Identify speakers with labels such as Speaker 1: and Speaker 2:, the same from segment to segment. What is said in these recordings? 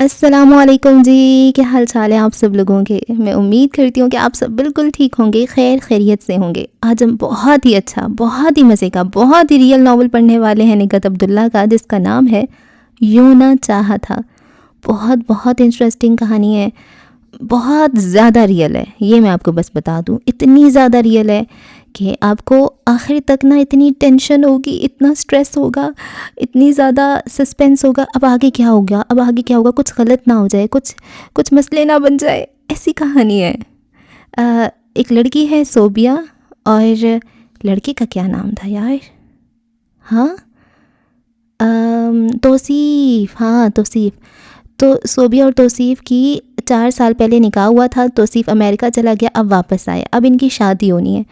Speaker 1: السلام علیکم جی، کیا حال چال ہے آپ سب لوگوں کے؟ میں امید کرتی ہوں کہ آپ سب بالکل ٹھیک ہوں گے، خیر خیریت سے ہوں گے۔ آج ہم بہت ہی اچھا، بہت ہی مزے کا، بہت ہی ریئل ناول پڑھنے والے ہیں نگہت عبداللہ کا، جس کا نام ہے یوں نہ چاہا تھا۔ بہت بہت انٹرسٹنگ کہانی ہے، بہت زیادہ ریئل ہے۔ یہ میں آپ کو بس بتا دوں، اتنی زیادہ ریئل ہے کہ آپ کو آخر تک نا اتنی ٹینشن ہوگی، اتنا سٹریس ہوگا، اتنی زیادہ سسپینس ہوگا، اب آگے کیا ہوگا، اب آگے کیا ہوگا، کچھ غلط نہ ہو جائے، کچھ مسئلے نہ بن جائے، ایسی کہانی ہے۔ ایک لڑکی ہے صوبیہ، اور لڑکے کا کیا نام تھا یار؟ ہاں توصیف، ہاں توصیف۔ تو صوبیہ اور توصیف کی 4 سال پہلے نکاح ہوا تھا۔ توصیف امریکہ چلا گیا، اب واپس آیا، اب ان کی شادی ہونی ہے،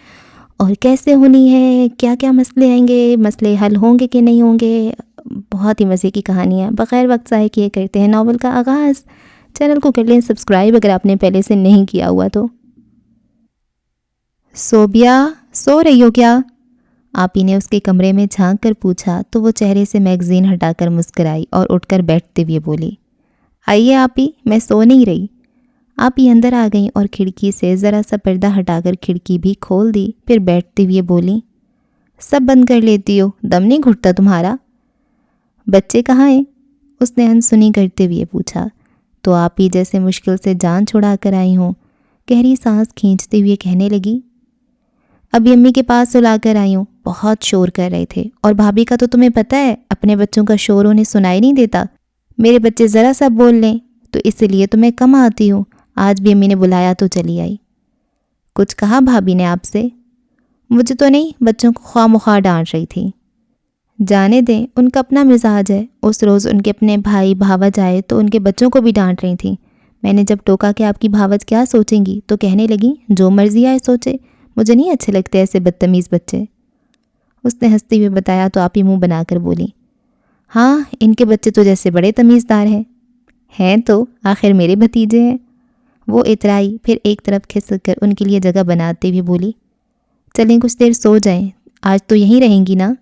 Speaker 1: اور کیسے ہونی ہے، کیا کیا مسئلے آئیں گے، مسئلے حل ہوں گے کہ نہیں ہوں گے۔ بہت ہی مزے کی کہانی ہے۔ بغیر وقت ضائع کیے کرتے ہیں ناول کا آغاز۔ چینل کو کر لیں سبسکرائب اگر آپ نے پہلے سے نہیں کیا ہوا تو۔ صوبیہ، سو رہی ہو کیا؟ آپی نے اس کے کمرے میں جھانک کر پوچھا تو وہ چہرے سے میگزین ہٹا کر مسکرائی اور اٹھ کر بیٹھتے ہوئے بولی، آئیے آپی، میں سو نہیں رہی۔ آپی اندر آ گئیں اور کھڑکی سے ذرا سا پردہ ہٹا کر کھڑکی بھی کھول دی، پھر بیٹھتے ہوئے بولی، سب بند کر لیتی ہو، دم نہیں گھٹتا تمہارا؟ بچے کہاں ہیں؟ اس نے انسنی کرتے ہوئے پوچھا تو آپی جیسے مشکل سے جان چھڑا کر آئی ہوں، گہری سانس کھینچتے ہوئے کہنے لگی، ابھی امی کے پاس سلا کر آئی ہوں، بہت شور کر رہے تھے، اور بھابھی کا تو تمہیں پتہ ہے، اپنے بچوں کا شور انہیں سنائی نہیں دیتا، میرے بچے ذرا سا بول لیں تو اس لیے تو میں کم آتی ہوں، آج بھی امی نے بلایا تو چلی آئی۔ کچھ کہا بھابھی نے آپ سے؟ مجھے تو نہیں، بچوں کو خواہ مخواہ ڈانٹ رہی تھی۔ جانے دیں، ان کا اپنا مزاج ہے، اس روز ان کے اپنے بھائی بھاوج آئے تو ان کے بچوں کو بھی ڈانٹ رہی تھیں۔ میں نے جب ٹوکا کہ آپ کی بھاوج کیا سوچیں گی تو کہنے لگی، جو مرضی آئے سوچے، مجھے نہیں اچھے لگتے ایسے بدتمیز بچے۔ اس نے ہنستے ہوئے بتایا تو آپ ہی منہ بنا کر بولی، ہاں ان کے بچے تو جیسے بڑے تمیزدار ہیں تو آخر میرے بھتیجے ہیں۔ وہ اترائی، پھر ایک طرف کھسک کر ان کے لیے جگہ بناتے ہوئے بولی، چلیں کچھ دیر سو جائیں، آج تو یہیں رہیں گی نا؟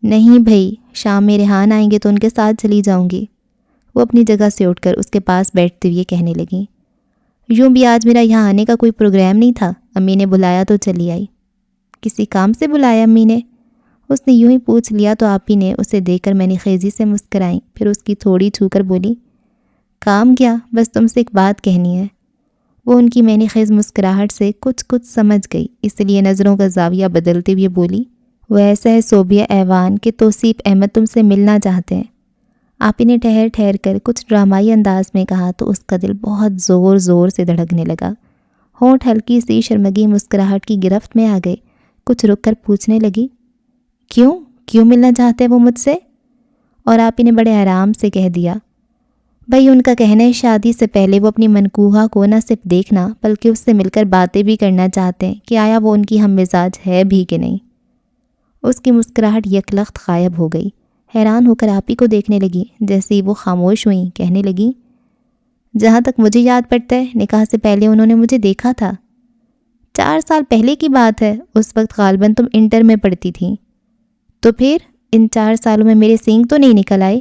Speaker 1: نہیں بھئی، شام میں ریحان آئیں گے تو ان کے ساتھ چلی جاؤں گی۔ وہ اپنی جگہ سے اٹھ کر اس کے پاس بیٹھتے ہوئے کہنے لگی، یوں بھی آج میرا یہاں آنے کا کوئی پروگرام نہیں تھا، امی نے بلایا تو چلی آئی۔ کسی کام سے بلایا امی نے؟ اس نے یوں ہی پوچھ لیا تو آپی نے اسے دیکھ کر میں نے خیزی سے مسکرائیں، پھر اس کی تھوڑی چھو کر بولی، کام کیا، بس تم سے ایک بات کہنی ہے۔ وہ ان کی میں نے خیز مسکراہٹ سے کچھ سمجھ گئی، اس لیے نظروں کا زاویہ بدلتے ہوئے بولی، وہ ایسا ہے صوبیہ ایوان کہ توصیف احمد تم سے ملنا چاہتے ہیں۔ آپی نے ٹھہر ٹھہر کر کچھ ڈرامائی انداز میں کہا تو اس کا دل بہت زور زور سے دھڑکنے لگا، ہونٹ ہلکی سی شرمگی مسکراہٹ کی گرفت میں آ گئے، کچھ رک کر پوچھنے لگی، کیوں ملنا چاہتے ہیں وہ مجھ سے؟ اور آپی نے بڑے آرام سے کہہ دیا، بھئی ان کا کہنا ہے شادی سے پہلے وہ اپنی منکوحہ کو نہ صرف دیکھنا بلکہ اس سے مل کر باتیں بھی کرنا چاہتے ہیں کہ آیا وہ ان کی ہم مزاج ہے بھی کہ نہیں۔ اس کی مسکراہٹ یکلخت غائب ہو گئی، حیران ہو کر آپی کو دیکھنے لگی، جیسے ہی وہ خاموش ہوئیں کہنے لگی، جہاں تک مجھے یاد پڑتا ہے نکاح سے پہلے انہوں نے مجھے دیکھا تھا۔ 4 سال پہلے کی بات ہے، اس وقت غالباً تم انٹر میں پڑھتی تھیں۔ تو پھر ان 4 سالوں میں میرے سینگ تو نہیں نکل آئے؟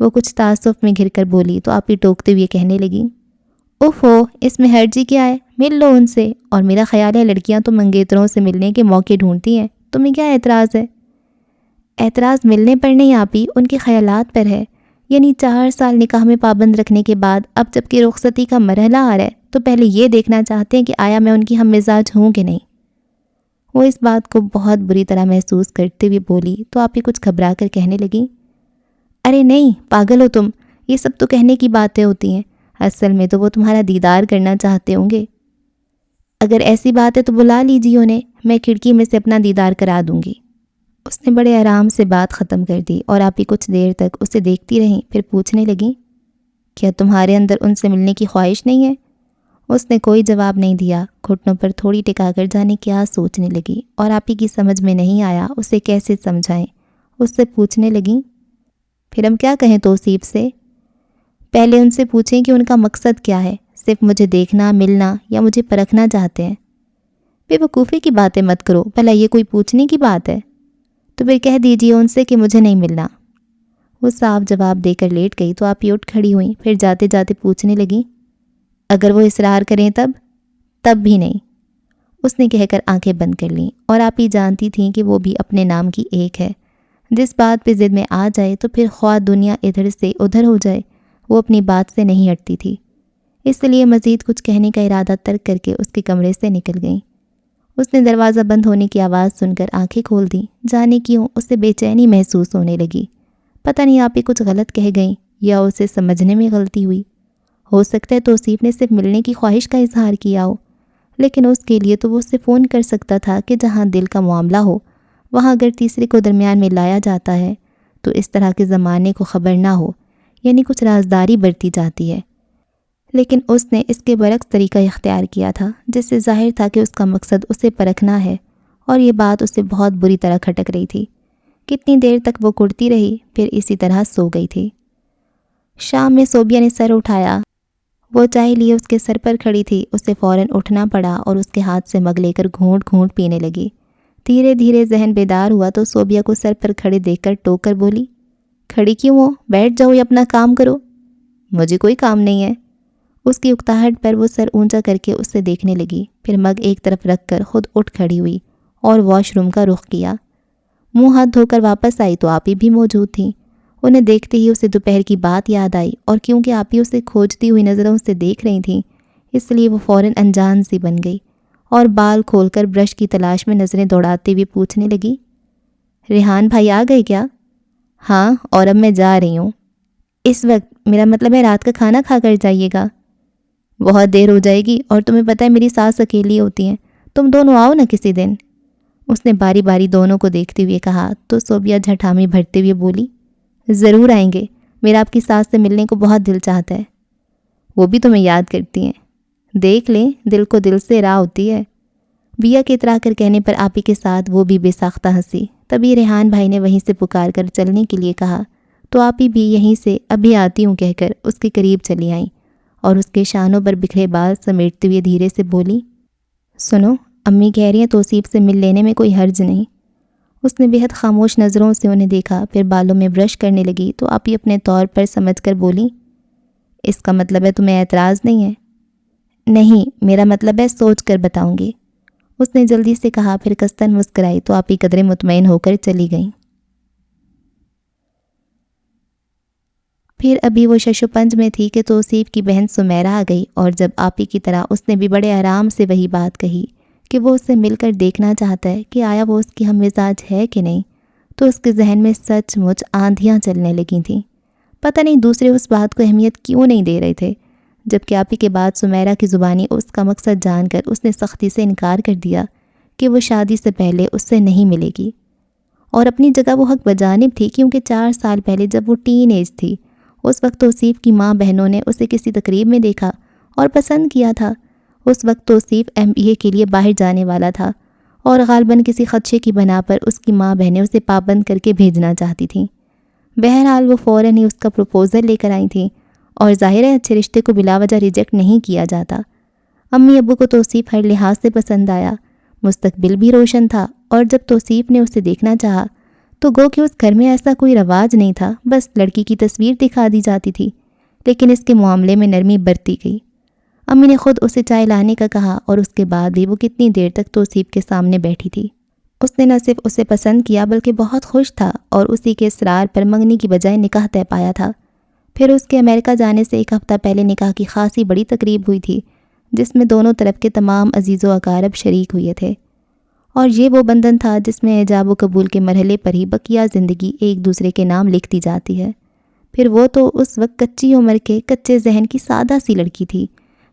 Speaker 1: وہ کچھ تعصف میں گھر کر بولی تو آپی ٹوکتے ہوئے کہنے لگی، اوف ہو، اس میں حرجی کیا ہے، مل لو ان سے، اور میرا خیال ہے لڑکیاں تو منگیتروں سے ملنے کے موقع ڈھونڈتی ہیں، تمہیں کیا اعتراض ہے؟ اعتراض ملنے پر نہیں آپی، ان کے خیالات پر ہے، یعنی 4 سال نکاح میں پابند رکھنے کے بعد اب جب کہ رخصتی کا مرحلہ آ رہا ہے تو پہلے یہ دیکھنا چاہتے ہیں کہ آیا میں ان کی ہم مزاج ہوں کہ نہیں۔ وہ اس بات کو بہت بری طرح محسوس کرتے ہوئے بولی تو آپی کچھ گھبرا کر کہنے لگی، ارے نہیں پاگل ہو تم، یہ سب تو کہنے کی باتیں ہوتی ہیں، اصل میں تو وہ تمہارا دیدار کرنا چاہتے ہوں گے۔ اگر ایسی بات ہے تو بلا لیجیے انہیں، میں کھڑکی میں سے اپنا دیدار کرا دوں گی۔ اس نے بڑے آرام سے بات ختم کر دی اور آپی کچھ دیر تک اسے دیکھتی رہیں، پھر پوچھنے لگیں، کیا تمہارے اندر ان سے ملنے کی خواہش نہیں ہے؟ اس نے کوئی جواب نہیں دیا، گھٹنوں پر تھوڑی ٹکا کر جانے کیا سوچنے لگی، اور آپی کی سمجھ میں نہیں آیا اسے کیسے سمجھائیں۔ اس سے پوچھنے لگیں، پھر ہم کیا کہیں توصیف سے؟ پہلے ان سے پوچھیں کہ ان کا مقصد کیا ہے، صرف مجھے دیکھنا، ملنا، یا مجھے پرکھنا چاہتے ہیں؟ بے وقوفی کی باتیں مت کرو، بھلا یہ کوئی پوچھنے کی بات ہے؟ تو پھر کہہ دیجیے ان سے کہ مجھے نہیں ملنا۔ وہ صاف جواب دے کر لیٹ گئی تو آپی اٹھ کھڑی ہوئیں، پھر جاتے جاتے پوچھنے لگیں، اگر وہ اصرار کریں تب بھی نہیں، اس نے کہہ کر آنکھیں بند کر لیں۔ اور آپی جانتی تھیں کہ وہ بھی اپنے نام کی ایک ہے، جس بات پہ ضد میں آ جائے تو پھر خواہ دنیا ادھر سے ادھر ہو جائے، وہ اپنی بات سے نہیں ہٹتی تھی۔ اس لیے مزید کچھ کہنے کا ارادہ ترک کر کے اس کے کمرے سے نکل گئیں۔ اس نے دروازہ بند ہونے کی آواز سن کر آنکھیں کھول دیں۔ جانے کیوں اسے بے چینی محسوس ہونے لگی۔ پتہ نہیں آپی کچھ غلط کہہ گئیں یا اسے سمجھنے میں غلطی ہوئی۔ ہو سکتا ہے توصیف نے صرف ملنے کی خواہش کا اظہار کیا ہو، لیکن اس کے لیے تو وہ اسے فون کر سکتا تھا کہ جہاں دل کا معاملہ ہو وہاں اگر تیسرے کو درمیان میں لایا جاتا ہے تو اس طرح کے زمانے کو خبر نہ ہو، یعنی کچھ رازداری برتی جاتی ہے۔ لیکن اس نے اس کے برعکس طریقہ اختیار کیا تھا، جس سے ظاہر تھا کہ اس کا مقصد اسے پرکھنا ہے، اور یہ بات اسے بہت بری طرح کھٹک رہی تھی۔ کتنی دیر تک وہ کڑتی رہی، پھر اسی طرح سو گئی تھی۔ شام میں صوبیہ نے سر اٹھایا۔ وہ چائے لیے اس کے سر پر کھڑی تھی۔ اسے فوراً اٹھنا پڑا اور اس کے ہاتھ سے مگ لے کر گھونٹ گھونٹ پینے لگی۔ دھیرے دھیرے ذہن بیدار ہوا تو صوبیہ کو سر پر کھڑے دیکھ کر ٹوک کر بولی، کھڑی کیوں ہو؟ بیٹھ جاؤ یا اپنا کام کرو۔ مجھے کوئی کام نہیں ہے۔ اس کی اکتاہٹ پر وہ سر اونچا کر کے اس سے دیکھنے لگی، پھر مگ ایک طرف رکھ کر خود اٹھ کھڑی ہوئی اور واش روم کا رخ کیا۔ منہ ہاتھ دھو کر واپس آئی تو آپی بھی موجود تھیں۔ انہیں دیکھتے ہی اسے دوپہر کی بات یاد آئی، اور کیونکہ آپی اسے کھوجتی ہوئی نظروں سے دیکھ رہی تھیں اس لیے وہ فوراً انجان سی بن گئی اور بال کھول کر برش کی تلاش میں نظریں دوڑاتے ہوئے پوچھنے لگی، ریحان بھائی آ گئے کیا؟ ہاں، اور اب میں جا رہی ہوں۔ اس وقت؟ میرا مطلب ہے رات کا کھانا کھا کر جائیے گا۔ بہت دیر ہو جائے گی، اور تمہیں پتہ ہے میری ساس اکیلی ہوتی ہیں، تم دونوں آؤ نا کسی دن۔ اس نے باری باری دونوں کو دیکھتے ہوئے کہا تو صوبیہ جھٹامی بھرتے ہوئے بولی، ضرور آئیں گے، میرا آپ کی ساس سے ملنے کو بہت دل چاہتا ہے۔ وہ بھی تمہیں یاد کرتی ہیں۔ دیکھ لیں، دل کو دل سے راہ ہوتی ہے۔ بیا کے اترا کر کہنے پر آپی کے ساتھ وہ بھی بے ساختہ ہنسی۔ تبھی ریحان بھائی نے وہیں سے پکار کر چلنے کے لیے کہا تو آپی بھی یہیں سے ابھی آتی ہوں کہہ کر اس کے قریب چلی آئیں اور اس کے شانوں پر بکھرے بال سمیٹتے ہوئے دھیرے سے بولی، سنو، امی کہہ رہی ہیں توصیف سے مل لینے میں کوئی حرج نہیں۔ اس نے بے حد خاموش نظروں سے انہیں دیکھا، پھر بالوں میں برش کرنے لگی تو آپی اپنے طور پر سمجھ کر بولی، اس کا مطلب ہے تمہیں اعتراض نہیں ہے؟ نہیں، میرا مطلب ہے سوچ کر بتاؤں گی، اس نے جلدی سے کہا، پھر کستن مسکرائی تو آپی قدرے مطمئن ہو کر چلی گئیں۔ پھر ابھی وہ شش و پنج میں تھی کہ توصیف کی بہن سمیرہ آ گئی، اور جب آپی کی طرح اس نے بھی بڑے آرام سے وہی بات کہی کہ وہ اسے مل کر دیکھنا چاہتا ہے کہ آیا وہ اس کی ہم مزاج ہے کہ نہیں، تو اس کے ذہن میں سچ مچ آندھیاں چلنے لگی تھیں۔ پتہ نہیں دوسرے اس بات کو اہمیت کیوں نہیں دے رہے تھے، جبکہ آپی کے بعد سمیرہ کی زبانی اس کا مقصد جان کر اس نے سختی سے انکار کر دیا کہ وہ شادی سے پہلے اس سے نہیں ملے گی۔ اور اپنی جگہ وہ حق بجانب تھی، کیونکہ 4 سال پہلے جب وہ ٹین ایج تھی اس وقت توصیف کی ماں بہنوں نے اسے کسی تقریب میں دیکھا اور پسند کیا تھا۔ اس وقت توصیف MBA کے لیے باہر جانے والا تھا اور غالباً کسی خدشے کی بنا پر اس کی ماں بہنیں اسے پابند کر کے بھیجنا چاہتی تھیں۔ بہرحال وہ فوراً ہی اس کا پروپوزل لے کر آئی تھیں، اور ظاہر ہے اچھے رشتے کو بلا وجہ ریجیکٹ نہیں کیا جاتا۔ امی ابو کو توصیف ہر لحاظ سے پسند آیا، مستقبل بھی روشن تھا، اور جب توصیف نے اسے دیکھنا چاہا تو گو کہ اس گھر میں ایسا کوئی رواج نہیں تھا، بس لڑکی کی تصویر دکھا دی جاتی تھی، لیکن اس کے معاملے میں نرمی برتی گئی۔ امی نے خود اسے چائے لانے کا کہا، اور اس کے بعد بھی وہ کتنی دیر تک توصیف کے سامنے بیٹھی تھی۔ اس نے نہ صرف اسے پسند کیا بلکہ بہت خوش تھا، اور اسی کے اصرار پر منگنی کی بجائے نکاح طے پایا تھا۔ پھر اس کے امریکہ جانے سے 1 ہفتہ پہلے نکاح کی خاصی بڑی تقریب ہوئی تھی، جس میں دونوں طرف کے تمام عزیز و اقارب شریک ہوئے تھے، اور یہ وہ بندھن تھا جس میں ایجاب و قبول کے مرحلے پر ہی بقیہ زندگی ایک دوسرے کے نام لکھ دی جاتی ہے۔ پھر وہ تو اس وقت کچی عمر کے کچے ذہن کی سادہ سی لڑکی تھی،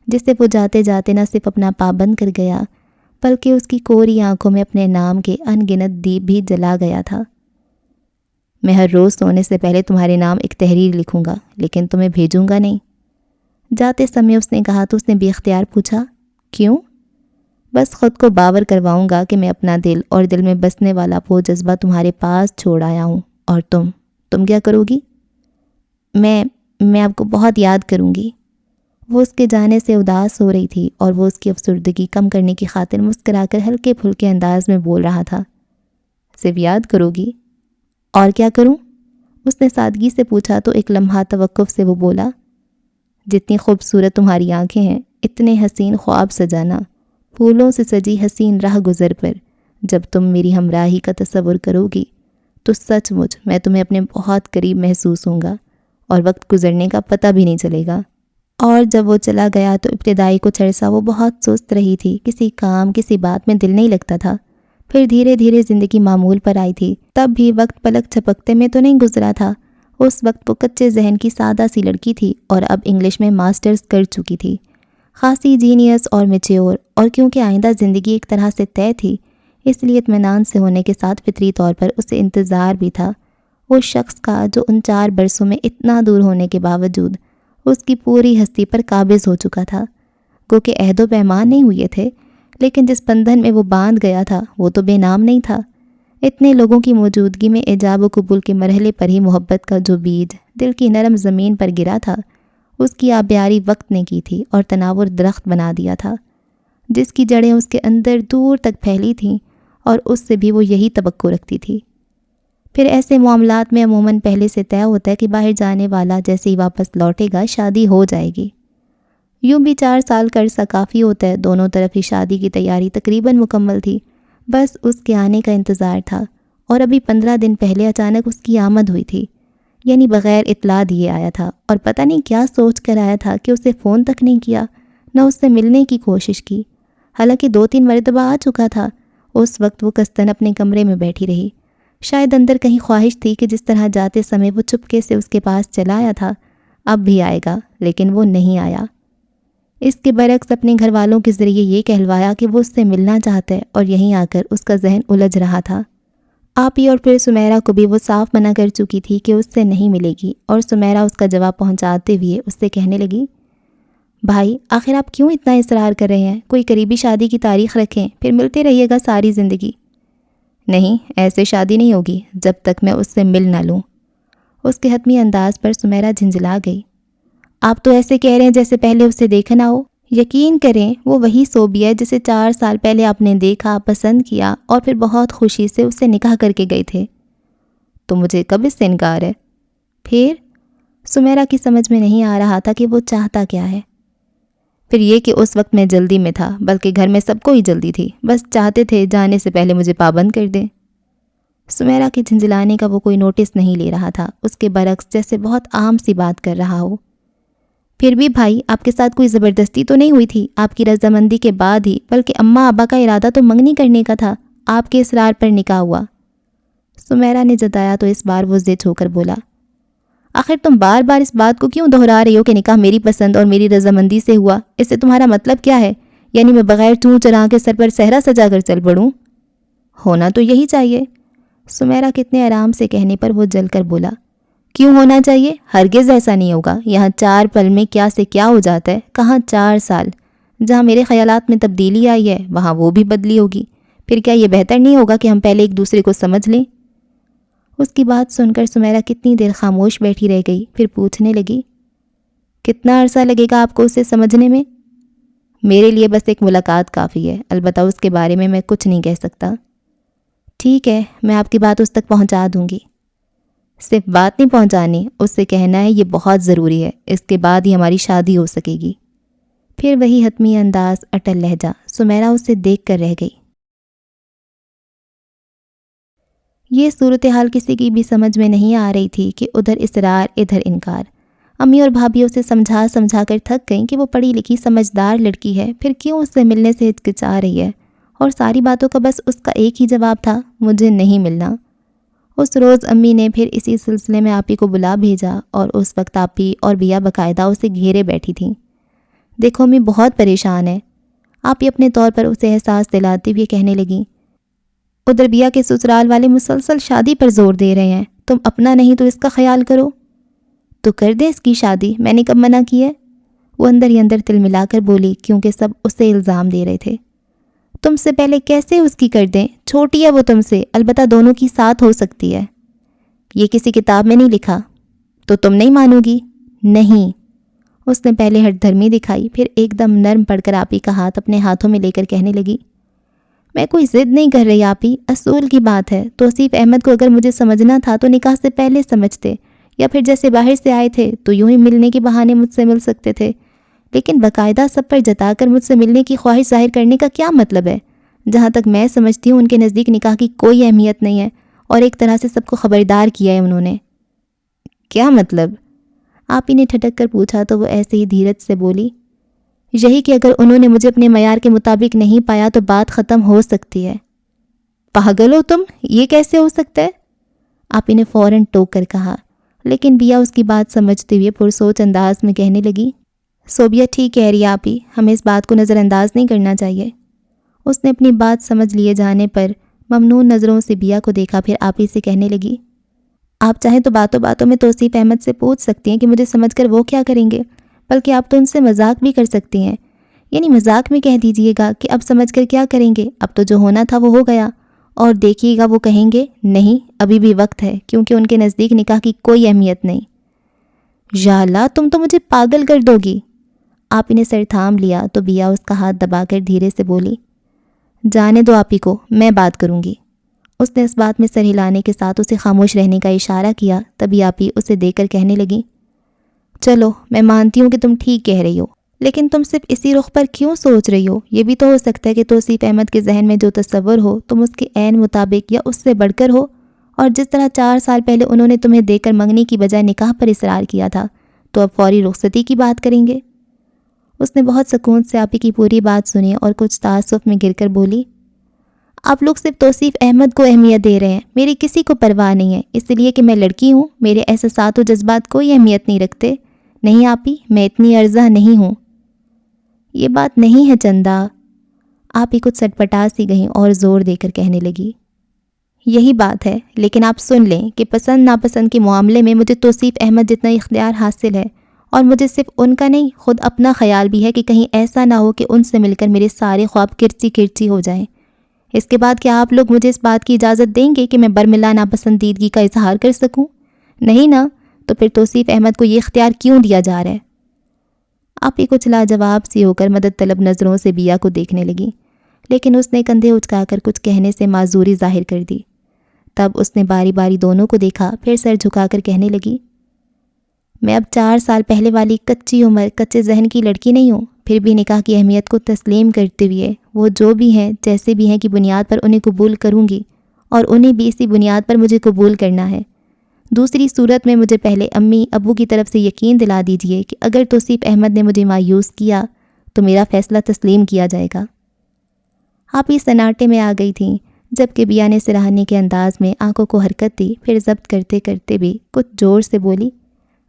Speaker 1: جسے وہ جاتے جاتے نہ صرف اپنا پابند کر گیا بلکہ اس کی کوری آنکھوں میں اپنے نام کے ان گنت دیپ بھی جلا گیا تھا۔ میں ہر روز سونے سے پہلے تمہارے نام ایک تحریر لکھوں گا، لیکن تمہیں بھیجوں گا نہیں۔ جاتے سمے اس نے کہا تو اس نے بے اختیار پوچھا، کیوں؟ بس خود کو باور کرواؤں گا کہ میں اپنا دل اور دل میں بسنے والا وہ جذبہ تمہارے پاس چھوڑ آیا ہوں، اور تم کیا کرو گی؟ میں آپ کو بہت یاد کروں گی۔ وہ اس کے جانے سے اداس ہو رہی تھی، اور وہ اس کی افسردگی کم کرنے کی خاطر مسکرا کر ہلکے پھلکے انداز میں بول رہا تھا، صرف یاد کرو گی؟ اور کیا کروں؟ اس نے سادگی سے پوچھا تو ایک لمحہ توقف سے وہ بولا، جتنی خوبصورت تمہاری آنکھیں ہیں اتنے حسین خواب سجانا، پھولوں سے سجی حسین راہ گزر پر جب تم میری ہمراہی کا تصور کرو گی تو سچ مچ میں تمہیں اپنے بہت قریب محسوس ہوں گا اور وقت گزرنے کا پتہ بھی نہیں چلے گا۔ اور جب وہ چلا گیا تو ابتدائی کچھ عرصہ وہ بہت سست رہی تھی، کسی کام کسی بات میں دل نہیں لگتا تھا۔ پھر دھیرے دھیرے زندگی معمول پر آئی تھی، تب بھی وقت پلک جھپکتے میں تو نہیں گزرا تھا۔ اس وقت وہ کچے ذہن کی سادہ سی لڑکی تھی اور اب انگلش میں ماسٹرز کر چکی تھی، خاصی جینیس اور میچیور، اور کیونکہ آئندہ زندگی ایک طرح سے طے تھی اس لیے اطمینان سے ہونے کے ساتھ فطری طور پر اسے انتظار بھی تھا اس شخص کا جو ان 4 برسوں میں اتنا دور ہونے کے باوجود اس کی پوری ہستی پر قابض ہو چکا تھا۔ گو کہ عہد و پیمان نہیں ہوئے تھے، لیکن جس بندھن میں وہ باندھ گیا تھا وہ تو بے نام نہیں تھا۔ اتنے لوگوں کی موجودگی میں ایجاب و قبول کے مرحلے پر ہی محبت کا جو بیج دل کی نرم زمین پر گرا تھا، اس کی آبیاری وقت نے کی تھی اور تناور درخت بنا دیا تھا، جس کی جڑیں اس کے اندر دور تک پھیلی تھیں اور اس سے بھی وہ یہی توقع رکھتی تھی۔ پھر ایسے معاملات میں عموماً پہلے سے طے ہوتا ہے کہ باہر جانے والا جیسے ہی واپس لوٹے گا شادی ہو جائے گی۔ یوں بھی 4 سال کا عرصہ کافی ہوتا ہے، دونوں طرف ہی شادی کی تیاری تقریباً مکمل تھی، بس اس کے آنے کا انتظار تھا۔ اور ابھی 15 دن پہلے اچانک اس کی آمد ہوئی تھی، یعنی بغیر اطلاع دیے آیا تھا، اور پتہ نہیں کیا سوچ کر آیا تھا کہ اسے فون تک نہیں کیا، نہ اس سے ملنے کی کوشش کی، حالانکہ 2-3 مرتبہ آ چکا تھا۔ اس وقت وہ کستن اپنے کمرے میں بیٹھی رہی، شاید اندر کہیں خواہش تھی کہ جس طرح جاتے سمے وہ چپکے سے اس کے پاس چلا آیا تھا اب بھی آئے گا، لیکن وہ نہیں آیا۔ اس کے برعکس اپنے گھر والوں کے ذریعے یہ کہلوایا کہ وہ اس سے ملنا چاہتا ہے، اور یہیں آ کر اس کا ذہن الجھ رہا تھا۔ آپی اور پھر سمیرہ کو بھی وہ صاف منع کر چکی تھی کہ اس سے نہیں ملے گی، اور سمیرہ اس کا جواب پہنچاتے ہوئے اس سے کہنے لگی، بھائی آخر آپ کیوں اتنا اصرار کر رہے ہیں؟ کوئی قریبی شادی کی تاریخ رکھیں، پھر ملتے رہیے گا ساری زندگی۔ نہیں، ایسے شادی نہیں ہوگی جب تک میں اس سے مل نہ لوں۔ اس کے حتمی انداز پر سمیرہ جھنجھلا گئی۔ آپ تو ایسے کہہ رہے ہیں جیسے پہلے اسے دیکھا نہ ہو۔ یقین کریں وہ وہی صوبی ہے جسے 4 سال پہلے آپ نے دیکھا، پسند کیا اور پھر بہت خوشی سے اسے نکاح کر کے گئے تھے۔ تو مجھے کب اس سے انکار ہے؟ پھر سمیرہ کی سمجھ میں نہیں آ رہا تھا کہ وہ چاہتا کیا ہے۔ پھر یہ کہ اس وقت میں جلدی میں تھا، بلکہ گھر میں سب کو ہی جلدی تھی، بس چاہتے تھے جانے سے پہلے مجھے پابند کر دیں۔ سمیرہ کے جھنجھلانے کا وہ کوئی نوٹس نہیں لے رہا تھا، اس کے برعکس جیسے بہت عام سی بات کر رہا ہو۔ پھر بھی بھائی آپ کے ساتھ کوئی زبردستی تو نہیں ہوئی تھی؟ آپ کی رضامندی کے بعد ہی، بلکہ اماں ابا کا ارادہ تو منگنی کرنے کا تھا، آپ کے اصرار پر نکاح ہوا۔ سمیرہ نے جتایا تو اس بار وہ ضد ہو کر بولا، آخر تم بار بار اس بات کو کیوں دہرا رہی ہو کہ نکاح میری پسند اور میری رضامندی سے ہوا؟ اس سے تمہارا مطلب کیا ہے؟ یعنی میں بغیر چوں چراغ کے سر پر صحرا سجا کر چل پڑوں؟ ہونا تو یہی چاہیے۔ سمیرہ کتنے آرام سے کہنے پر وہ جل کر بولا، کیوں ہونا چاہیے؟ ہرگز ایسا نہیں ہوگا۔ یہاں 4 پل میں کیا سے کیا ہو جاتا ہے، کہاں 4 سال۔ جہاں میرے خیالات میں تبدیلی آئی ہے وہاں وہ بھی بدلی ہوگی۔ پھر کیا یہ بہتر نہیں ہوگا کہ ہم پہلے ایک دوسرے کو سمجھ لیں؟ اس کی بات سن کر سمیرہ کتنی دیر خاموش بیٹھی رہ گئی، پھر پوچھنے لگی، کتنا عرصہ لگے گا آپ کو اسے سمجھنے میں؟ میرے لیے بس ایک ملاقات کافی ہے، البتہ اس کے بارے میں میں کچھ نہیں کہہ سکتا۔ ٹھیک ہے، میں آپ کی بات اس تک پہنچا دوں گی۔ صرف بات نہیں پہنچانی، اس سے کہنا ہے یہ بہت ضروری ہے، اس کے بعد ہی ہماری شادی ہو سکے گی۔ پھر وہی حتمی انداز، اٹل لہجہ۔ سمیرہ اسے دیکھ کر رہ گئی۔ یہ صورتحال کسی کی بھی سمجھ میں نہیں آ رہی تھی کہ ادھر اصرار ادھر انکار۔ امی اور بھابھی اسے سمجھا کر تھک گئیں کہ وہ پڑھی لکھی سمجھدار لڑکی ہے، پھر کیوں اس سے ملنے سے ہچکچا رہی ہے، اور ساری باتوں کا بس اس کا ایک ہی جواب تھا، مجھے نہیں ملنا۔ اس روز امی نے پھر اسی سلسلے میں آپی کو بلا بھیجا، اور اس وقت آپی اور بیا باقاعدہ اسے گھیرے بیٹھی تھیں۔ دیکھو امی بہت پریشان ہے، آپی اپنے طور پر اسے احساس دلاتی ہوئے کہنے لگیں۔ ادھر بیا کے سسرال والے مسلسل شادی پر زور دے رہے ہیں، تم اپنا نہیں تو اس کا خیال کرو۔ تو کر دے اس کی شادی، میں نے کب منع کی ہے؟ وہ اندر ہی اندر تل ملا کر بولی، کیونکہ سب اسے الزام دے رہے تھے۔ تم سے پہلے کیسے اس کی کر دیں؟ چھوٹی ہے وہ تم سے، البتہ دونوں کی ساتھ ہو سکتی ہے۔ یہ کسی کتاب میں نہیں لکھا۔ تو تم نہیں مانو گی؟ نہیں۔ اس نے پہلے ہٹ دھرمی دکھائی، پھر ایک دم نرم پڑ کر آپی کا ہاتھ اپنے ہاتھوں میں لے کر کہنے لگی، میں کوئی ضد نہیں کر رہی آپی، اصول کی بات ہے۔ توصیف احمد کو اگر مجھے سمجھنا تھا تو نکاح سے پہلے سمجھتے، یا پھر جیسے باہر سے آئے تھے تو یوں ہی ملنے کے بہانے مجھ سے مل سکتے تھے، لیکن باقاعدہ سب پر جتا کر مجھ سے ملنے کی خواہش ظاہر کرنے کا کیا مطلب ہے؟ جہاں تک میں سمجھتی ہوں ان کے نزدیک نکاح کی کوئی اہمیت نہیں ہے، اور ایک طرح سے سب کو خبردار کیا ہے انہوں نے۔ کیا مطلب؟ آپی نے ٹھٹک کر پوچھا تو وہ ایسے ہی دھیرج سے بولی، یہی کہ اگر انہوں نے مجھے اپنے معیار کے مطابق نہیں پایا تو بات ختم ہو سکتی ہے۔ پاگل ہو تم، یہ کیسے ہو سکتا ہے؟ آپی نے فوراً ٹوک کر کہا، لیکن بیا اس کی بات سمجھتے ہوئے پرسوچ انداز میں کہنے لگی، صوبیہ ٹھیک کہہ رہی ہے آپی، ہمیں اس بات کو نظر انداز نہیں کرنا چاہیے۔ اس نے اپنی بات سمجھ لیے جانے پر ممنون نظروں سے بیا کو دیکھا، پھر آپی سے کہنے لگی، آپ چاہیں تو باتوں باتوں میں توصیف احمد سے پوچھ سکتی ہیں کہ مجھے سمجھ کر وہ کیا کریں گے، بلکہ آپ تو ان سے مذاق بھی کر سکتی ہیں، یعنی مذاق میں کہہ دیجئے گا کہ اب سمجھ کر کیا کریں گے، اب تو جو ہونا تھا وہ ہو گیا، اور دیکھیے گا وہ کہیں گے نہیں ابھی بھی وقت ہے، کیونکہ ان کے نزدیک نکاح کی کوئی اہمیت نہیں۔ یا اللہ، تم تو مجھے پاگل کر دو گی۔ آپی نے سر تھام لیا تو بیا اس کا ہاتھ دبا کر دھیرے سے بولی، جانے دو آپی کو، میں بات کروں گی۔ اس نے اس بات میں سر ہلانے کے ساتھ اسے خاموش رہنے کا اشارہ کیا، تبھی آپی اسے دیکھ کر کہنے لگی، چلو میں مانتی ہوں کہ تم ٹھیک کہہ رہی ہو، لیکن تم صرف اسی رخ پر کیوں سوچ رہی ہو؟ یہ بھی تو ہو سکتا ہے کہ توصیف احمد کے ذہن میں جو تصور ہو تم اس کے عین مطابق یا اس سے بڑھ کر ہو، اور جس طرح 4 سال پہلے انہوں نے تمہیں دیکھ کر منگنی کی بجائے نکاح پر اصرار کیا تھا، تو اب فوری رخصتی کی بات کریں گے۔ اس نے بہت سکون سے آپی کی پوری بات سنی اور کچھ تعصب میں گر کر بولی، آپ لوگ صرف توصیف احمد کو اہمیت دے رہے ہیں، میری کسی کو پرواہ نہیں ہے، اس لیے کہ میں لڑکی ہوں، میرے احساسات و جذبات کوئی اہمیت نہیں رکھتے۔ نہیں آپی، میں اتنی ارزاں نہیں ہوں۔ یہ بات نہیں ہے چندا۔ آپی کچھ سٹپٹا سی گئیں اور زور دے کر کہنے لگی، یہی بات ہے، لیکن آپ سن لیں کہ پسند ناپسند کے معاملے میں مجھے توصیف احمد جتنا اختیار حاصل ہے، اور مجھے صرف ان کا نہیں خود اپنا خیال بھی ہے کہ کہیں ایسا نہ ہو کہ ان سے مل کر میرے سارے خواب کرچی کرچی ہو جائیں۔ اس کے بعد کیا آپ لوگ مجھے اس بات کی اجازت دیں گے کہ میں برملا ناپسندیدگی کا اظہار کر سکوں؟ نہیں نا، تو پھر توصیف احمد کو یہ اختیار کیوں دیا جا رہا ہے؟ آپی کچھ لاجواب سی ہو کر مدد طلب نظروں سے بیا کو دیکھنے لگی، لیکن اس نے کندھے اچکا کر کچھ کہنے سے معذوری ظاہر کر دی۔ تب اس نے باری باری دونوں کو دیکھا، پھر سر جھکا کر کہنے لگی، میں اب 4 سال پہلے والی کچی عمر کچے ذہن کی لڑکی نہیں ہوں، پھر بھی نکاح کی اہمیت کو تسلیم کرتے ہوئے وہ جو بھی ہیں جیسے بھی ہیں کی بنیاد پر انہیں قبول کروں گی، اور انہیں بھی اسی بنیاد پر مجھے قبول کرنا ہے۔ دوسری صورت میں مجھے پہلے امی ابو کی طرف سے یقین دلا دیجئے کہ اگر توصیف احمد نے مجھے مایوس کیا تو میرا فیصلہ تسلیم کیا جائے گا۔ آپ اس سناٹے میں آ گئی تھیں، جبکہ بیا نے سراہنے کے انداز میں آنکھوں کو حرکت دی، پھر ضبط کرتے کرتے بھی کچھ زور سے بولی،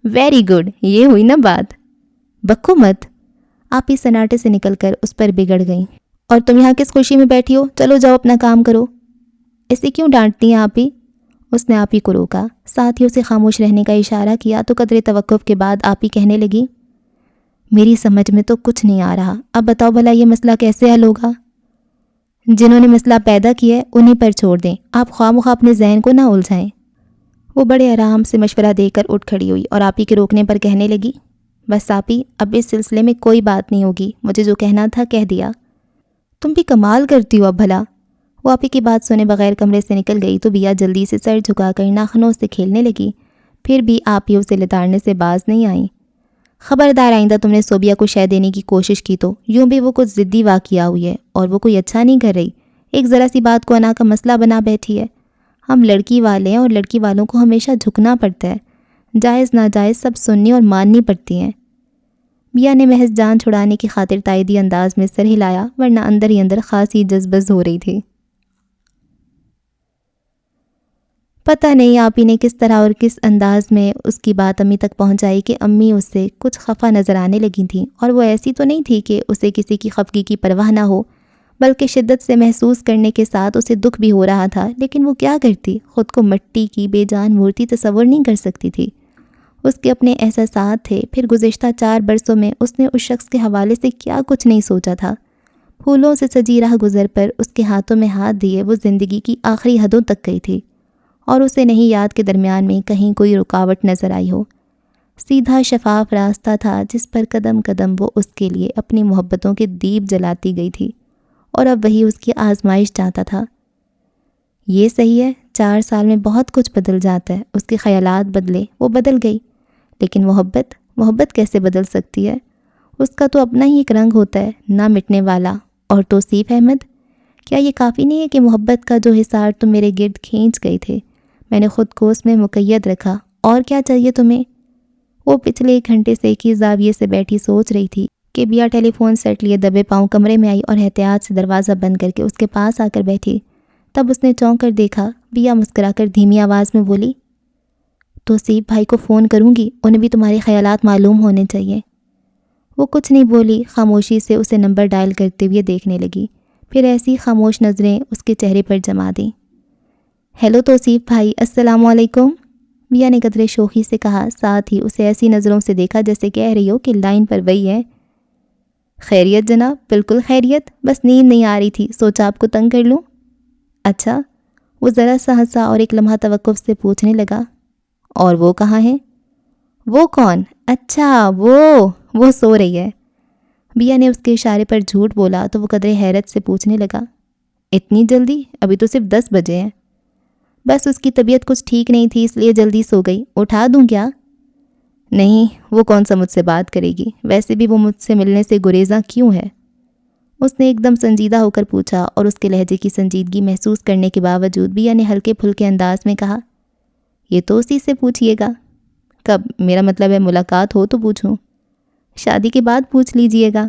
Speaker 1: ویری گڈ، یہ ہوئی نا بات، بکو مت۔ آپ اس سناٹے سے نکل کر اس پر بگڑ گئیں، اور تم یہاں کس خوشی میں بیٹھی ہو؟ چلو جاؤ اپنا کام کرو۔ اسے کیوں ڈانٹتی ہیں آپی؟ اس نے آپی کو روکا، ساتھ ہی اسے خاموش رہنے کا اشارہ کیا تو قدرے توقف کے بعد آپی کہنے لگی، میری سمجھ میں تو کچھ نہیں آ رہا، اب بتاؤ بھلا یہ مسئلہ کیسے حل ہوگا؟ جنہوں نے مسئلہ پیدا کیا ہے انہی پر چھوڑ دیں، آپ خواہ مخواہ اپنے ذہن کو نہ الجھائیں۔ وہ بڑے آرام سے مشورہ دے کر اٹھ کھڑی ہوئی اور آپی کے روکنے پر کہنے لگی، بس آپی، اب اس سلسلے میں کوئی بات نہیں ہوگی، مجھے جو کہنا تھا کہہ دیا۔ تم بھی کمال کرتی ہو اب بھلا۔ وہ آپی کی بات سنے بغیر کمرے سے نکل گئی تو بیا جلدی سے سر جھکا کر ناخنوں سے کھیلنے لگی، پھر بھی آپی اسے لتاڑنے سے باز نہیں آئیں۔ خبردار، آئندہ تم نے صوبیہ کو شے دینے کی کوشش کی تو یوں بھی وہ کچھ ضدی واقعہ ہوئی ہے، اور وہ کوئی اچھا نہیں کر رہی، ایک ذرا سی بات کو انا کا مسئلہ بنا بیٹھی ہے۔ ہم لڑکی والے ہیں اور لڑکی والوں کو ہمیشہ جھکنا پڑتا ہے، جائز ناجائز سب سننی اور ماننی پڑتی ہیں۔ بیا نے محض جان چھڑانے کی خاطر تائیدی انداز میں سر ہلایا، ورنہ اندر ہی اندر خاصی جذبز ہو رہی تھی۔ پتہ نہیں آپی نے کس طرح اور کس انداز میں اس کی بات امی تک پہنچائی کہ امی اس سے کچھ خفا نظر آنے لگی تھیں، اور وہ ایسی تو نہیں تھی کہ اسے کسی کی خفگی کی پرواہ نہ ہو، بلکہ شدت سے محسوس کرنے کے ساتھ اسے دکھ بھی ہو رہا تھا، لیکن وہ کیا کرتی، خود کو مٹی کی بے جان مورتی تصور نہیں کر سکتی تھی۔ اس کے اپنے احساسات تھے، پھر گزشتہ 4 برسوں میں اس نے اس شخص کے حوالے سے کیا کچھ نہیں سوچا تھا۔ پھولوں سے سجی راہ گزر پر اس کے ہاتھوں میں ہاتھ دیے وہ زندگی کی آخری حدوں تک گئی تھی، اور اسے نہیں یاد کے درمیان میں کہیں کوئی رکاوٹ نظر آئی ہو۔ سیدھا شفاف راستہ تھا جس پر قدم قدم وہ اس کے لیے اپنی محبتوں کے دیپ جلاتی گئی تھی، اور اب وہی اس کی آزمائش چاہتا تھا۔ یہ صحیح ہے، 4 سال میں بہت کچھ بدل جاتا ہے۔ اس کے خیالات بدلے، وہ بدل گئی، لیکن محبت کیسے بدل سکتی ہے؟ اس کا تو اپنا ہی ایک رنگ ہوتا ہے، نہ مٹنے والا۔ اور توصیف احمد، کیا یہ کافی نہیں ہے کہ محبت کا جو حصار تم میرے گرد کھینچ گئی تھے میں نے خود کو اس میں مقید رکھا؟ اور کیا چاہیے تمہیں؟ وہ پچھلے 1 گھنٹے سے ایک ہی زاویے سے بیٹھی سوچ رہی تھی کہ بیا ٹیلی فون سیٹ لیے دبے پاؤں کمرے میں آئی اور احتیاط سے دروازہ بند کر کے اس کے پاس آ کر بیٹھی۔ تب اس نے چونک کر دیکھا۔ بیا مسکرا کر دھیمی آواز میں بولی، توصیف بھائی کو فون کروں گی، انہیں بھی تمہارے خیالات معلوم ہونے چاہیے۔ وہ کچھ نہیں بولی، خاموشی سے اسے نمبر ڈائل کرتے ہوئے دیکھنے لگی، پھر ایسی خاموش نظریں اس کے چہرے پر جما دیں۔ ہیلو توصیف بھائی، السلام علیکم، بیا نے قدرے شوخی سے کہا، ساتھ ہی اسے ایسی نظروں سے دیکھا جیسے کہہ رہی ہو کہ لائن پر وہی ہے۔ خیریت جناب؟ بالکل خیریت، بس نیند نہیں آ رہی تھی، سوچا آپ کو تنگ کر لوں۔ اچھا، وہ ذرا سا ہنسا اور ایک لمحہ توقف سے پوچھنے لگا، اور وہ کہاں ہے؟ وہ کون؟ اچھا وہ سو رہی ہے۔ بیا نے اس کے اشارے پر جھوٹ بولا تو وہ قدرے حیرت سے پوچھنے لگا، اتنی جلدی؟ ابھی تو صرف 10 بجے ہیں۔ بس اس کی طبیعت کچھ ٹھیک نہیں تھی، اس لیے جلدی سو گئی، اٹھا دوں کیا؟ نہیں، وہ کون سا مجھ سے بات کرے گی، ویسے بھی وہ مجھ سے ملنے سے گریزاں کیوں ہے؟ اس نے ایک دم سنجیدہ ہو کر پوچھا، اور اس کے لہجے کی سنجیدگی محسوس کرنے کے باوجود بیا نے ہلکے پھلکے انداز میں کہا، یہ تو اسی سے پوچھئے گا۔ کب؟ میرا مطلب ہے ملاقات ہو تو پوچھوں۔ شادی کے بعد پوچھ لیجئے گا۔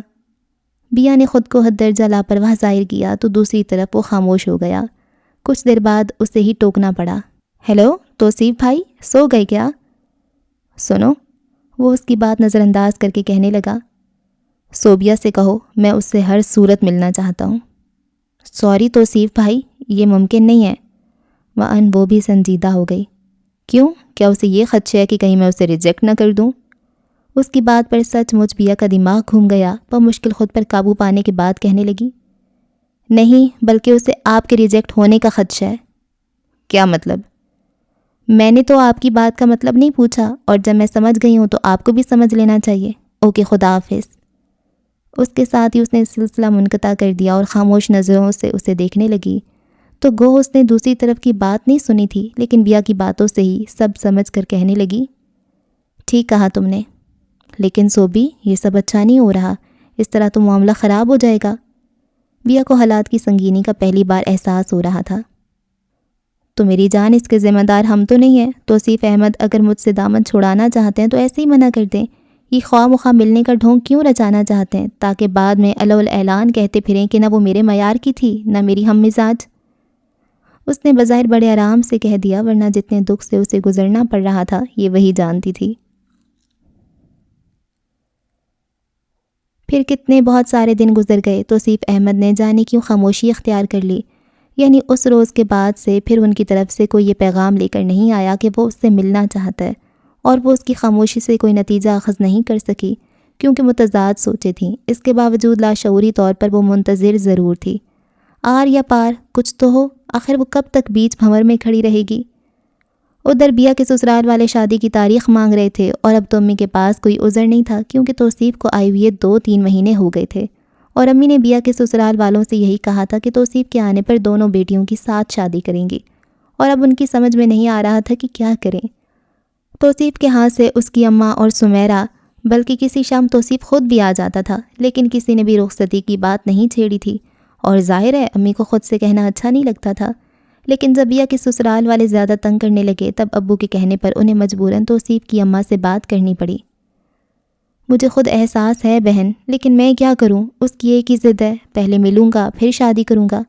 Speaker 1: بیا نے خود کو حد درجہ لاپرواہ ظاہر کیا تو دوسری طرف وہ خاموش ہو گیا۔ کچھ دیر بعد اسے ہی ٹوکنا پڑا، ہیلو توصیف بھائی، سو گئے کیا؟ سنو، وہ اس کی بات نظر انداز کر کے کہنے لگا، صوبیہ سے کہو میں اس سے ہر صورت ملنا چاہتا ہوں۔ سوری توصیف بھائی، یہ ممکن نہیں ہے۔ وہ بھی سنجیدہ ہو گئی۔ کیوں؟ کیا اسے یہ خدشہ ہے کہ کہیں میں اسے ریجیکٹ نہ کر دوں؟ اس کی بات پر سچ مچ بیا کا دماغ گھوم گیا، پر مشکل خود پر قابو پانے کے بعد کہنے لگی، نہیں، بلکہ اسے آپ کے ریجیکٹ ہونے کا خدشہ ہے۔ کیا مطلب؟ میں نے تو آپ کی بات کا مطلب نہیں پوچھا، اور جب میں سمجھ گئی ہوں تو آپ کو بھی سمجھ لینا چاہیے۔ اوکے، خدا حافظ۔ اس کے ساتھ ہی اس نے سلسلہ منقطع کر دیا اور خاموش نظروں سے اسے دیکھنے لگی۔ تو گو اس نے دوسری طرف کی بات نہیں سنی تھی، لیکن بیا کی باتوں سے ہی سب سمجھ کر کہنے لگی، ٹھیک کہا تم نے، لیکن صوبی یہ سب اچھا نہیں ہو رہا، اس طرح تو معاملہ خراب ہو جائے گا۔ بیا کو حالات کی سنگینی کا پہلی بار احساس ہو رہا تھا۔ تو میری جان، اس کے ذمہ دار ہم تو نہیں ہیں۔ توصیف احمد اگر مجھ سے دامن چھڑانا چاہتے ہیں تو ایسے ہی منع کر دیں۔ یہ خواہ مخواہ ملنے کا ڈھونگ کیوں رچانا چاہتے ہیں تاکہ بعد میں اعلان کہتے پھریں کہ نہ وہ میرے معیار کی تھی نہ میری ہم مزاج؟ اس نے بظاہر بڑے آرام سے کہہ دیا، ورنہ جتنے دکھ سے اسے گزرنا پڑ رہا تھا یہ وہی جانتی تھی۔ پھر کتنے بہت سارے دن گزر گئے، توصیف احمد نے جانے کیوں خاموشی اختیار کر لی، یعنی اس روز کے بعد سے پھر ان کی طرف سے کوئی یہ پیغام لے کر نہیں آیا کہ وہ اس سے ملنا چاہتا ہے، اور وہ اس کی خاموشی سے کوئی نتیجہ اخذ نہیں کر سکی کیونکہ متضاد سوچیں تھیں۔ اس کے باوجود لاشعوری طور پر وہ منتظر ضرور تھی، آر یا پار کچھ تو ہو، آخر وہ کب تک بیچ بھنور میں کھڑی رہے گی؟ ادھر بیا کے سسرال والے شادی کی تاریخ مانگ رہے تھے، اور اب تو امی کے پاس کوئی عذر نہیں تھا کیونکہ توصیف کو آئے ہوئے 2-3 مہینے ہو گئے تھے، اور امی نے بیا کے سسرال والوں سے یہی کہا تھا کہ توصیف کے آنے پر دونوں بیٹیوں کی ساتھ شادی کریں گی، اور اب ان کی سمجھ میں نہیں آ رہا تھا کہ کیا کریں۔ توصیف کے ہاں سے اس کی اماں اور سمیرہ، بلکہ کسی شام توصیف خود بھی آ جاتا تھا، لیکن کسی نے بھی رخصتی کی بات نہیں چھیڑی تھی، اور ظاہر ہے امی کو خود سے کہنا اچھا نہیں لگتا تھا، لیکن جب بیا کے سسرال والے زیادہ تنگ کرنے لگے تب ابو کے کہنے پر انہیں مجبوراً توصیف کی اماں سے بات کرنی پڑی۔ مجھے خود احساس ہے بہن، لیکن میں کیا کروں، اس کی ایک ہی ضد ہے، پہلے ملوں گا پھر شادی کروں گا۔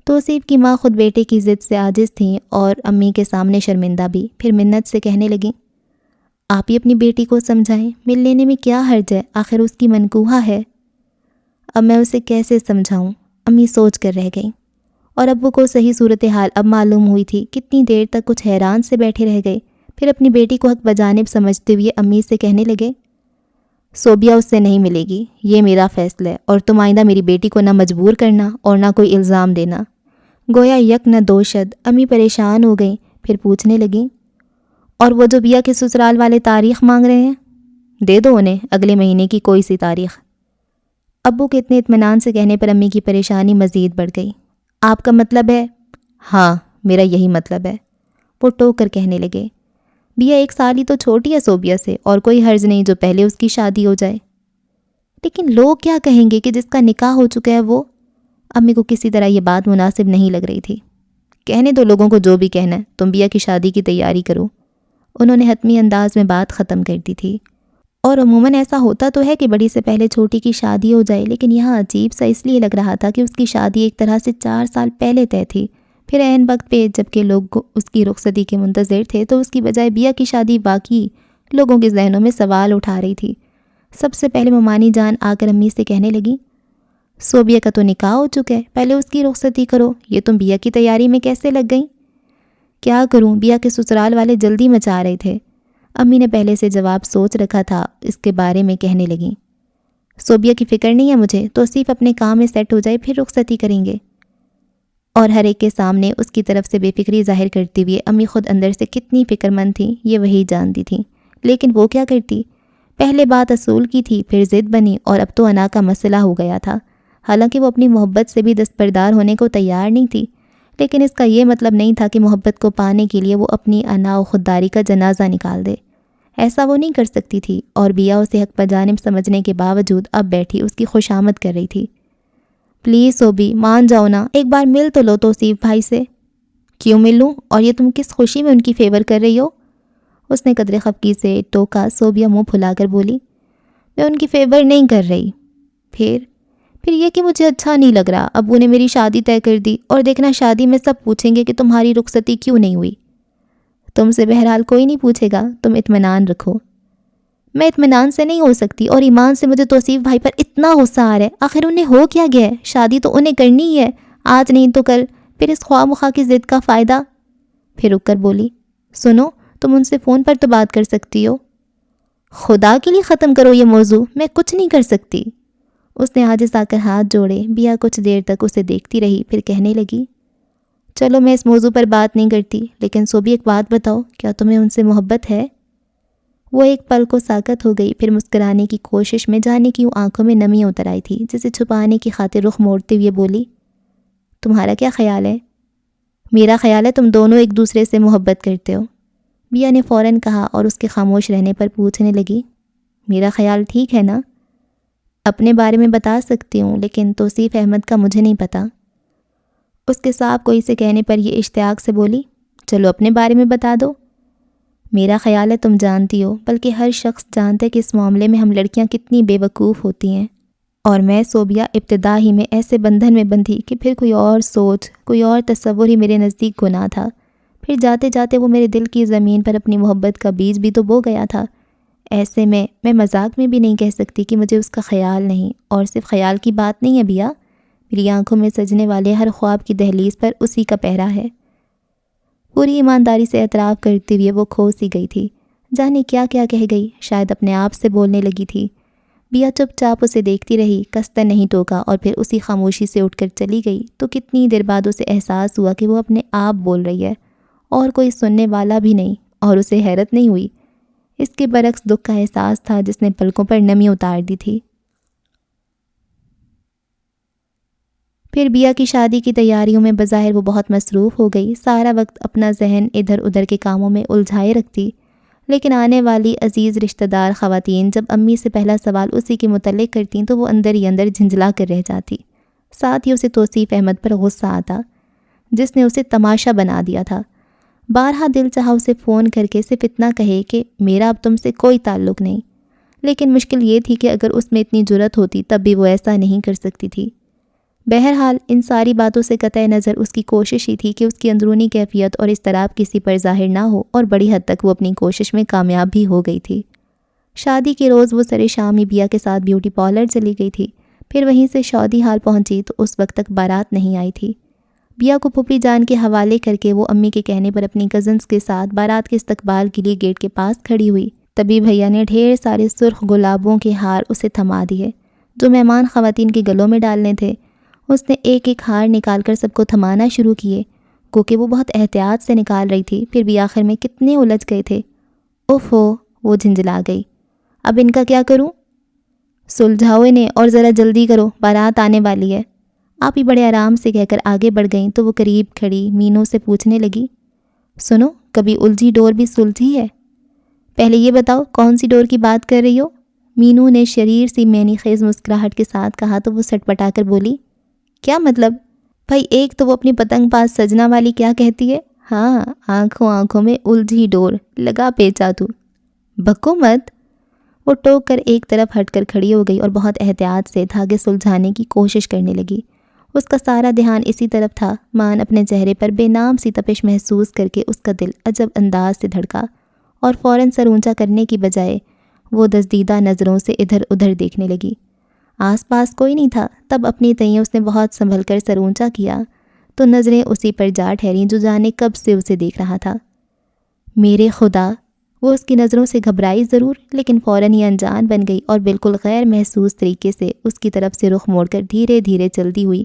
Speaker 1: توصیف کی ماں خود بیٹے کی ضد سے عاجز تھیں اور امی کے سامنے شرمندہ بھی، پھر منت سے کہنے لگیں، آپ ہی اپنی بیٹی کو سمجھائیں، مل لینے میں کیا حرج ہے، آخر اس کی منکوحہ ہے۔ اب میں اسے کیسے سمجھاؤں؟ امی سوچ کر رہ گئیں، اور ابو کو صحیح صورتحال اب معلوم ہوئی تھی۔ کتنی دیر تک کچھ حیران سے بیٹھے رہ گئے، پھر اپنی بیٹی کو حق بجانب سمجھتے ہوئے امی سے کہنے لگے، صوبیہ اس سے نہیں ملے گی، یہ میرا فیصلہ ہے، اور تم آئندہ میری بیٹی کو نہ مجبور کرنا اور نہ کوئی الزام دینا۔ گویا یک نہ دو شد۔ امی پریشان ہو گئیں، پھر پوچھنے لگیں، اور وہ جو بیا کے سسرال والے تاریخ مانگ رہے ہیں؟ دے دو انہیں اگلے مہینے کی کوئی سی تاریخ۔ ابو کے اتنے اطمینان سے کہنے پر امی کی پریشانی مزید بڑھ گئی۔ آپ کا مطلب ہے؟ ہاں، میرا یہی مطلب ہے، وہ ٹوک کر کہنے لگے۔ بیا 1 سال ہی تو چھوٹی ہے صوبیہ سے، اور کوئی حرج نہیں جو پہلے اس کی شادی ہو جائے۔ لیکن لوگ کیا کہیں گے کہ جس کا نکاح ہو چکا ہے وہ؟ امی کو کسی طرح یہ بات مناسب نہیں لگ رہی تھی۔ کہنے دو لوگوں کو جو بھی کہنا ہے، تم بیا کی شادی کی تیاری کرو۔ انہوں نے حتمی انداز میں بات ختم کر دی تھی۔ اور عموماً ایسا ہوتا تو ہے کہ بڑی سے پہلے چھوٹی کی شادی ہو جائے، لیکن یہاں عجیب سا اس لیے لگ رہا تھا کہ اس کی شادی ایک طرح سے 4 سال پہلے طے تھی، پھر عین وقت پہ جب کہ لوگ اس کی رخصتی کے منتظر تھے تو اس کی بجائے بیا کی شادی باقی لوگوں کے ذہنوں میں سوال اٹھا رہی تھی۔ سب سے پہلے ممانی جان آ کر امی سے کہنے لگی، صوبیہ کا تو نکاح ہو چکا ہے، پہلے اس کی رخصتی کرو، یہ تم بیا کی تیاری میں کیسے لگ گئیں؟ کیا کروں، بیا کے سسرال والے جلدی مچا رہے تھے۔ امی نے پہلے سے جواب سوچ رکھا تھا، اس کے بارے میں کہنے لگیں، صوبیہ کی فکر نہیں ہے مجھے، تو صرف اپنے کام میں سیٹ ہو جائے پھر رخصتی کریں گے۔ اور ہر ایک کے سامنے اس کی طرف سے بے فکری ظاہر کرتے ہوئے امی خود اندر سے کتنی فکر مند تھیں یہ وہی جانتی تھیں، لیکن وہ کیا کرتی؟ پہلے بات اصول کی تھی، پھر ضد بنی، اور اب تو انا کا مسئلہ ہو گیا تھا۔ حالانکہ وہ اپنی محبت سے بھی دستبردار ہونے کو تیار نہیں تھی، لیکن اس کا یہ مطلب نہیں تھا کہ محبت کو پانے کے لیے وہ اپنی انا و خودداری کا جنازہ نکال دے۔ ایسا وہ نہیں کر سکتی تھی، اور بیا اسے حق بجانب سمجھنے کے باوجود اب بیٹھی اس کی خوشامد کر رہی تھی۔ پلیز صوبی، مان جاؤ نا، ایک بار مل تو لو توصیف بھائی سے۔ کیوں ملوں؟ اور یہ تم کس خوشی میں ان کی فیور کر رہی ہو؟ اس نے قدرے خفگی سے ٹوکا۔ صوبیہ منہ پھلا کر بولی، میں ان کی فیور نہیں کر رہی۔ پھر یہ کہ مجھے اچھا نہیں لگ رہا، ابو نے میری شادی طے کر دی، اور دیکھنا شادی میں سب پوچھیں گے کہ تمہاری رخصتی کیوں نہیں ہوئی۔ تم سے بہرحال کوئی نہیں پوچھے گا، تم اطمینان رکھو۔ میں اطمینان سے نہیں ہو سکتی، اور ایمان سے مجھے توصیف بھائی پر اتنا غصہ آ رہا ہے۔ آخر انہیں ہو کیا گیا ہے؟ شادی تو انہیں کرنی ہی ہے، آج نہیں تو کل، پھر اس خواہ مخواہ کی ضد کا فائدہ؟ پھر رک کر بولی، سنو، تم ان سے فون پر تو بات کر سکتی ہو۔ خدا کے لیے ختم کرو یہ موضوع، میں کچھ نہیں کر سکتی۔ اس نے عاجز آ کر ہاتھ جوڑے۔ بیا کچھ دیر تک اسے دیکھتی رہی، پھر کہنے لگی، چلو میں اس موضوع پر بات نہیں کرتی، لیکن صوبی ایک بات بتاؤ، کیا تمہیں ان سے محبت ہے؟ وہ ایک پل کو ساکت ہو گئی، پھر مسکرانے کی کوشش میں جانے کیوں آنکھوں میں نمی اتر آئی تھی، جسے چھپانے کی خاطر رخ موڑتے ہوئے بولی، تمہارا کیا خیال ہے؟ میرا خیال ہے تم دونوں ایک دوسرے سے محبت کرتے ہو، بیا نے فوراً کہا، اور اس کے خاموش رہنے پر پوچھنے لگی، میرا خیال ٹھیک ہے نا؟ اپنے بارے میں بتا سکتی ہوں، لیکن توصیف احمد کا مجھے نہیں پتہ۔ اس کے صاحب کوئی سے کہنے پر یہ اشتیاق سے بولی، چلو اپنے بارے میں بتا دو۔ میرا خیال ہے تم جانتی ہو، بلکہ ہر شخص جانتا ہے کہ اس معاملے میں ہم لڑکیاں کتنی بے وقوف ہوتی ہیں، اور میں صوبیہ ابتدا ہی میں ایسے بندھن میں بندھی کہ پھر کوئی اور سوچ، کوئی اور تصور ہی میرے نزدیک گناہ تھا۔ پھر جاتے جاتے وہ میرے دل کی زمین پر اپنی محبت کا بیج بھی تو بو گیا تھا۔ ایسے میں مذاق میں بھی نہیں کہہ سکتی کہ مجھے اس کا خیال نہیں، اور صرف خیال کی بات نہیں ہے بیا، میری آنکھوں میں سجنے والے ہر خواب کی دہلیز پر اسی کا پہرا ہے۔ پوری ایمانداری سے اعتراف کرتے ہوئے وہ کھو سی گئی تھی، جانے کیا کیا کہہ گئی، شاید اپنے آپ سے بولنے لگی تھی۔ بیا چپ چاپ اسے دیکھتی رہی، کستر نہیں ٹوکا، اور پھر اسی خاموشی سے اٹھ کر چلی گئی تو کتنی دیر بعد اسے احساس ہوا کہ وہ اپنے آپ بول رہی ہے، اور کوئی سننے والا بھی نہیں، اور اسے حیرت نہیں ہوئی، اس کے برعکس دکھ کا احساس تھا جس نے پلکوں پر نمی اتار دی تھی۔ پھر بیا کی شادی کی تیاریوں میں بظاہر وہ بہت مصروف ہو گئی، سارا وقت اپنا ذہن ادھر ادھر کے کاموں میں الجھائے رکھتی، لیکن آنے والی عزیز رشتہ دار خواتین جب امی سے پہلا سوال اسی کے متعلق کرتیں تو وہ اندر ہی اندر جھنجھلا کر رہ جاتی۔ ساتھ ہی اسے توصیف احمد پر غصہ آتا، جس نے اسے تماشا بنا دیا تھا۔ بارہا دل چاہا اسے فون کر کے صرف اتنا کہے کہ میرا اب تم سے کوئی تعلق نہیں، لیکن مشکل یہ تھی کہ اگر اس میں اتنی جرأت ہوتی تب بھی وہ ایسا نہیں کر سکتی تھی۔ بہرحال ان ساری باتوں سے قطع نظر اس کی کوشش ہی تھی کہ اس کی اندرونی کیفیت اور اضطراب کسی پر ظاہر نہ ہو، اور بڑی حد تک وہ اپنی کوشش میں کامیاب بھی ہو گئی تھی۔ شادی کے روز وہ سرے شام ہی بیا کے ساتھ بیوٹی پارلر چلی گئی تھی، پھر وہیں سے شودی حال پہنچی تو اس وقت تک بارات نہیں آئی تھی۔ بیا کو پھوپھی جان کے حوالے کر کے وہ امی کے کہنے پر اپنی کزنز کے ساتھ بارات کے استقبال کے لیے گیٹ کے پاس کھڑی ہوئی، تبھی بھیا نے ڈھیر سارے سرخ گلابوں کے ہار اسے تھما دیے جو مہمان خواتین کے گلوں میں ڈالنے تھے۔ اس نے ایک ایک ہار نکال کر سب کو تھمانا شروع کیے، کیونکہ وہ بہت احتیاط سے نکال رہی تھی، پھر بھی آخر میں کتنے الجھ گئے تھے۔ اوف ہو، وہ جھنجھلا گئی، اب ان کا کیا کروں؟ سلجھاؤ انہیں اور ذرا جلدی کرو، بارات آنے والی ہے۔ آپ ہی بڑے آرام سے کہہ کر آگے بڑھ گئیں تو وہ قریب کھڑی مینو سے پوچھنے لگی، سنو، کبھی الجھی ڈور بھی سلجھی ہے؟ پہلے یہ بتاؤ کون سی ڈور کی بات کر رہی ہو؟ مینو نے شریر سی معنی خیز مسکراہٹ کے ساتھ کہا تو وہ سٹ پٹا کر بولی، کیا مطلب؟ بھائی ایک تو وہ اپنی پتنگ باز سجنا والی کیا کہتی ہے، ہاں آنکھوں آنکھوں میں الجھی ڈور، لگا پیچا تو۔ بکو مت۔ وہ ٹوک کر ایک طرف ہٹ کر کھڑی ہو گئی اور بہت احتیاط سے دھاگے سلجھانے کی کوشش کرنے لگی۔ اس کا سارا دھیان اسی طرف تھا۔ مان اپنے چہرے پر بے نام سی تپش محسوس کر کے اس کا دل عجب انداز سے دھڑکا اور فوراً سر اونچا کرنے کی بجائے وہ دزدیدہ نظروں سے ادھر ادھر دیکھنے لگی۔ آس پاس کوئی نہیں تھا، تب اپنی تئیں اس نے بہت سنبھل کر سر اونچا کیا تو نظریں اسی پر جا ٹھہریں جو جانے کب سے اسے دیکھ رہا تھا۔ میرے خدا! وہ اس کی نظروں سے گھبرائی ضرور، لیکن فوراً ہی انجان بن گئی اور بالکل غیر محسوس طریقے سے اس کی طرف سے رخ موڑ کر دھیرے دھیرے چلتی ہوئی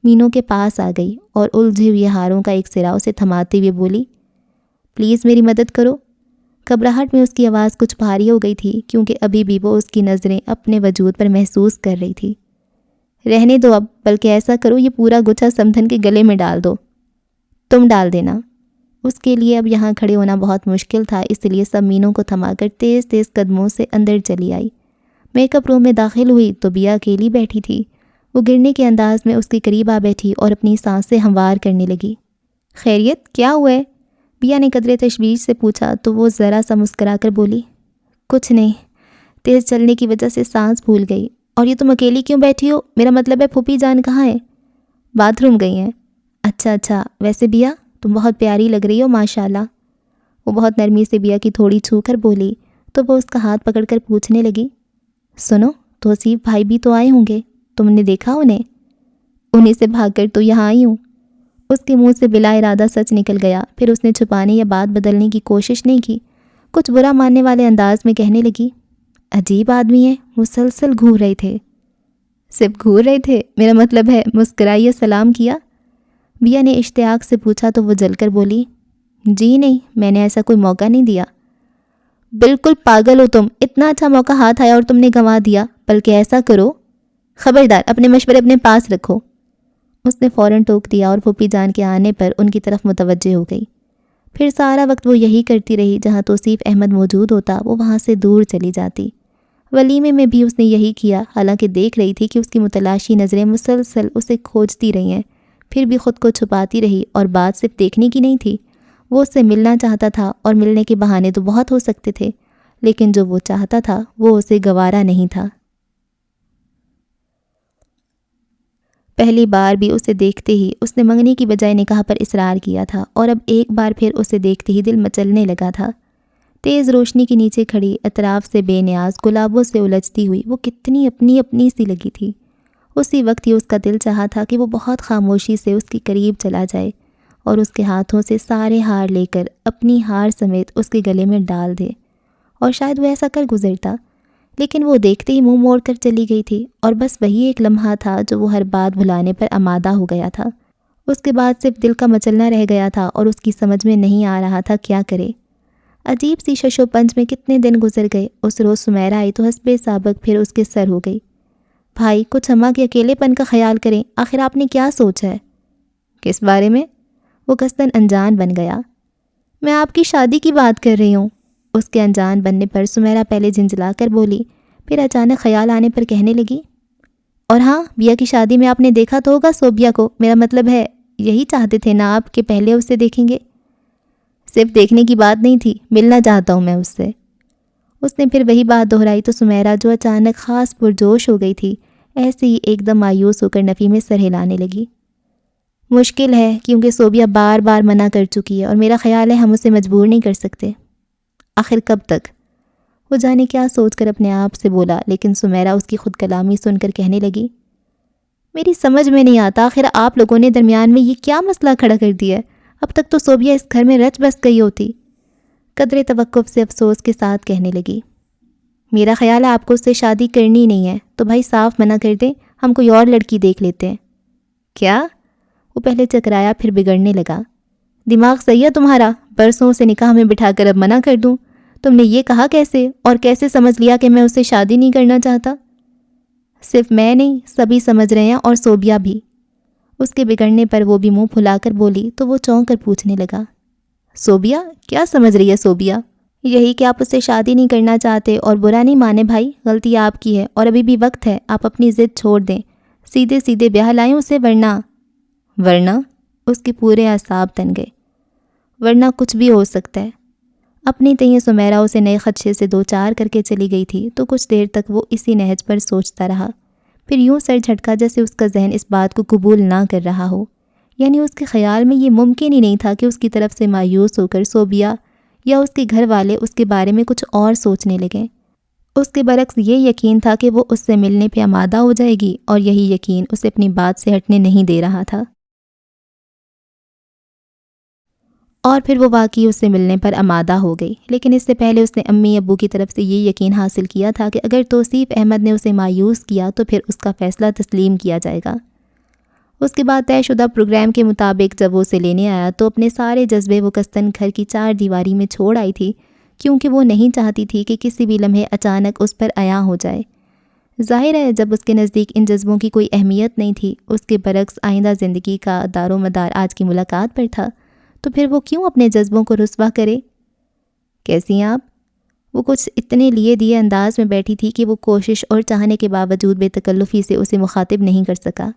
Speaker 1: مینو کے پاس آ گئی اور الجھے ہوئے ہاروں کا ایک سرا اسے تھماتے ہوئے بولی، پلیز میری مدد کرو۔ گھبراہٹ میں اس کی آواز کچھ بھاری ہو گئی تھی کیونکہ ابھی بھی وہ اس کی نظریں اپنے وجود پر محسوس کر رہی تھی۔ رہنے دو اب، بلکہ ایسا کرو یہ پورا گچھا سمدھن کے گلے میں ڈال دو۔ تم ڈال دینا۔ اس کے لیے اب یہاں کھڑے ہونا بہت مشکل تھا، اس لیے سب مینوں کو تھما کر تیز تیز قدموں سے اندر چلی آئی۔ میک اپ روم میں داخل ہوئی تو بیا اکیلی بیٹھی تھی۔ وہ گرنے کے انداز میں اس کے قریب آ بیٹھی اور اپنی سانسیں ہموار کرنے لگی۔ خیریت، کیا ہوا ہے؟ بیا نے قدرے تشویش سے پوچھا تو وہ ذرا سا مسکرا کر بولی، کچھ نہیں، تیز چلنے کی وجہ سے سانس بھول گئی۔ اور یہ تم اکیلی کیوں بیٹھی ہو؟ میرا مطلب ہے پھوپھی جان کہاں ہے؟ باتھ روم گئی ہیں۔ اچھا، ویسے بیا تم بہت پیاری لگ رہی ہو ماشاءاللہ۔ وہ بہت نرمی سے بیا کی تھوڑی چھو کر بولی تو وہ اس کا ہاتھ پکڑ کر پوچھنے لگی، سنو، توصیف بھائی بھی تو آئے ہوں گے، تم نے دیکھا انہیں؟ انہیں سے بھاگ کر تو یہاں آئی ہوں۔ اس کے منہ سے بلا ارادہ سچ نکل گیا، پھر اس نے چھپانے یا بات بدلنے کی کوشش نہیں کی، کچھ برا ماننے والے انداز میں کہنے لگی، عجیب آدمی ہے، مسلسل گھور رہے تھے۔ صرف گھور رہے تھے؟ میرا مطلب ہے مسکرائیے سلام کیا؟ بیا نے اشتیاق سے پوچھا تو وہ جل کر بولی، جی نہیں، میں نے ایسا کوئی موقع نہیں دیا۔ بالکل پاگل ہو تم، اتنا اچھا موقع ہاتھ آیا اور تم نے گنوا دیا۔ بلکہ ایسا کرو، خبردار اپنے مشورے اپنے پاس رکھو۔ اس نے فوراً ٹوک دیا اور پھوپھی جان کے آنے پر ان کی طرف متوجہ ہو گئی۔ پھر سارا وقت وہ یہی کرتی رہی، جہاں توصیف احمد موجود ہوتا وہ وہاں سے دور چلی جاتی۔ ولیمے میں بھی اس نے یہی کیا، حالانکہ دیکھ رہی تھی کہ اس کی متلاشی نظریں مسلسل اسے کھوجتی رہی ہیں، پھر بھی خود کو چھپاتی رہی۔ اور بات صرف دیکھنے کی نہیں تھی، وہ اس سے ملنا چاہتا تھا اور ملنے کے بہانے تو بہت ہو سکتے تھے، لیکن جو وہ چاہتا تھا وہ اسے گوارا نہیں تھا۔ پہلی بار بھی اسے دیکھتے ہی اس نے منگنی کی بجائے نکاح پر اصرار کیا تھا، اور اب ایک بار پھر اسے دیکھتے ہی دل مچلنے لگا تھا۔ تیز روشنی کے نیچے کھڑی، اطراف سے بے نیاز گلابوں سے الجھتی ہوئی، وہ کتنی اپنی سی لگی تھی۔ اسی وقت ہی اس کا دل چاہا تھا کہ وہ بہت خاموشی سے اس کے قریب چلا جائے اور اس کے ہاتھوں سے سارے ہار لے کر اپنی ہار سمیت اس کے گلے میں ڈال دے، اور شاید وہ ایسا کر گزرتا، لیکن وہ دیکھتے ہی منہ موڑ کر چلی گئی تھی، اور بس وہی ایک لمحہ تھا جو وہ ہر بات بھلانے پر آمادہ ہو گیا تھا۔ اس کے بعد صرف دل کا مچلنا رہ گیا تھا اور اس کی سمجھ میں نہیں آ رہا تھا کیا کرے۔ عجیب سی شش و پنج میں کتنے دن گزر گئے۔ اس روز سمیرہ آئی تو حسب سابق پھر اس کے سر ہو گئی، بھائی کچھ اماں کے اکیلے پن کا خیال کریں، آخر آپ نے کیا سوچا ہے؟ کس بارے میں؟ وہ قصداً انجان بن گیا۔ میں آپ کی شادی کی بات کر رہی ہوں۔ اس کے انجان بننے پر سمیرہ پہلے جھنجھلا کر بولی، پھر اچانک خیال آنے پر کہنے لگی، اور ہاں، بیا کی شادی میں آپ نے دیکھا تو ہوگا صوبیا کو، میرا مطلب ہے یہی چاہتے تھے نا آپ کہ پہلے اسے دیکھیں گے؟ صرف دیکھنے کی بات نہیں تھی، ملنا چاہتا ہوں میں اس سے۔ اس نے پھر وہی بات دہرائی تو سمیرہ جو اچانک خاص پرجوش ہو گئی تھی، ایسے ہی ایک دم مایوس ہو کر نفی میں سر ہلانے لگی۔ مشکل ہے، کیونکہ صوبیا بار بار منع کر چکی ہے اور میرا خیال ہے ہم اسے مجبور نہیں کر سکتے۔ آخر کب تک؟ وہ جانے کیا سوچ کر اپنے آپ سے بولا، لیکن سمیرہ اس کی خود کلامی سن کر کہنے لگی، میری سمجھ میں نہیں آتا، آخر آپ لوگوں نے درمیان میں یہ کیا مسئلہ کھڑا کر دیا ہے؟ اب تک تو صوبیا اس گھر میں رچ بس گئی ہوتی۔ قدرے توقف سے افسوس کے ساتھ کہنے لگی، میرا خیال ہے آپ کو اس سے شادی کرنی نہیں ہے، تو بھائی صاف منع کر دیں، ہم کوئی اور لڑکی دیکھ لیتے ہیں۔ کیا؟ وہ پہلے چکرایا پھر بگڑنے لگا۔ دماغ صحیح ہے تمہارا؟ برسوں سے نکاح میں بٹھا کر اب منع کر دوں؟ تم نے یہ کہا کیسے، اور کیسے سمجھ لیا کہ میں اس سے شادی نہیں کرنا چاہتا؟ صرف میں نہیں، سبھی سمجھ رہے ہیں اور صوبیہ بھی۔ اس کے بگڑنے پر وہ بھی منہ پھلا کر بولی تو وہ چونک کر پوچھنے لگا، صوبیہ؟ کیا سمجھ رہی ہے صوبیہ؟ یہی کہ آپ اس سے شادی نہیں کرنا چاہتے، اور برا نہیں مانے بھائی، غلطی آپ کی ہے اور ابھی بھی وقت ہے، آپ اپنی ضد چھوڑ دیں، سیدھے سیدھے بیاہ لائیں اسے، ورنہ اس کے پورے اعصاب تن گئے۔ ورنہ کچھ بھی ہو سکتا ہے۔ اپنی تئیں سمیرا اسے نئے خدشے سے دو چار کر کے چلی گئی تھی تو کچھ دیر تک وہ اسی نہج پر سوچتا رہا، پھر یوں سر جھٹکا جیسے اس کا ذہن اس بات کو قبول نہ کر رہا ہو، یعنی اس کے خیال میں یہ ممکن ہی نہیں تھا کہ اس کی طرف سے مایوس ہو کر صوبیہ یا اس کے گھر والے اس کے بارے میں کچھ اور سوچنے لگیں۔ اس کے برعکس یہ یقین تھا کہ وہ اس سے ملنے پہ آمادہ ہو جائے گی، اور یہی یقین اسے اپنی بات سے ہٹنے نہیں دے رہا تھا۔ اور پھر وہ واقعی اس سے ملنے پر آمادہ ہو گئی، لیکن اس سے پہلے اس نے امی ابو کی طرف سے یہ یقین حاصل کیا تھا کہ اگر توصیف احمد نے اسے مایوس کیا تو پھر اس کا فیصلہ تسلیم کیا جائے گا۔ اس کے بعد طے شدہ پروگرام کے مطابق جب وہ اسے لینے آیا تو اپنے سارے جذبے وہ قصداً گھر کی چار دیواری میں چھوڑ آئی تھی، کیونکہ وہ نہیں چاہتی تھی کہ کسی بھی لمحے اچانک اس پر عیاں ہو جائے۔ ظاہر ہے جب اس کے نزدیک ان جذبوں کی کوئی اہمیت نہیں تھی، اس کے برعکس آئندہ زندگی کا دار و مدار آج کی ملاقات پر تھا، تو پھر وہ کیوں اپنے جذبوں کو رسوا کرے؟ کیسی ہیں آپ؟ وہ کچھ اتنے لیے دیے انداز میں بیٹھی تھی کہ وہ کوشش اور چاہنے کے باوجود بے تکلفی سے اسے مخاطب نہیں کر سکا۔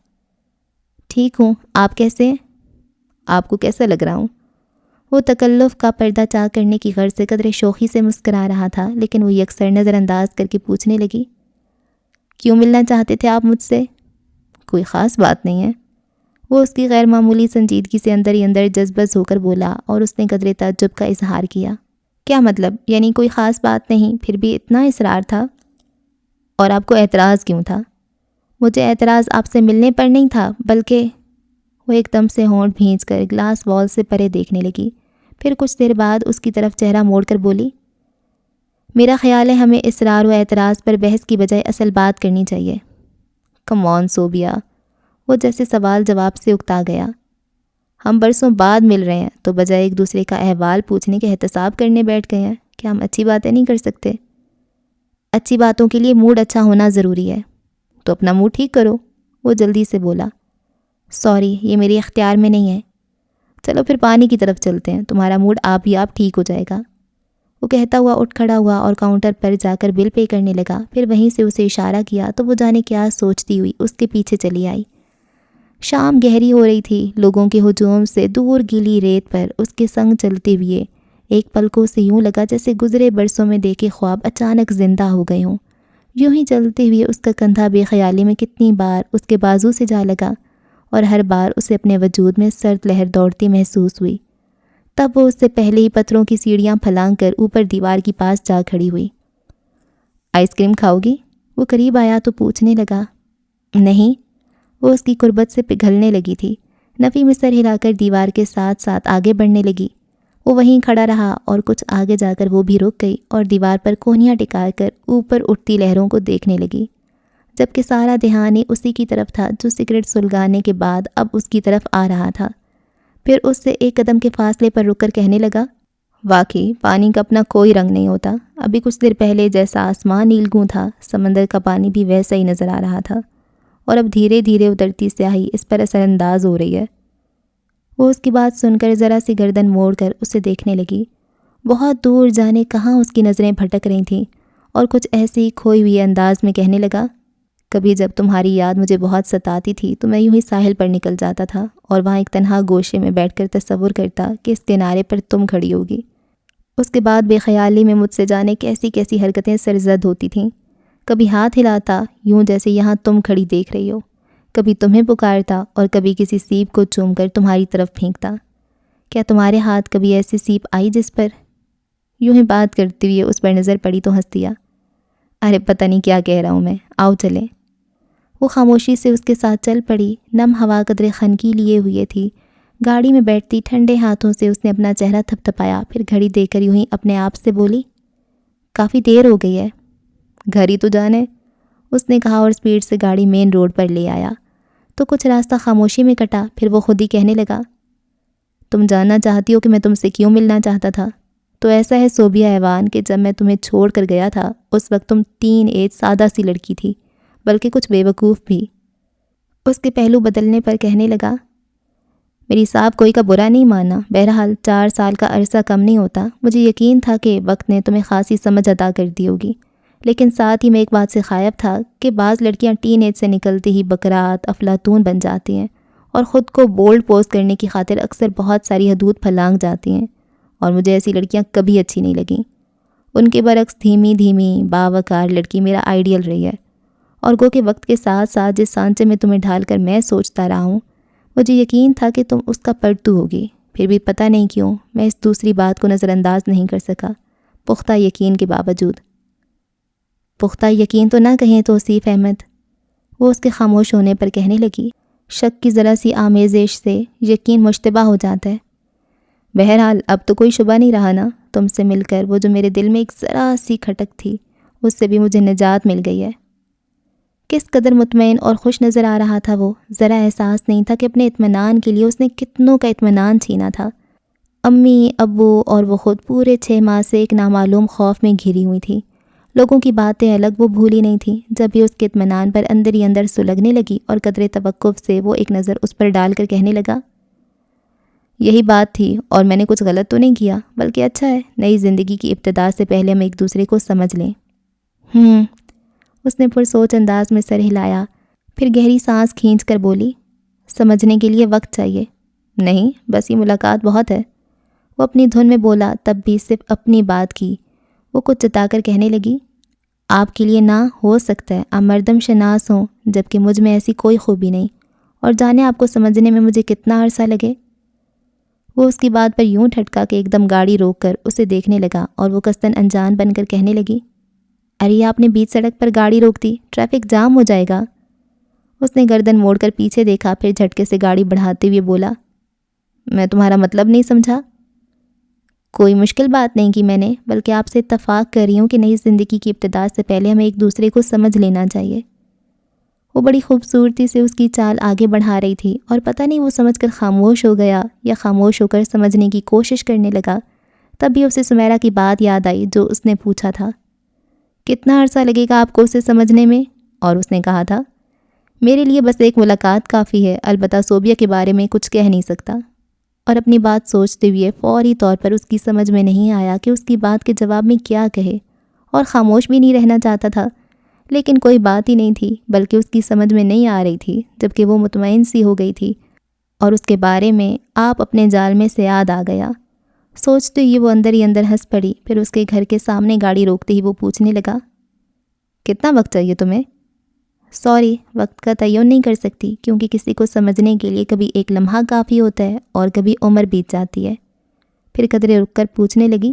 Speaker 1: ٹھیک ہوں، آپ کیسے ہیں؟ آپ کو کیسا لگ رہا ہوں؟ وہ تکلف کا پردہ چاک کرنے کی غرض سے قدرے شوخی سے مسکرا رہا تھا، لیکن وہ یکسر نظر انداز کر کے پوچھنے لگی، کیوں ملنا چاہتے تھے آپ مجھ سے؟ کوئی خاص بات نہیں ہے۔ وہ اس کی غیر معمولی سنجیدگی سے اندر ہی اندر جذبز ہو کر بولا، اور اس نے قدرے تعجب کا اظہار کیا۔ کیا مطلب؟ یعنی کوئی خاص بات نہیں، پھر بھی اتنا اصرار تھا؟ اور آپ کو اعتراض کیوں تھا؟ مجھے اعتراض آپ سے ملنے پر نہیں تھا، بلکہ… وہ ایک دم سے ہونٹ بھینچ کر گلاس وال سے پرے دیکھنے لگی، پھر کچھ دیر بعد اس کی طرف چہرہ موڑ کر بولی، میرا خیال ہے ہمیں اصرار و اعتراض پر بحث کی بجائے اصل بات کرنی چاہیے۔ کم آن صوبیہ، وہ جیسے سوال جواب سے اکتا گیا، ہم برسوں بعد مل رہے ہیں تو بجائے ایک دوسرے کا احوال پوچھنے کے احتساب کرنے بیٹھ گئے ہیں، کیا ہم اچھی باتیں نہیں کر سکتے؟ اچھی باتوں کے لیے موڈ اچھا ہونا ضروری ہے، تو اپنا موڈ ٹھیک کرو، وہ جلدی سے بولا۔ سوری، یہ میرے اختیار میں نہیں ہے۔ چلو پھر پانی کی طرف چلتے ہیں، تمہارا موڈ آپ ہی آپ ٹھیک ہو جائے گا۔ وہ کہتا ہوا اٹھ کھڑا ہوا اور کاؤنٹر پر جا کر بل پے کرنے لگا، پھر وہیں سے اسے اشارہ کیا تو وہ جانے کیا سوچتی ہوئی اس کے پیچھے چلی آئی۔ شام گہری ہو رہی تھی، لوگوں کے ہجوم سے دور گیلی ریت پر اس کے سنگ چلتے ہوئے ایک پلکوں سے یوں لگا جیسے گزرے برسوں میں دیکھے خواب اچانک زندہ ہو گئے ہوں۔ یوں ہی چلتے ہوئے اس کا کندھا بے خیالی میں کتنی بار اس کے بازو سے جا لگا، اور ہر بار اسے اپنے وجود میں سرد لہر دوڑتی محسوس ہوئی۔ تب وہ اس سے پہلے ہی پتھروں کی سیڑھیاں پھلانگ کر اوپر دیوار کی پاس جا کھڑی ہوئی۔ آئس کریم کھاؤ گی؟ وہ قریب آیا تو پوچھنے لگا۔ نہیں، وہ اس کی قربت سے پگھلنے لگی تھی۔ نفی میں سر ہلا کر دیوار کے ساتھ ساتھ آگے بڑھنے لگی۔ وہ وہیں کھڑا رہا اور کچھ آگے جا کر وہ بھی رک گئی اور دیوار پر کونیاں ٹکا کر اوپر اٹھتی لہروں کو دیکھنے لگی، جبکہ سارا دھیان ہی اسی کی طرف تھا جو سگریٹ سلگانے کے بعد اب اس کی طرف آ رہا تھا۔ پھر اس سے ایک قدم کے فاصلے پر رک کر کہنے لگا، واقعی پانی کا اپنا کوئی رنگ نہیں ہوتا، ابھی کچھ دیر پہلے جیسا آسمان نیلگوں تھا، سمندر کا پانی بھی ویسا ہی نظر آ رہا تھا، اور اب دھیرے دھیرے اترتی سیاہی اس پر اثر انداز ہو رہی ہے۔ وہ اس کی بات سن کر ذرا سی گردن موڑ کر اسے دیکھنے لگی۔ بہت دور جانے کہاں اس کی نظریں بھٹک رہی تھیں، اور کچھ ایسے ہی کھوئی ہوئی انداز میں کہنے لگا، کبھی جب تمہاری یاد مجھے بہت ستاتی تھی تو میں یوں ہی ساحل پر نکل جاتا تھا اور وہاں ایک تنہا گوشے میں بیٹھ کر تصور کرتا کہ اس کنارے پر تم کھڑی ہوگی۔ اس کے بعد بے خیالی میں مجھ سے جانے کیسی کیسی حرکتیں سرزد ہوتی تھیں، کبھی ہاتھ ہلاتا یوں جیسے یہاں تم کھڑی دیکھ رہی ہو، کبھی تمہیں پکارتا اور کبھی کسی سیپ کو چوم کر تمہاری طرف پھینکتا۔ کیا تمہارے ہاتھ کبھی ایسی سیپ آئی جس پر… یوں ہی بات کرتے ہوئے اس پر نظر پڑی تو ہنس دیا۔ ارے پتہ نہیں کیا کہہ رہا ہوں میں، آؤ چلیں۔ وہ خاموشی سے اس کے ساتھ چل پڑی، نم ہوا قدرے خنکی لیے ہوئے تھی۔ گاڑی میں بیٹھتی ٹھنڈے ہاتھوں سے اس نے اپنا چہرہ تھپ تھپایا، پھر گھڑی دے کر یوں ہی اپنے آپ سے بولی، کافی دیر ہو گئی ہے، گھر ہی تو جانے، اس نے کہا اور اسپیڈ سے گاڑی مین روڈ پر لے آیا۔ تو کچھ راستہ خاموشی میں کٹا، پھر وہ خود ہی کہنے لگا، تم جاننا چاہتی ہو کہ میں تم سے کیوں ملنا چاہتا تھا؟ تو ایسا ہے صوبیہ ایوان کہ جب میں تمہیں چھوڑ کر گیا تھا اس وقت تم ٹین ایج سادہ سی لڑکی تھی، بلکہ کچھ بے وقوف بھی۔ اس کے پہلو بدلنے پر کہنے لگا، میری صاحب کوئی کا برا نہیں ماننا، بہرحال 4 سال کا عرصہ کم نہیں ہوتا۔ مجھے یقین تھا کہ وقت نے تمہیں خاصی سمجھ عطا کر دی ہوگی، لیکن ساتھ ہی میں ایک بات سے خائب تھا کہ بعض لڑکیاں ٹین ایج سے نکلتے ہی بکرات افلاطون بن جاتی ہیں اور خود کو بولڈ پوز کرنے کی خاطر اکثر بہت ساری حدود پھلانگ جاتی ہیں، اور مجھے ایسی لڑکیاں کبھی اچھی نہیں لگیں۔ ان کے برعکس دھیمی دھیمی باوقار لڑکی میرا آئیڈیل رہی ہے، اور گو کہ وقت کے ساتھ ساتھ جس سانچے میں تمہیں ڈھال کر میں سوچتا رہا ہوں، مجھے یقین تھا کہ تم اس کا پرتو ہوگی۔ پھر بھی پتہ نہیں کیوں میں اس دوسری بات کو نظر انداز نہیں کر سکا، پختہ یقین کے باوجود۔ پختہ یقین تو نہ کہیں توصیف احمد، وہ اس کے خاموش ہونے پر کہنے لگی۔ شک کی ذرا سی آمیزش سے یقین مشتبہ ہو جاتا ہے۔ بہرحال اب تو کوئی شبہ نہیں رہا نا، تم سے مل کر وہ جو میرے دل میں ایک ذرا سی کھٹک تھی، اس سے بھی مجھے نجات مل گئی ہے۔ کس قدر مطمئن اور خوش نظر آ رہا تھا وہ، ذرا احساس نہیں تھا کہ اپنے اطمینان کے لیے اس نے کتنوں کا اطمینان چھینا تھا۔ امی، ابو اور وہ خود پورے 6 ماہ سے ایک نامعلوم خوف میں گھری ہوئی تھی۔ لوگوں کی باتیں الگ وہ بھولی نہیں تھیں، جب بھی اس کے اطمینان پر اندر ہی اندر سلگنے لگی اور قدرے توقف سے وہ ایک نظر اس پر ڈال کر کہنے لگا، یہی بات تھی اور میں نے کچھ غلط تو نہیں کیا، بلکہ اچھا ہے نئی زندگی کی ابتدا سے پہلے ہم ایک دوسرے کو سمجھ لیں۔ اس نے پرسوچ انداز میں سر ہلایا، پھر گہری سانس کھینچ کر بولی، سمجھنے کے لیے وقت چاہیے؟ نہیں، بس یہ ملاقات بہت ہے، وہ اپنی دھن میں بولا، تب بھی صرف اپنی بات کی۔ وہ کچھ جتا کر کہنے لگی، آپ کے لیے نہ ہو سکتا ہے آپ مردم شناس ہوں، جبکہ مجھ میں ایسی کوئی خوبی نہیں، اور جانے آپ کو سمجھنے میں مجھے کتنا عرصہ لگے۔ وہ اس کی بات پر یوں ٹھٹکا کہ ایک دم گاڑی روک کر اسے دیکھنے لگا اور وہ قصداً انجان بن کر کہنے لگی، ارے آپ نے بیچ سڑک پر گاڑی روک دی، ٹریفک جام ہو جائے گا۔ اس نے گردن موڑ کر پیچھے دیکھا، پھر جھٹکے سے گاڑی بڑھاتے ہوئے بولا، میں تمہارا مطلب نہیں سمجھا۔ کوئی مشکل بات نہیں کی میں نے، بلکہ آپ سے اتفاق کر رہی ہوں کہ نئی زندگی کی ابتدا سے پہلے ہمیں ایک دوسرے کو سمجھ لینا چاہیے۔ وہ بڑی خوبصورتی سے اس کی چال آگے بڑھا رہی تھی، اور پتہ نہیں وہ سمجھ کر خاموش ہو گیا یا خاموش ہو کر سمجھنے کی کوشش کرنے لگا۔ تب بھی اسے سمیرا کی بات یاد آئی جو اس نے پوچھا تھا، کتنا عرصہ لگے گا آپ کو اسے سمجھنے میں؟ اور اس نے کہا تھا، میرے لیے بس ایک ملاقات کافی ہے، البتہ صوبیہ کے بارے میں کچھ کہہ نہیں سکتا۔ اور اپنی بات سوچتے ہوئے فوری طور پر اس کی سمجھ میں نہیں آیا کہ اس کی بات کے جواب میں کیا کہے، اور خاموش بھی نہیں رہنا چاہتا تھا، لیکن کوئی بات ہی نہیں تھی، بلکہ اس کی سمجھ میں نہیں آ رہی تھی، جبکہ وہ مطمئن سی ہو گئی تھی، اور اس کے بارے میں آپ اپنے جال میں سے یاد آ گیا۔ سوچتے ہی وہ اندر ہی اندر ہنس پڑی، پھر اس کے گھر کے سامنے گاڑی روکتے ہی وہ پوچھنے لگا، کتنا وقت چاہیے تمہیں؟ سوری، وقت کا تعین نہیں کر سکتی، کیونکہ کسی کو سمجھنے کے لیے کبھی ایک لمحہ کافی ہوتا ہے اور کبھی عمر بیت جاتی ہے۔ پھر قدرے رک کر پوچھنے لگی،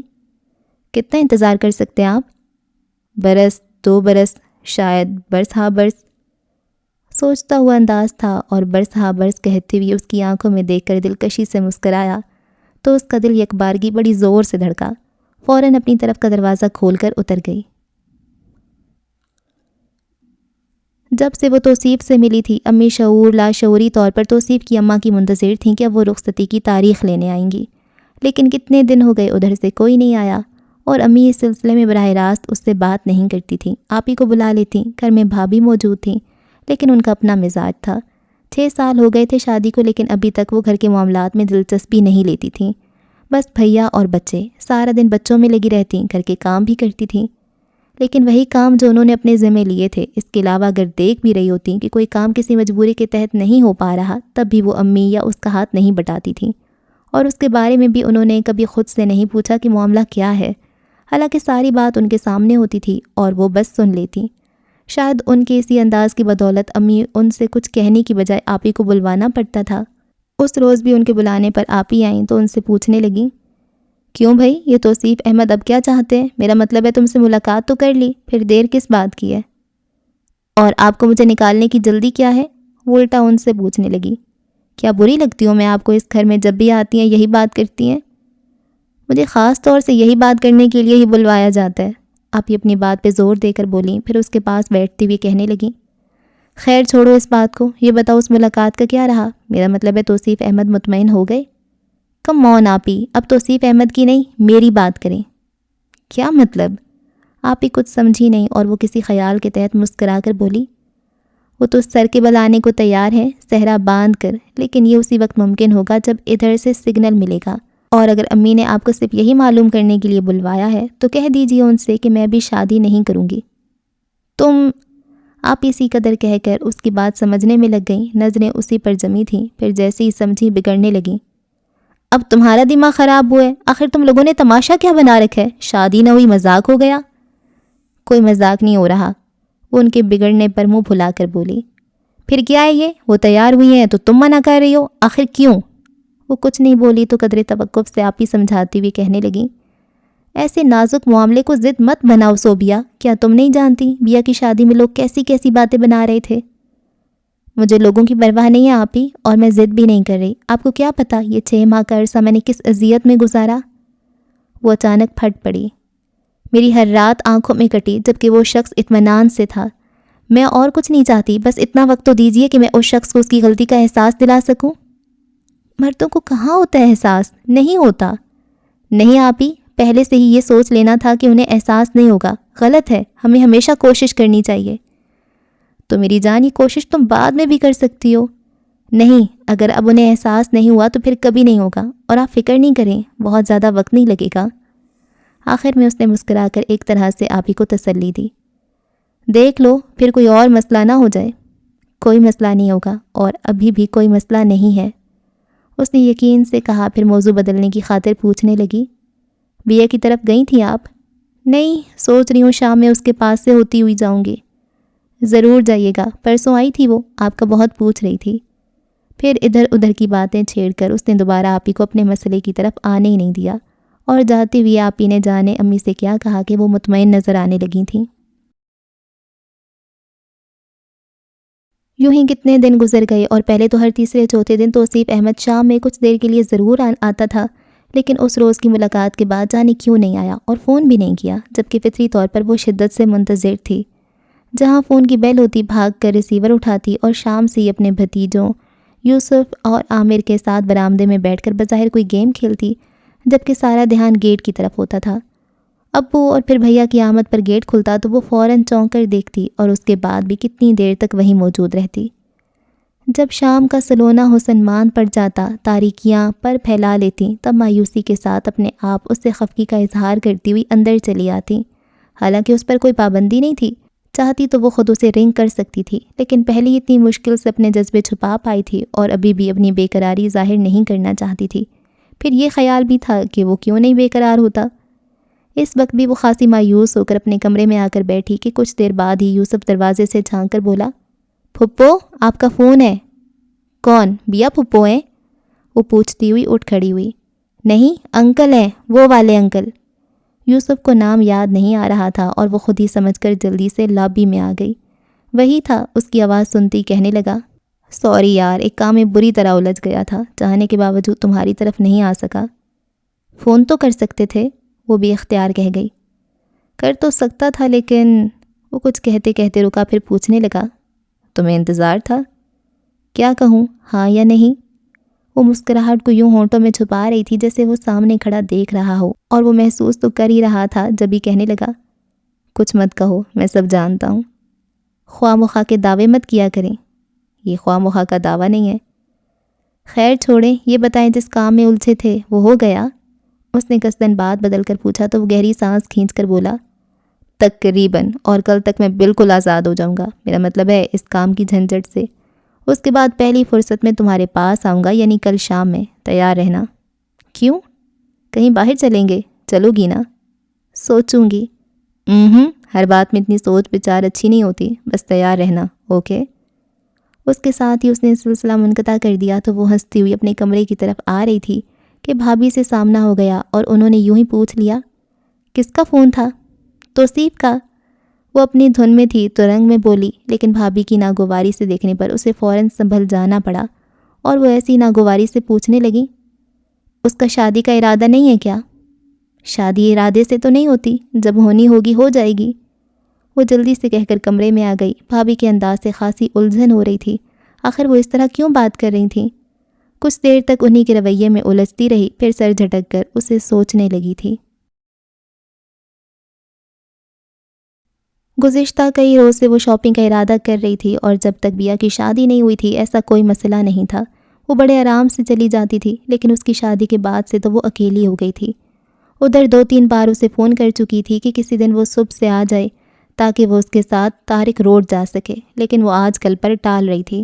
Speaker 1: کتنا انتظار کر سکتے ہیں آپ؟ برس، 2 برس، شاید برس ہا برس۔ سوچتا ہوا انداز تھا، اور برس ہا برس کہتے ہوئے اس کی آنکھوں میں دیکھ کر دلکشی سے مسکرایا تو اس کا دل یکبارگی بڑی زور سے دھڑکا، فوراً اپنی طرف کا دروازہ کھول کر اتر گئی۔ جب سے وہ توصیف سے ملی تھی، امی شعور لاشعوری طور پر توصیف کی اماں کی منتظر تھیں کہ اب وہ رخصتی کی تاریخ لینے آئیں گی، لیکن کتنے دن ہو گئے ادھر سے کوئی نہیں آیا، اور امی اس سلسلے میں براہ راست اس سے بات نہیں کرتی تھیں، آپ ہی کو بلا لیتیں۔ گھر میں بھابھی موجود تھیں، لیکن ان کا اپنا مزاج تھا۔ 6 سال ہو گئے تھے شادی کو، لیکن ابھی تک وہ گھر کے معاملات میں دلچسپی نہیں لیتی تھیں۔ بس بھیا اور بچے، سارا دن بچوں میں لگی رہتیں، گھر کے کام بھی کرتی تھیں، لیکن وہی کام جو انہوں نے اپنے ذمہ لیے تھے۔ اس کے علاوہ اگر دیکھ بھی رہی ہوتی کہ کوئی کام کسی مجبوری کے تحت نہیں ہو پا رہا، تب بھی وہ امی یا اس کا ہاتھ نہیں بٹاتی تھیں، اور اس کے بارے میں بھی انہوں نے کبھی خود سے نہیں پوچھا کہ معاملہ کیا ہے، حالانکہ ساری بات ان کے سامنے ہوتی تھی اور وہ بس سن لیتی۔ شاید ان کے اسی انداز کی بدولت امی ان سے کچھ کہنے کی بجائے آپ ہی کو بلوانا پڑتا تھا۔ اس روز بھی ان کے بلانے پر آپ ہی آئیں تو ان سے پوچھنے لگیں، کیوں بھائی، یہ توصیف احمد اب کیا چاہتے ہیں؟ میرا مطلب ہے تم سے ملاقات تو کر لی، پھر دیر کس بات کی ہے؟ اور آپ کو مجھے نکالنے کی جلدی کیا ہے؟ وہ الٹا ان سے پوچھنے لگی، کیا بری لگتی ہوں میں آپ کو؟ اس گھر میں جب بھی آتی ہیں یہی بات کرتی ہیں؟ مجھے خاص طور سے یہی بات کرنے کے لیے ہی بلوایا جاتا ہے۔ آپ ہی اپنی بات پہ زور دے کر بولیں، پھر اس کے پاس بیٹھتے ہوئے کہنے لگیں، خیر چھوڑو اس بات کو، یہ بتاؤ اس ملاقات کا کیا رہا؟ میرا مطلب ہے توصیف احمد مطمئن ہو گئے؟ کم آن آپ ہی، اب توصیف احمد کی نہیں میری بات کریں۔ کیا مطلب؟ آپ ہی کچھ سمجھی نہیں، اور وہ کسی خیال کے تحت مسکرا کر بولی، وہ تو سر کے بل آنے کو تیار ہے صحرا باندھ کر، لیکن یہ اسی وقت ممکن ہوگا جب ادھر سے سگنل ملے گا۔ اور اگر امی نے آپ کو صرف یہی معلوم کرنے کے لیے بلوایا ہے تو کہہ دیجیے ان سے کہ میں بھی شادی نہیں کروں گی۔ تم، آپ اسی قدر کہہ کر اس کی بات سمجھنے میں لگ گئیں، نظریں اسی پر جمی تھیں، پھر جیسے ہی سمجھی بگڑنے لگیں۔ اب تمہارا دماغ خراب ہوا ہے، آخر تم لوگوں نے تماشا کیا بنا رکھا ہے؟ شادی نہ ہوئی مذاق ہو گیا؟ کوئی مذاق نہیں ہو رہا، وہ ان کے بگڑنے پر منہ پھلا کر بولی۔ پھر کیا ہے یہ؟ وہ تیار ہوئی ہیں تو تم منع کر رہی ہو، آخر کیوں؟ وہ کچھ نہیں بولی تو قدرے توقف سے آپ ہی سمجھاتی ہوئی کہنے لگیں، ایسے نازک معاملے کو ضد مت بناؤ صوبیا، کیا تم نہیں جانتی بیا کی شادی میں لوگ کیسی کیسی باتیں بنا رہے تھے؟ مجھے لوگوں کی پرواہ نہیں ہے آپ ہی، اور میں ضد بھی نہیں کر رہی۔ آپ کو کیا پتا یہ 6 ماہ کا عرصہ میں نے کس اذیت میں گزارا؟ وہ اچانک پھٹ پڑی۔ میری ہر رات آنکھوں میں کٹی جبکہ وہ شخص اطمینان سے تھا۔ میں اور کچھ نہیں چاہتی، بس اتنا وقت تو دیجیے کہ میں اس شخص کو اس کی غلطی کا احساس دلا سکوں۔ مردوں کو کہاں ہوتا ہے احساس؟ نہیں ہوتا۔ نہیں آپ ہی، پہلے سے ہی یہ سوچ لینا تھا کہ انہیں احساس نہیں ہوگا، غلط ہے، ہمیں ہمیشہ کوشش کرنی چاہیے۔ تو میری جان یہ کوشش تم بعد میں بھی کر سکتی ہو۔ نہیں، اگر اب انہیں احساس نہیں ہوا تو پھر کبھی نہیں ہوگا، اور آپ فکر نہیں کریں، بہت زیادہ وقت نہیں لگے گا۔ آخر میں اس نے مسکرا کر ایک طرح سے آپ ہی کو تسلی دی۔ دیکھ لو پھر کوئی اور مسئلہ نہ ہو جائے۔ کوئی مسئلہ نہیں ہوگا، اور ابھی بھی کوئی مسئلہ نہیں ہے، اس نے یقین سے کہا۔ پھر موضوع بدلنے کی خاطر پوچھنے لگی، بیا کی طرف گئی تھیں آپ؟ نہیں، سوچ رہی ہوں شام میں اس کے پاس سے ہوتی ہوئی جاؤں گی۔ ضرور جائیے گا، پرسوں آئی تھی وہ، آپ کا بہت پوچھ رہی تھی۔ پھر ادھر ادھر کی باتیں چھیڑ کر اس نے دوبارہ آپی کو اپنے مسئلے کی طرف آنے ہی نہیں دیا، اور جاتے ہوئے آپی نے جانے امی سے کیا کہا کہ وہ مطمئن نظر آنے لگی تھیں۔ یوں ہی کتنے دن گزر گئے، اور پہلے تو ہر تیسرے چوتھے دن توصیف احمد شام میں کچھ دیر کے لیے ضرور آتا تھا، لیکن اس روز کی ملاقات کے بعد جانے کیوں نہیں آیا اور فون بھی نہیں کیا، جبکہ فطری طور پر وہ شدت سے منتظر تھی۔ جہاں فون کی بیل ہوتی بھاگ کر ریسیور اٹھاتی اور شام سے ہی اپنے بھتیجوں یوسف اور عامر کے ساتھ برآمدے میں بیٹھ کر بظاہر کوئی گیم کھیلتی، جبکہ سارا دھیان گیٹ کی طرف ہوتا تھا۔ ابو اور پھر بھیا کی آمد پر گیٹ کھلتا تو وہ فوراً چونک کر دیکھتی، اور اس کے بعد بھی کتنی دیر تک وہیں موجود رہتی۔ جب شام کا سلونا حسن مان پڑ جاتا، تاریکیاں پر پھیلا لیتی، تب مایوسی کے ساتھ اپنے آپ اس سے خفگی کا اظہار کرتی ہوئی اندر چلی آتی۔ حالانکہ اس پر کوئی پابندی نہیں تھی، چاہتی تو وہ خود اسے رنگ کر سکتی تھی، لیکن پہلے اتنی مشکل سے اپنے جذبے چھپا پائی تھی، اور ابھی بھی اپنی بے قراری ظاہر نہیں کرنا چاہتی تھی۔ پھر یہ خیال بھی تھا کہ وہ کیوں نہیں بے قرار ہوتا۔ اس وقت بھی وہ خاصی مایوس ہو کر اپنے کمرے میں آ کر بیٹھی کہ کچھ دیر بعد ہی یوسف دروازے سے جھانک کر بولا، پھپھو آپ کا فون ہے۔ کون؟ بیا پھپھو ہیں؟ وہ پوچھتی ہوئی اٹھ کھڑی ہوئی۔ نہیں، انکل ہیں، وہ والے انکل۔ یوسف کو نام یاد نہیں آ رہا تھا، اور وہ خود ہی سمجھ کر جلدی سے لابی میں آ گئی۔ وہی تھا، اس کی آواز سنتی کہنے لگا، سوری یار، ایک کام میں بری طرح الجھ گیا تھا، چاہنے کے باوجود تمہاری طرف نہیں آ سکا۔ فون تو کر سکتے تھے، وہ بھی اختیار کہہ گئی۔ کر تو سکتا تھا لیکن، وہ کچھ کہتے کہتے رکا، پھر پوچھنے لگا، تمہیں انتظار تھا؟ کیا کہوں، ہاں یا نہیں؟ وہ مسکراہٹ کو یوں ہونٹوں میں چھپا رہی تھی جیسے وہ سامنے کھڑا دیکھ رہا ہو، اور وہ محسوس تو کر ہی رہا تھا جب ہی کہنے لگا، کچھ مت کہو، میں سب جانتا ہوں۔ خواہ مخواہ کے دعوے مت کیا کریں، یہ خواہ مخواہ کا دعویٰ نہیں ہے۔ خیر چھوڑیں، یہ بتائیں جس کام میں الجھے تھے وہ ہو گیا؟ اس نے قصداً بات بدل کر پوچھا تو وہ گہری سانس کھینچ کر بولا، تقریباً، اور کل تک میں بالکل آزاد ہو جاؤں گا، میرا مطلب ہے اس کام کی جھنجھٹ سے۔ اس کے بعد پہلی فرصت میں تمہارے پاس آؤں گا، یعنی کل شام میں، تیار رہنا۔ کیوں؟ کہیں باہر چلیں گے، چلو گی نا؟ سوچوں گی۔ ہر بات میں اتنی سوچ بچار اچھی نہیں ہوتی، بس تیار رہنا، اوکے؟ اس کے ساتھ ہی اس نے سلسلہ منقطع کر دیا تو وہ ہنستی ہوئی اپنے کمرے کی طرف آ رہی تھی کہ بھابھی سے سامنا ہو گیا، اور انہوں نے یوں ہی پوچھ لیا، کس کا فون تھا؟ توصیف کا۔ وہ اپنی دھن میں تھی تو رنگ میں بولی، لیکن بھابھی کی ناگواری سے دیکھنے پر اسے فوراً سنبھل جانا پڑا، اور وہ ایسی ناگواری سے پوچھنے لگی، اس کا شادی کا ارادہ نہیں ہے کیا؟ شادی ارادے سے تو نہیں ہوتی، جب ہونی ہوگی ہو جائے گی، وہ جلدی سے کہہ کر کمرے میں آ گئی۔ بھابھی کے انداز سے خاصی الجھن ہو رہی تھی، آخر وہ اس طرح کیوں بات کر رہی تھیں؟ کچھ دیر تک انہی کے رویے میں الجھتی رہی، پھر سر جھٹک کر اسے سوچنے لگی تھی۔ گزشتہ کئی روز سے وہ شاپنگ کا ارادہ کر رہی تھی، اور جب تک بیا کی شادی نہیں ہوئی تھی ایسا کوئی مسئلہ نہیں تھا۔ وہ بڑے آرام سے چلی جاتی تھی، لیکن اس کی شادی کے بعد سے تو وہ اکیلی ہو گئی تھی۔ ادھر 2-3 بار اسے فون کر چکی تھی کہ کسی دن وہ صبح سے آ جائے تاکہ وہ اس کے ساتھ طارق روڈ جا سکے، لیکن وہ آج کل پر ٹال رہی تھی۔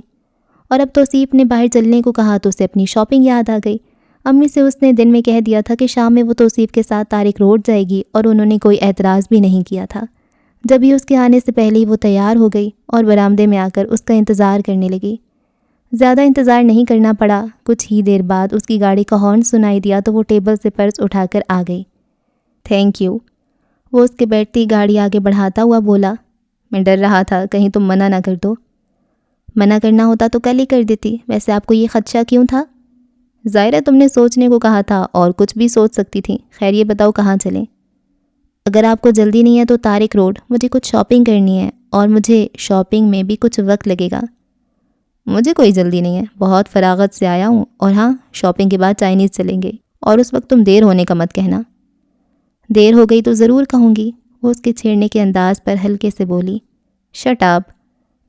Speaker 1: اور اب توصیف نے باہر چلنے کو کہا تو اسے اپنی شاپنگ یاد آ گئی۔ امی سے اس نے دن میں کہہ دیا تھا کہ شام میں وہ توصیف کے ساتھ طارق روڈ جائے گی، اور انہوں نے کوئی اعتراض بھی نہیں کیا تھا۔ جب ہی اس کے آنے سے پہلے ہی وہ تیار ہو گئی اور برآمدے میں آ کر اس کا انتظار کرنے لگی۔ زیادہ انتظار نہیں کرنا پڑا، کچھ ہی دیر بعد اس کی گاڑی کا ہارن سنائی دیا تو وہ ٹیبل سے پرس اٹھا کر آ گئی۔ تھینک یو، وہ اس کے بیٹھتی گاڑی آگے بڑھاتا ہوا بولا۔ میں ڈر رہا تھا کہیں تم منع نہ کر دو۔ منع کرنا ہوتا تو کل ہی کر دیتی، ویسے آپ کو یہ خدشہ کیوں تھا؟ ظاہر ہے تم نے سوچنے کو کہا تھا، اور کچھ بھی سوچ سکتی تھی۔ خیر یہ بتاؤ کہاں چلیں؟ اگر آپ کو جلدی نہیں ہے تو طارق روڈ، مجھے کچھ شاپنگ کرنی ہے اور مجھے شاپنگ میں بھی کچھ وقت لگے گا۔ مجھے کوئی جلدی نہیں ہے، بہت فراغت سے آیا ہوں، اور ہاں شاپنگ کے بعد چائنیز چلیں گے، اور اس وقت تم دیر ہونے کا مت کہنا۔ دیر ہو گئی تو ضرور کہوں گی، وہ اس کے چھیڑنے کے انداز پر ہلکے سے بولی۔ شٹ اپ،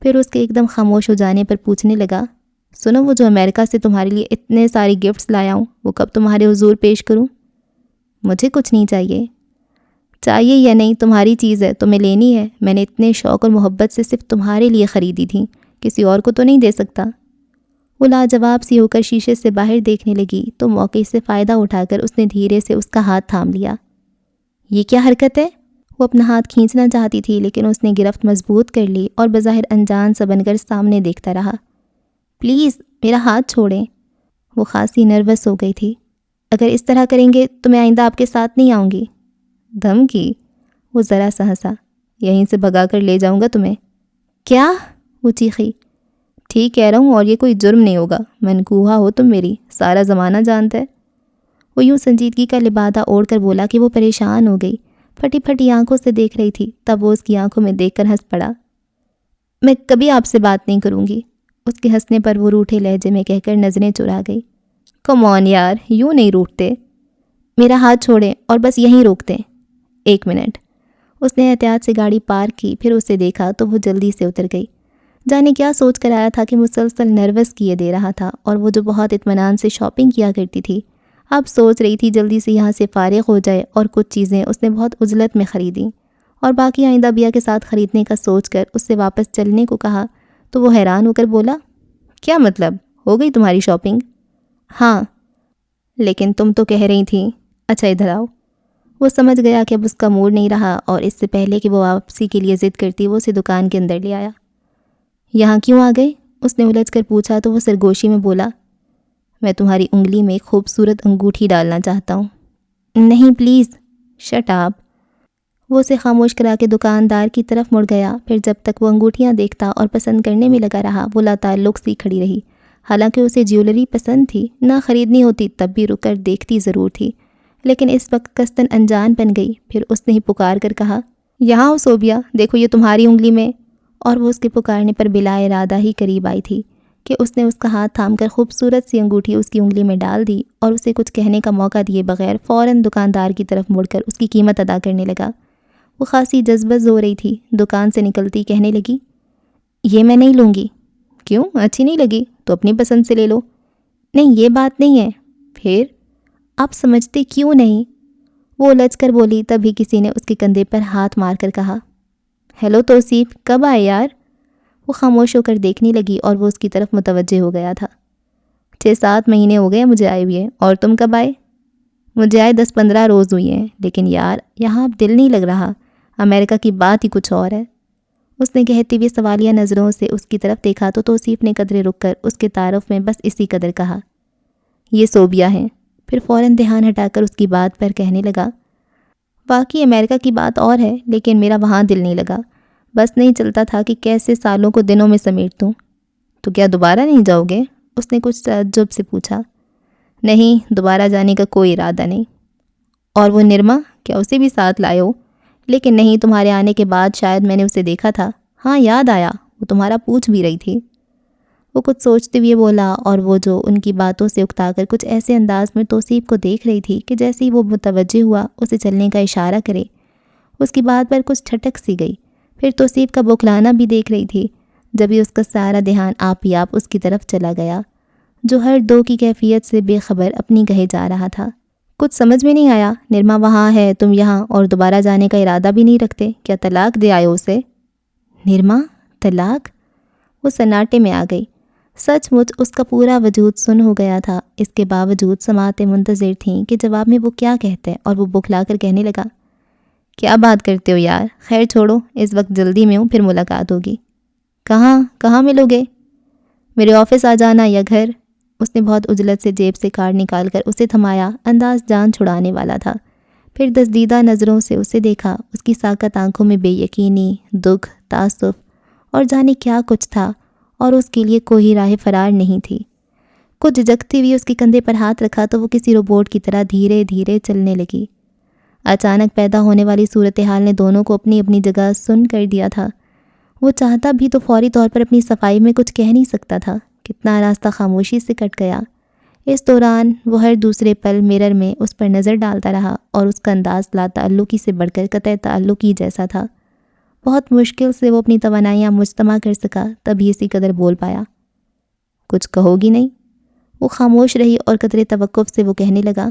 Speaker 1: پھر اس کے ایک دم خاموش ہو جانے پر پوچھنے لگا، سنو وہ جو امریکہ سے تمہارے لیے اتنے ساری گفٹس لایا ہوں وہ کب تمہارے حضور پیش کروں؟ مجھے کچھ نہیں چاہیے۔ چاہیے یا نہیں تمہاری چیز ہے، تمہیں لینی ہے، میں نے اتنے شوق اور محبت سے صرف تمہارے لیے خریدی تھی، کسی اور کو تو نہیں دے سکتا۔ وہ لاجواب سی ہو کر شیشے سے باہر دیکھنے لگی تو موقع سے فائدہ اٹھا کر اس نے دھیرے سے اس کا ہاتھ تھام لیا۔ یہ کیا حرکت ہے؟ وہ اپنا ہاتھ کھینچنا چاہتی تھی لیکن اس نے گرفت مضبوط کر لی اور بظاہر انجان سا بن کر سامنے دیکھتا رہا۔ پلیز میرا ہاتھ چھوڑیں۔ وہ خاصی نروس ہو گئی تھی۔ اگر اس طرح کریں گے تو میں آئندہ آپ کے ساتھ نہیں آؤں گی۔ دھمکی؟ وہ ذرا سا ہنسا۔ یہیں سے بھگا کر لے جاؤں گا تمہیں۔ کیا؟ وہ چیخی۔ ٹھیک کہہ رہا ہوں، اور یہ کوئی جرم نہیں ہوگا، منکوحہ ہو تم میری، سارا زمانہ جانتا ہے۔ وہ یوں سنجیدگی کا لبادہ اوڑھ کر بولا کہ وہ پریشان ہو گئی، پھٹی پھٹی آنکھوں سے دیکھ رہی تھی، تب وہ اس کی آنکھوں میں دیکھ کر ہنس پڑا۔ میں کبھی آپ سے بات نہیں کروں گی، اس کے ہنسنے پر وہ روٹھے لہجے میں کہہ کر نظریں چرا گئی۔ کم آن یار، یوں نہیں روٹتے۔ میرا ہاتھ چھوڑیں اور بس یہیں روک دیں۔ 1 منٹ۔ اس نے احتیاط سے گاڑی پارک کی، پھر اسے دیکھا تو وہ جلدی سے اتر گئی۔ جانے کیا سوچ کر آیا تھا کہ مسلسل نروس کیے دے رہا تھا، اور وہ جو بہت اطمینان سے شاپنگ کیا کرتی تھی اب سوچ رہی تھی جلدی سے یہاں سے فارغ ہو جائے، اور کچھ چیزیں اس نے بہت عجلت میں خریدیں اور باقی آئندہ بیا کے ساتھ خریدنے کا سوچ کر اس سے واپس چلنے کو کہا تو وہ حیران ہو کر بولا، کیا مطلب؟ ہو گئی تمہاری شاپنگ؟ ہاں، لیکن تم تو کہہ رہی تھیں۔ اچھا ادھر آؤ۔ وہ سمجھ گیا کہ اب اس کا موڈ نہیں رہا، اور اس سے پہلے کہ وہ واپسی کے لیے ضد کرتی وہ اسے دکان کے اندر لے آیا۔ یہاں کیوں آ گئے؟ اس نے الجھ کر پوچھا تو وہ سرگوشی میں بولا، میں تمہاری انگلی میں ایک خوبصورت انگوٹھی ڈالنا چاہتا ہوں۔ نہیں پلیز۔ Shut up. وہ اسے خاموش کرا کے دکاندار کی طرف مڑ گیا، پھر جب تک وہ انگوٹھیاں دیکھتا اور پسند کرنے میں لگا رہا وہ لاتعلق سی کھڑی رہی۔ حالانکہ اسے جیولری پسند تھی، نہ خریدنی ہوتی تب بھی رک کر دیکھتی ضرور تھی، لیکن اس وقت قصداً انجان بن گئی۔ پھر اس نے ہی پکار کر کہا، یہاں ہو صوبیہ، دیکھو یہ تمہاری انگلی میں۔ اور وہ اس کے پکارنے پر بلا ارادہ ہی قریب آئی تھی کہ اس نے اس کا ہاتھ تھام کر خوبصورت سی انگوٹھی اس کی انگلی میں ڈال دی، اور اسے کچھ کہنے کا موقع دیے بغیر فوراً دکاندار کی طرف مڑ کر اس کی قیمت ادا کرنے لگا۔ وہ خاصی جذبت ہو رہی تھی، دکان سے نکلتی کہنے لگی، یہ میں نہیں لوں گی۔ کیوں؟ اچھی نہیں لگی تو اپنی پسند سے لے لو۔ نہیں یہ بات نہیں ہے۔ پھر آپ سمجھتے کیوں نہیں؟ وہ الجھ کر بولی، تبھی کسی نے اس کے کندھے پر ہاتھ مار کر کہا، ہیلو توصیف، کب آئے یار؟ وہ خاموش ہو کر دیکھنے لگی اور وہ اس کی طرف متوجہ ہو گیا تھا۔ 6-7 مہینے ہو گئے مجھے آئے ہوئے، اور تم کب آئے؟ مجھے آئے 10-15 روز ہوئے ہیں، لیکن یار یہاں اب دل نہیں لگ رہا، امریکہ کی بات ہی کچھ اور ہے۔ اس نے کہتے ہوئے سوالیہ نظروں سے اس کی طرف دیکھا تو توصیف نے قدرے رک کر اس کے تعارف میں بس اسی قدر کہا، یہ صوبیہ ہیں۔ پھر فوراً دھیان ہٹا کر اس کی بات پر کہنے لگا، واقعی امریکہ کی بات اور ہے، لیکن میرا وہاں دل نہیں لگا، بس نہیں چلتا تھا کہ کیسے سالوں کو دنوں میں سمیٹ دوں۔ تو کیا دوبارہ نہیں جاؤ گے؟ اس نے کچھ تعجب سے پوچھا۔ نہیں، دوبارہ جانے کا کوئی ارادہ نہیں۔ اور وہ نرما، کیا اسے بھی ساتھ لائے ہو؟ لیکن نہیں، تمہارے آنے کے بعد شاید میں نے اسے دیکھا تھا۔ ہاں یاد آیا، وہ تمہارا پوچھ بھی رہی تھی۔ وہ کچھ سوچتے ہوئے بولا، اور وہ جو ان کی باتوں سے اکتا کر کچھ ایسے انداز میں توصیف کو دیکھ رہی تھی کہ جیسے ہی وہ متوجہ ہوا اسے چلنے کا اشارہ کرے۔ اس کی بات پر کچھ ٹھٹک سی گئی، پھر توصیف کا بوکھلانا بھی دیکھ رہی تھی، جبھی اس کا سارا دھیان آپ ہی آپ اس کی طرف چلا گیا، جو ہر دو کی کیفیت سے بے خبر اپنی کہے جا رہا تھا۔ کچھ سمجھ میں نہیں آیا، نرما وہاں ہے، تم یہاں، اور دوبارہ جانے کا ارادہ بھی نہیں رکھتے، کیا طلاق دے آئے اسے؟ نرما، طلاق؟ وہ سناٹے میں آ گئی۔ سچ مچ اس کا پورا وجود سن ہو گیا تھا، اس کے باوجود سماعتیں منتظر تھیں کہ جواب میں وہ کیا کہتے، اور وہ بکھلا کر کہنے لگا، کیا بات کرتے ہو یار، خیر چھوڑو، اس وقت جلدی میں ہوں، پھر ملاقات ہوگی۔ کہاں ملو گے؟ میرے آفس آ جانا یا گھر؟ اس نے بہت عجلت سے جیب سے کارڈ نکال کر اسے تھمایا، انداز جان چھڑانے والا تھا۔ پھر دزدیدہ نظروں سے اسے دیکھا، اس کی ساکت آنکھوں میں بے یقینی، دکھ، تعصب اور جانے کیا کچھ تھا، اور اس کے لیے کوئی راہ فرار نہیں تھی۔ کچھ جھجکتی ہوئی اس کے کندھے پر ہاتھ رکھا تو وہ کسی روبوٹ کی طرح دھیرے دھیرے چلنے لگی۔ اچانک پیدا ہونے والی صورتحال نے دونوں کو اپنی اپنی جگہ سن کر دیا تھا۔ وہ چاہتا بھی تو فوری طور پر اپنی صفائی میں کچھ کہہ نہیں سکتا تھا، کتنا راستہ خاموشی سے کٹ گیا۔ اس دوران وہ ہر دوسرے پل مرر میں اس پر نظر ڈالتا رہا، اور اس کا انداز لا تعلقی سے بڑھ کر قطع تعلقی جیسا تھا۔ بہت مشکل سے وہ اپنی توانائیاں مجتمع کر سکا، تبھی اسی قدر بول پایا، کچھ کہو گی نہیں؟ وہ خاموش رہی، اور قطرے توقف سے وہ کہنے لگا،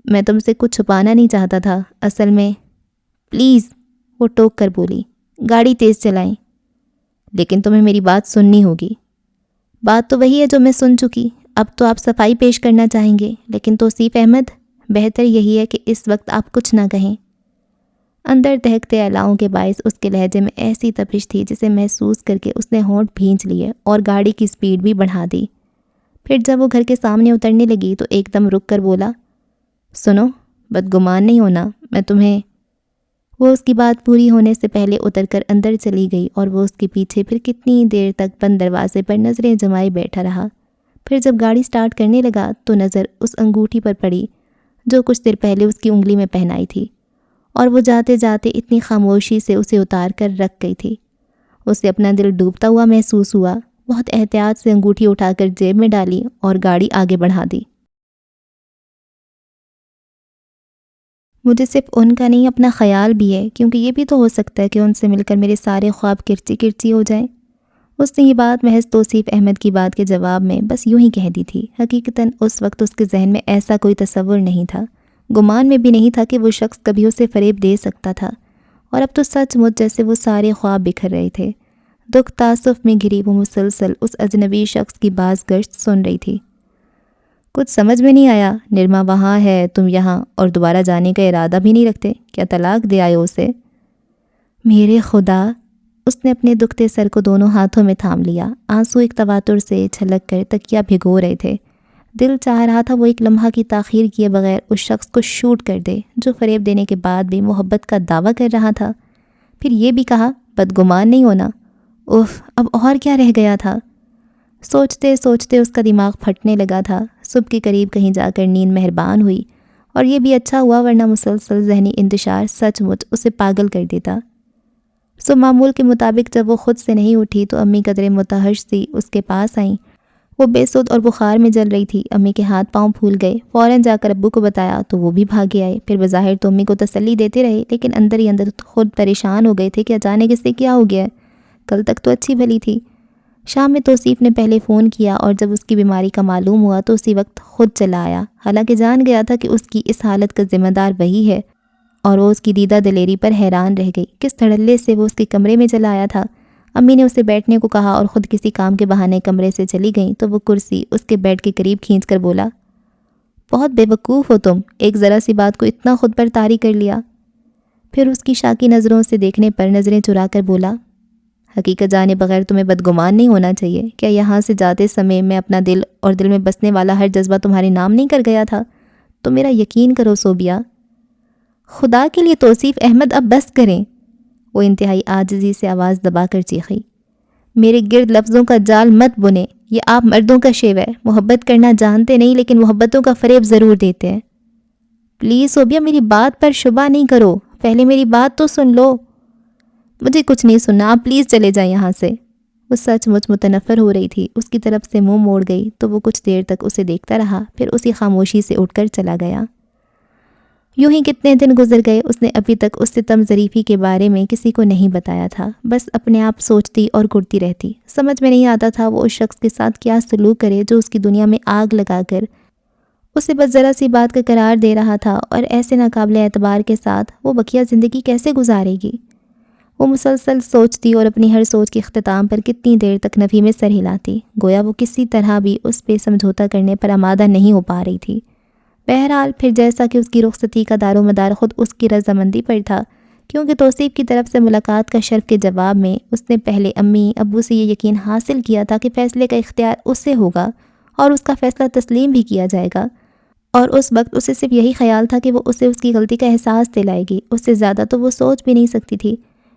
Speaker 1: میں تم سے کچھ چھپانا نہیں چاہتا تھا، اصل میں پلیز، وہ ٹوک کر بولی، گاڑی تیز چلائیں۔ لیکن تمہیں میری بات سننی ہوگی۔ بات تو وہی ہے جو میں سن چکی، اب تو آپ صفائی پیش کرنا چاہیں گے، لیکن توصیف احمد، بہتر یہی ہے کہ اس وقت آپ کچھ نہ کہیں۔ اندر دہکتے اعلاؤں کے باعث اس کے لہجے میں ایسی تپش تھی جسے محسوس کر کے اس نے ہونٹ بھینچ لیے اور گاڑی کی سپیڈ بھی بڑھا دی۔ پھر جب وہ گھر کے سامنے اترنے لگی تو ایک دم رک کر بولا، سنو، بدگمان نہیں ہونا، میں تمہیں… وہ اس کی بات پوری ہونے سے پہلے اتر کر اندر چلی گئی، اور وہ اس کے پیچھے پھر کتنی دیر تک بند دروازے پر نظریں جمائے بیٹھا رہا۔ پھر جب گاڑی سٹارٹ کرنے لگا تو نظر اس انگوٹھی پر پڑی جو کچھ دیر پہلے اس کی انگلی میں پہنائی تھی، اور وہ جاتے جاتے اتنی خاموشی سے اسے اتار کر رکھ گئی تھی۔ اسے اپنا دل ڈوبتا ہوا محسوس ہوا، بہت احتیاط سے انگوٹھی اٹھا کر جیب میں ڈالی اور گاڑی آگے بڑھا دی۔ مجھے صرف ان کا نہیں، اپنا خیال بھی ہے، کیونکہ یہ بھی تو ہو سکتا ہے کہ ان سے مل کر میرے سارے خواب کرچی کرچی ہو جائیں۔ اس نے یہ بات محض توصیف احمد کی بات کے جواب میں بس یوں ہی کہہ دی تھی۔ حقیقتاً اس وقت اس کے ذہن میں ایسا کوئی تصور نہیں تھا، گمان میں بھی نہیں تھا کہ وہ شخص کبھی اسے فریب دے سکتا تھا، اور اب تو سچ مچ جیسے وہ سارے خواب بکھر رہے تھے۔ دکھ تعصف میں گھری وہ مسلسل اس اجنبی شخص کی باز گشت سن رہی تھی۔ کچھ سمجھ میں نہیں آیا، نرما وہاں ہے، تم یہاں، اور دوبارہ جانے کا ارادہ بھی نہیں رکھتے، کیا طلاق دے آئے اسے؟ میرے خدا! اس نے اپنے دکھتے سر کو دونوں ہاتھوں میں تھام لیا، آنسو ایک تواتر سے چھلک کر تکیہ بھگو رہے تھے۔ دل چاہ رہا تھا وہ ایک لمحہ کی تاخیر کیے بغیر اس شخص کو شوٹ کر دے جو فریب دینے کے بعد بھی محبت کا دعویٰ کر رہا تھا۔ پھر یہ بھی کہا، بدگمان نہیں ہونا۔ اف، اب اور کیا رہ گیا تھا؟ سوچتے سوچتے اس کا دماغ پھٹنے لگا تھا۔ صبح کے قریب کہیں جا کر نیند مہربان ہوئی، اور یہ بھی اچھا ہوا، ورنہ مسلسل ذہنی انتشار سچ مچ اسے پاگل کر دیتا۔ سو معمول کے مطابق جب وہ خود سے نہیں اٹھی تو امی قدرے متحش سی اس کے پاس آئیں۔ وہ بے سود اور بخار میں جل رہی تھی۔ امی کے ہاتھ پاؤں پھول گئے۔ فوراً جا کر ابو کو بتایا تو وہ بھی بھاگے آئے۔ پھر بظاہر تو امی کو تسلی دیتے رہے، لیکن اندر ہی اندر خود پریشان ہو گئے تھے کہ اچانک اس سے کیا ہو گیا ہے، کل تک تو اچھی بھلی تھی۔ شام میں توصیف نے پہلے فون کیا، اور جب اس کی بیماری کا معلوم ہوا تو اسی وقت خود چلا آیا، حالانکہ جان گیا تھا کہ اس کی اس حالت کا ذمہ دار وہی ہے، اور وہ اس کی دیدہ دلیری پر حیران رہ گئی۔ کس دھڑلے سے وہ اس کے کمرے میں چلا آیا تھا۔ امی نے اسے بیٹھنے کو کہا اور خود کسی کام کے بہانے کمرے سے چلی گئیں تو وہ کرسی اس کے بیڈ کے قریب کھینچ کر بولا، بہت بے وقوف ہو تم، ایک ذرا سی بات کو اتنا خود پر طاری کر لیا۔ پھر اس کی شاکی نظروں سے دیکھنے پر نظریں چرا کر بولا، حقیقت جانے بغیر تمہیں بدگمان نہیں ہونا چاہیے۔ کیا یہاں سے جاتے سمے میں اپنا دل اور دل میں بسنے والا ہر جذبہ تمہارے نام نہیں کر گیا تھا؟ تو میرا یقین کرو صوبیہ، خدا کے لیے توصیف احمد، اب بس کریں۔ وہ انتہائی عاجزی سے آواز دبا کر چیخی، میرے گرد لفظوں کا جال مت بنے، یہ آپ مردوں کا شیو ہے، محبت کرنا جانتے نہیں لیکن محبتوں کا فریب ضرور دیتے ہیں۔ پلیز صوبیہ، میری بات پر شبہ نہیں کرو، پہلے میری بات تو سن لو۔ مجھے کچھ نہیں سننا، آپ پلیز چلے جائیں یہاں سے۔ وہ سچ مچ متنفر ہو رہی تھی۔ اس کی طرف سے منہ موڑ گئی تو وہ کچھ دیر تک اسے دیکھتا رہا، پھر اسی خاموشی سے اٹھ کر چلا گیا۔ یوں ہی کتنے دن گزر گئے، اس نے ابھی تک اس ستم ظریفی کے بارے میں کسی کو نہیں بتایا تھا، بس اپنے آپ سوچتی اور کرتی رہتی۔ سمجھ میں نہیں آتا تھا وہ اس شخص کے ساتھ کیا سلوک کرے جو اس کی دنیا میں آگ لگا کر اسے بس ذرا سی بات کا قرار دے رہا تھا، اور ایسے ناقابل اعتبار کے ساتھ وہ بقیہ زندگی کیسے گزارے گی۔ وہ مسلسل سوچتی اور اپنی ہر سوچ کے اختتام پر کتنی دیر تک نفی میں سر ہلاتی، گویا وہ کسی طرح بھی اس پہ سمجھوتا کرنے پر آمادہ نہیں ہو پا رہی تھی۔ بہرحال پھر جیسا کہ اس کی رخصتی کا دار و مدار خود اس کی رضامندی پر تھا، کیونکہ توصیف کی طرف سے ملاقات کا شرف کے جواب میں اس نے پہلے امی ابو سے یہ یقین حاصل کیا تھا کہ فیصلے کا اختیار اس سے ہوگا اور اس کا فیصلہ تسلیم بھی کیا جائے گا، اور اس وقت اسے صرف یہی خیال تھا کہ وہ اسے اس کی غلطی کا احساس دلائے گی۔ اس سے زیادہ تو وہ سوچ بھی نہیں سکتی تھی،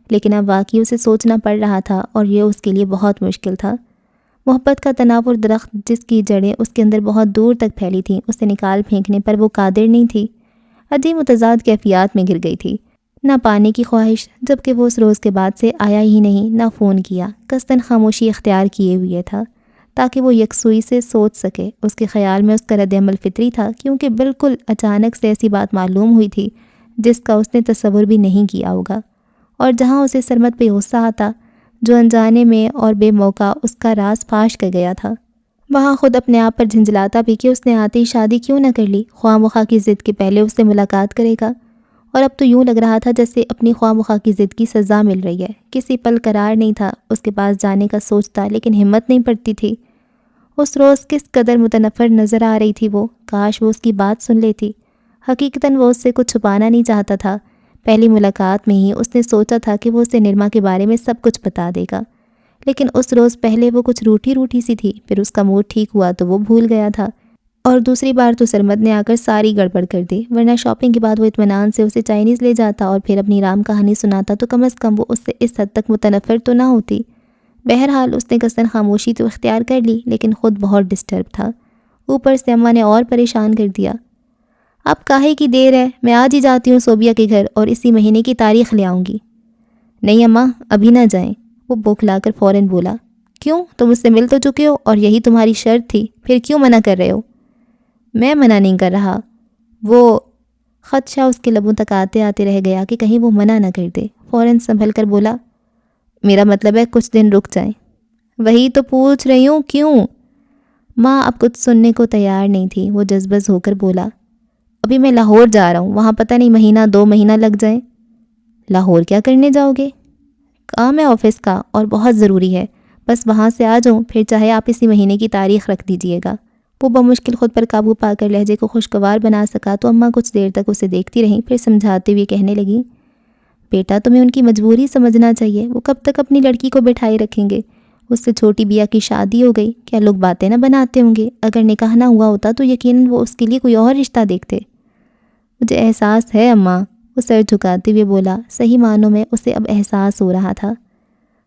Speaker 1: لیکن اب واقعی اسے سوچنا پڑ رہا تھا، اور یہ اس کے لیے بہت مشکل تھا۔ محبت کا تناور درخت جس کی جڑیں اس کے اندر بہت دور تک پھیلی تھیں، اسے نکال پھینکنے پر وہ قادر نہیں تھی۔ عجیب متضاد کیفیات میں گر گئی تھی، نہ پانے کی خواہش، جبکہ وہ اس روز کے بعد سے آیا ہی نہیں، نہ فون کیا، قصداً خاموشی اختیار کیے ہوئے تھا تاکہ وہ یکسوئی سے سوچ سکے۔ اس کے خیال میں اس کا رد عمل فطری تھا، کیونکہ بالکل اچانک سے ایسی بات معلوم ہوئی تھی جس کا اس نے تصور بھی نہیں کیا ہوگا، اور جہاں اسے سرمد پہ غصہ آتا جو انجانے میں اور بے موقع اس کا راز فاش کر گیا تھا، وہاں خود اپنے آپ پر جھنجھلاتا بھی کہ اس نے آتے ہی شادی کیوں نہ کر لی، خواہ مخواہ کی ضد کے پہلے اس سے ملاقات کرے گا۔ اور اب تو یوں لگ رہا تھا جیسے اپنی خواہ مخواہ کی ضد کی سزا مل رہی ہے۔ کسی پل قرار نہیں تھا اس کے پاس جانے کا، سوچتا لیکن ہمت نہیں پڑتی تھی۔ اس روز کس قدر متنفر نظر آ رہی تھی وہ، کاش وہ اس کی بات سن لیتی۔ حقیقتاً وہ اس سے کچھ چھپانا نہیں چاہتا تھا۔ پہلی ملاقات میں ہی اس نے سوچا تھا کہ وہ اسے نرما کے بارے میں سب کچھ بتا دے گا، لیکن اس روز پہلے وہ کچھ روٹھی روٹھی سی تھی، پھر اس کا موڈ ٹھیک ہوا تو وہ بھول گیا تھا، اور دوسری بار تو سرمد نے آ کر ساری گڑبڑ کر دی، ورنہ شاپنگ کے بعد وہ اطمینان سے اسے چائنیز لے جاتا اور پھر اپنی رام کہانی سناتا تو کم از کم وہ اس سے اس حد تک متنفر تو نہ ہوتی۔ بہرحال اس نے قصداً خاموشی تو اختیار کر لی، لیکن خود بہت ڈسٹرب تھا۔ اوپر سے اماں نے اور پریشان کر دیا۔ اب کاہے کی دیر ہے، میں آج ہی جاتی ہوں صوبیہ کے گھر اور اسی مہینے کی تاریخ لے آؤں گی۔ نہیں اماں، ابھی نہ جائیں، وہ بوکھلا کر فوراً بولا۔ کیوں؟ تم اس سے مل تو چکے ہو اور یہی تمہاری شرط تھی، پھر کیوں منع کر رہے ہو؟ میں منع نہیں کر رہا، وہ خدشہ اس کے لبوں تک آتے آتے رہ گیا کہ کہیں وہ منع نہ کر دے۔ فوراً سنبھل کر بولا، میرا مطلب ہے کچھ دن رک جائیں۔ وہی تو پوچھ رہی ہوں، کیوں؟ ماں اب کچھ سننے کو تیار نہیں تھی، وہ جذبز ہو کر بولا، ابھی میں لاہور جا رہا ہوں، وہاں پتہ نہیں مہینہ 2 مہینہ لگ جائے۔ لاہور کیا کرنے جاؤ گے؟ کام ہے آفس کا اور بہت ضروری ہے، بس وہاں سے آ جاؤں، پھر چاہے آپ اسی مہینے کی تاریخ رکھ دیجئے گا۔ وہ بمشکل خود پر قابو پا کر لہجے کو خوشگوار بنا سکا تو اماں کچھ دیر تک اسے دیکھتی رہیں، پھر سمجھاتے ہوئے کہنے لگیں، بیٹا تمہیں ان کی مجبوری سمجھنا چاہیے، وہ کب تک اپنی لڑکی کو بٹھائے رکھیں گے؟ اس سے چھوٹی بیا کی شادی ہو گئی، کیا لوگ باتیں نہ بناتے ہوں گے؟ اگر نکاح نہ ہوا ہوتا تو یقیناً وہ اس کے لیے کوئی اور رشتہ دیکھتے۔ مجھے احساس ہے اماں، وہ سر جھکاتے ہوئے بولا۔ صحیح معنوں میں اسے اب احساس ہو رہا تھا۔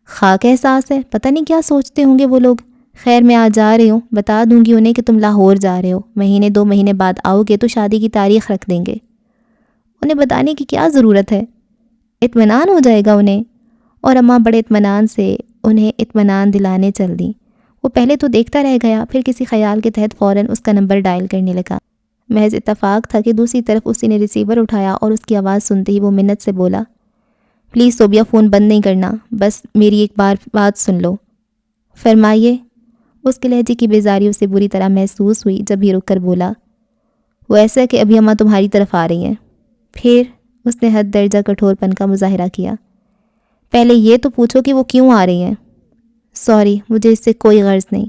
Speaker 1: خاک احساس ہے، پتہ نہیں کیا سوچتے ہوں گے وہ لوگ۔ خیر میں آج جا رہی ہوں، بتا دوں گی انہیں کہ تم لاہور جا رہے ہو، مہینے 2 مہینے بعد آؤ گے تو شادی کی تاریخ رکھ دیں گے۔ انہیں بتانے کی کیا ضرورت ہے؟ اطمینان ہو جائے گا انہیں۔ اور اماں بڑے اطمینان سے انہیں اطمینان دلانے چل دیں۔ وہ پہلے تو دیکھتا رہ گیا، پھر کسی خیال کے تحت فوراً اس کا نمبر ڈائل کرنے لگا۔ محض اتفاق تھا کہ دوسری طرف اسی نے ریسیور اٹھایا اور اس کی آواز سنتے ہی وہ منت سے بولا، پلیز صوبیہ فون بند نہیں کرنا، بس میری ایک بار بات سن لو۔ فرمائیے۔ اس کے لہجے کی بیزاری اسے بری طرح محسوس ہوئی جب ہی رک کر بولا، وہ ایسا ہے کہ ابھی اماں تمہاری طرف آ رہی ہیں۔ پھر اس نے حد درجہ کٹھور پن کا مظاہرہ کیا۔ پہلے یہ تو پوچھو کہ وہ کیوں آ رہی ہیں۔ سوری، مجھے اس سے کوئی غرض نہیں۔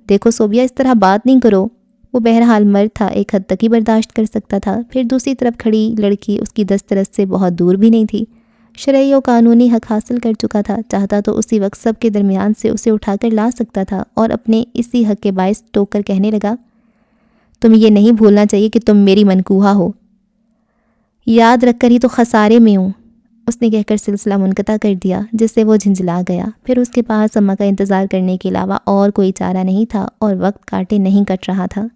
Speaker 1: دیکھو صوبیہ، اس طرح بات نہیں کرو۔ وہ بہرحال مرد تھا، ایک حد تک ہی برداشت کر سکتا تھا، پھر دوسری طرف کھڑی لڑکی اس کی دسترس سے بہت دور بھی نہیں تھی، شرعی و قانونی حق حاصل کر چکا تھا، چاہتا تو اسی وقت سب کے درمیان سے اسے اٹھا کر لا سکتا تھا، اور اپنے اسی حق کے باعث ٹوک کر کہنے لگا، تمہیں یہ نہیں بھولنا چاہیے کہ تم میری منکوحہ ہو، یاد رکھ کر ہی تو خسارے میں ہوں۔ اس نے کہہ کر سلسلہ منقطع کر دیا، جس سے وہ جھنجھلا گیا۔ پھر اس کے پاس اماں کا انتظار کرنے کے علاوہ اور کوئی چارہ نہیں تھا، اور وقت کاٹے نہیں کٹ رہا تھا۔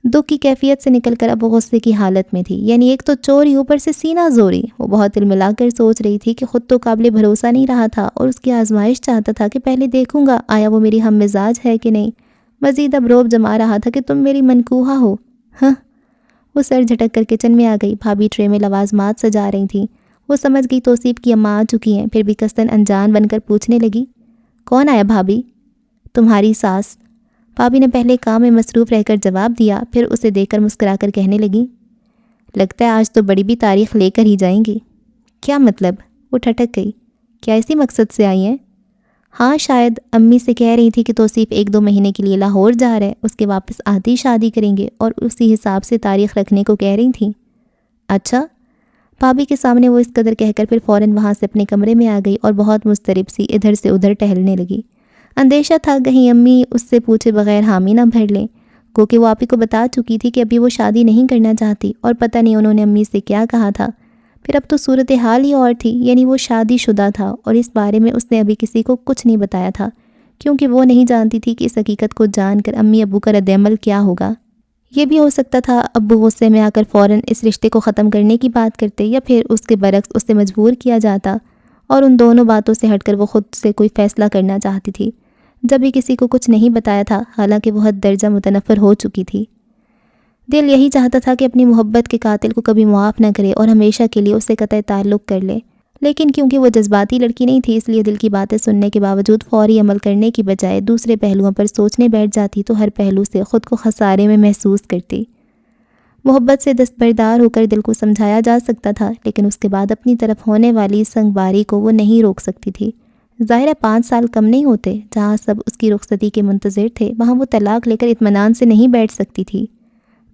Speaker 1: دکھ کی کیفیت سے نکل کر اب وہ غصے کی حالت میں تھی، یعنی ایک تو چوری، اوپر سے سینہ زوری۔ وہ بہت دل ملا کر سوچ رہی تھی کہ خود تو قابل بھروسہ نہیں رہا تھا، اور اس کی آزمائش چاہتا تھا کہ پہلے دیکھوں گا آیا وہ میری ہم مزاج ہے کہ نہیں۔ مزید اب روب جما رہا تھا کہ تم میری منکوحہ ہو۔ ہاں، وہ سر جھٹک کر کچن میں آ گئی۔ بھابھی ٹرے میں لوازمات سجا رہی تھیں۔ وہ سمجھ گئی توصیف کی اماں آ چکی ہیں، پھر بھی قصداً انجان بن کر پوچھنے لگی، کون آیا بھابھی؟ تمہاری ساس۔ بھابھی نے پہلے کام میں مصروف رہ کر جواب دیا، پھر اسے دیکھ کر مسکرا کر کہنے لگی، لگتا ہے آج تو بڑی بھی تاریخ لے کر ہی جائیں گی۔ کیا مطلب؟ وہ ٹھٹک گئی۔ کیا اسی مقصد سے آئی ہیں؟ ہاں شاید، امی سے کہہ رہی تھی کہ توصیف 1-2 مہینے کے لیے لاہور جا رہا ہے، اس کے واپس آتی شادی کریں گے اور اسی حساب سے تاریخ رکھنے کو کہہ رہی تھیں۔ اچھا۔ بھابھی کے سامنے وہ اس قدر کہہ کر پھر فوراً وہاں سے اپنے کمرے میں آ گئی اور بہت مضطرب سی ادھر سے ادھر ٹہلنے لگی۔ اندیشہ تھا کہیں امی اس سے پوچھے بغیر حامی نہ بھر لیں، کیونکہ وہ آپی کو بتا چکی تھی کہ ابھی وہ شادی نہیں کرنا چاہتی، اور پتہ نہیں انہوں نے امی سے کیا کہا تھا۔ پھر اب تو صورتحال ہی اور تھی، یعنی وہ شادی شدہ تھا اور اس بارے میں اس نے ابھی کسی کو کچھ نہیں بتایا تھا، کیونکہ وہ نہیں جانتی تھی کہ اس حقیقت کو جان کر امی ابو کا رد عمل کیا ہوگا۔ یہ بھی ہو سکتا تھا ابو غصے میں آ کر فوراً اس رشتے کو ختم کرنے کی بات کرتے، یا پھر اس کے برعکس اسے مجبور کیا جاتا، اور ان دونوں باتوں سے ہٹ کر وہ خود سے کوئی فیصلہ کرنا چاہتی تھی۔ جب بھی کسی کو کچھ نہیں بتایا تھا، حالانکہ وہ حد درجہ متنفر ہو چکی تھی۔ دل یہی چاہتا تھا کہ اپنی محبت کے قاتل کو کبھی معاف نہ کرے اور ہمیشہ کے لیے اس سے قطع تعلق کر لے، لیکن کیونکہ وہ جذباتی لڑکی نہیں تھی، اس لیے دل کی باتیں سننے کے باوجود فوری عمل کرنے کی بجائے دوسرے پہلوؤں پر سوچنے بیٹھ جاتی تو ہر پہلو سے خود کو خسارے میں محسوس کرتی۔ محبت سے دستبردار ہو کر دل کو سمجھایا جا سکتا تھا، لیکن اس کے بعد اپنی طرف ہونے والی سنگ باری کو وہ نہیں روک سکتی تھی۔ ظاہر ہے 5 سال کم نہیں ہوتے، جہاں سب اس کی رخصتی کے منتظر تھے وہاں وہ طلاق لے کر اطمینان سے نہیں بیٹھ سکتی تھی۔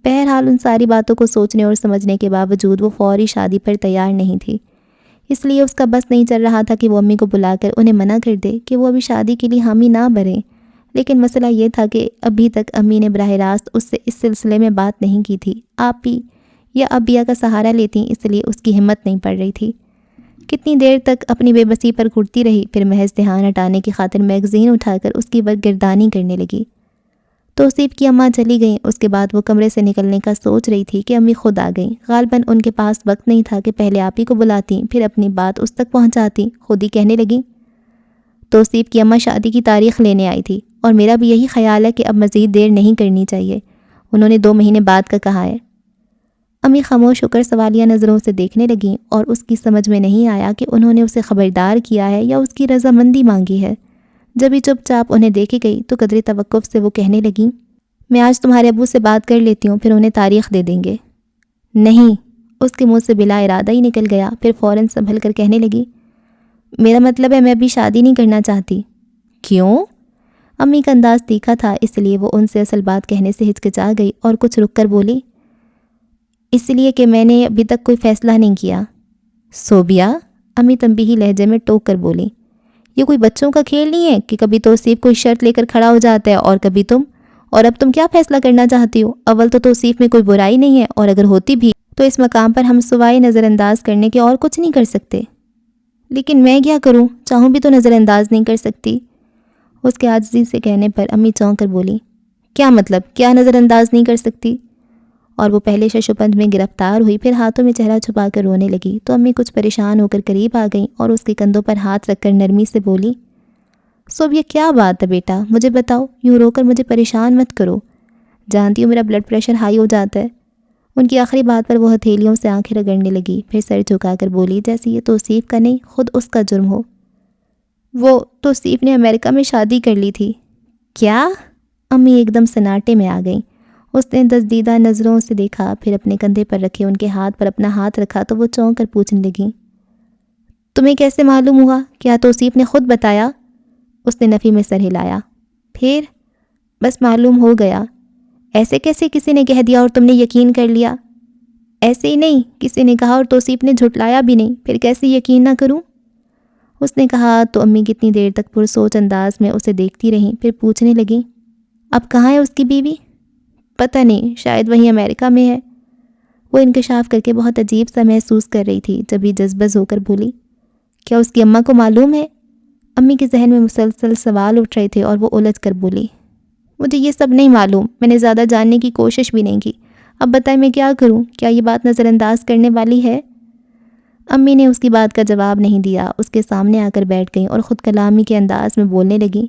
Speaker 1: بہرحال ان ساری باتوں کو سوچنے اور سمجھنے کے باوجود وہ فوری شادی پر تیار نہیں تھی۔ اس لیے اس کا بس نہیں چل رہا تھا کہ وہ امی کو بلا کر انہیں منع کر دے کہ وہ ابھی شادی کے لیے حامی نہ بھریں، لیکن مسئلہ یہ تھا کہ ابھی تک امی نے براہ راست اس سے اس سلسلے میں بات نہیں کی تھی۔ آپی یا ابیا کا سہارا لیتی، اس لیے اس کی ہمت نہیں پڑ رہی تھی۔ کتنی دیر تک اپنی بے بسی پر گھٹتی رہی، پھر محض دھیان ہٹانے کی خاطر میگزین اٹھا کر اس کی برگردانی کرنے لگی۔ توصیف کی اماں چلی گئیں۔ اس کے بعد وہ کمرے سے نکلنے کا سوچ رہی تھی کہ امی خود آ گئیں۔ غالباً ان کے پاس وقت نہیں تھا کہ پہلے آپی کو بلاتی، پھر اپنی بات اس تک پہنچاتی۔ خود ہی کہنے لگیں، توصیف کی اماں شادی کی تاریخ لینے آئی تھی، اور میرا بھی یہی خیال ہے کہ اب مزید دیر نہیں کرنی چاہیے، انہوں نے 2 مہینے بعد کا کہا ہے۔ امی خاموش ہو کر سوالیہ نظروں سے دیکھنے لگیں، اور اس کی سمجھ میں نہیں آیا کہ انہوں نے اسے خبردار کیا ہے یا اس کی رضامندی مانگی ہے۔ جب ہی چپ چاپ انہیں دیکھی گئی تو قدرے توقف سے وہ کہنے لگیں، میں آج تمہارے ابو سے بات کر لیتی ہوں، پھر انہیں تاریخ دے دیں گے۔ نہیں، اس کے منہ سے بلا ارادہ ہی نکل گیا، پھر فوراً سنبھل کر کہنے لگی، میرا مطلب ہے میں ابھی شادی نہیں کرنا چاہتی۔ کیوں؟ امی کا انداز تیکھا تھا، اس لیے وہ ان سے اصل بات کہنے سے ہچکچا گئی اور کچھ رک کر بولی، اس لیے کہ میں نے ابھی تک کوئی فیصلہ نہیں کیا۔ صوبیہ، امی تنبیہی لہجے میں ٹوک کر بولی، یہ کوئی بچوں کا کھیل نہیں ہے کہ کبھی توصیف کوئی شرط لے کر کھڑا ہو جاتا ہے اور کبھی تم، اور اب تم کیا فیصلہ کرنا چاہتی ہو؟ اول تو توصیف میں کوئی برائی نہیں ہے، اور اگر ہوتی بھی تو اس مقام پر ہم سوائے نظر انداز کرنے کے اور کچھ نہیں کر سکتے۔ لیکن میں کیا کروں، چاہوں بھی تو نظر انداز نہیں کر سکتی۔ اس کے عاجزی سے کہنے پر امی چونک کر بولی، کیا مطلب، کیا نظر انداز نہیں کر سکتی؟ اور وہ پہلے ششوپند میں گرفتار ہوئی، پھر ہاتھوں میں چہرہ چھپا کر رونے لگی تو امی کچھ پریشان ہو کر قریب آ گئیں اور اس کے کندھوں پر ہاتھ رکھ کر نرمی سے بولی، سب یہ کیا بات ہے بیٹا، مجھے بتاؤ، یوں رو کر مجھے پریشان مت کرو، جانتی ہوں میرا بلڈ پریشر ہائی ہو جاتا ہے۔ ان کی آخری بات پر وہ ہتھیلیوں سے آنکھیں رگڑنے لگی، پھر سر جھکا کر بولی جیسے یہ توصیف کا نہیں خود اس کا جرم ہو، وہ توصیف نے امریکہ میں شادی کر لی تھی۔ کیا؟ امی ایک دم سناٹے میں آ گئیں۔ اس نے دزدیدہ نظروں سے دیکھا، پھر اپنے کندھے پر رکھے ان کے ہاتھ پر اپنا ہاتھ رکھا تو وہ چونک کر پوچھنے لگیں، تمہیں کیسے معلوم ہوا؟ کیا توصیف نے خود بتایا؟ اس نے نفی میں سر ہلایا۔ پھر؟ بس معلوم ہو گیا۔ ایسے کیسے کسی نے کہہ دیا اور تم نے یقین کر لیا؟ ایسے ہی نہیں، کسی نے کہا اور توصیف نے جھٹلایا بھی نہیں، پھر کیسے یقین نہ کروں؟ اس نے کہا تو امی کتنی دیر تک پرسوچ انداز میں اسے دیکھتی رہیں، پھر پوچھنے لگیں، اب کہاں ہے اس کی بیوی؟ پتہ نہیں، شاید وہیں امریکہ میں ہے۔ وہ انکشاف کر کے بہت عجیب سا محسوس کر رہی تھی، جب ہی جذبز ہو کر بولی، کیا اس کی اماں کو معلوم ہے؟ امی کے ذہن میں مسلسل سوال اٹھ رہے تھے اور وہ الجھ کر بولی، مجھے یہ سب نہیں معلوم، میں نے زیادہ جاننے کی کوشش بھی نہیں کی، اب بتائیں میں کیا کروں؟ کیا یہ بات نظر انداز کرنے والی ہے؟ امی نے اس کی بات کا جواب نہیں دیا، اس کے سامنے آ کر بیٹھ گئیں اور خود کلامی کے انداز میں بولنے لگیں،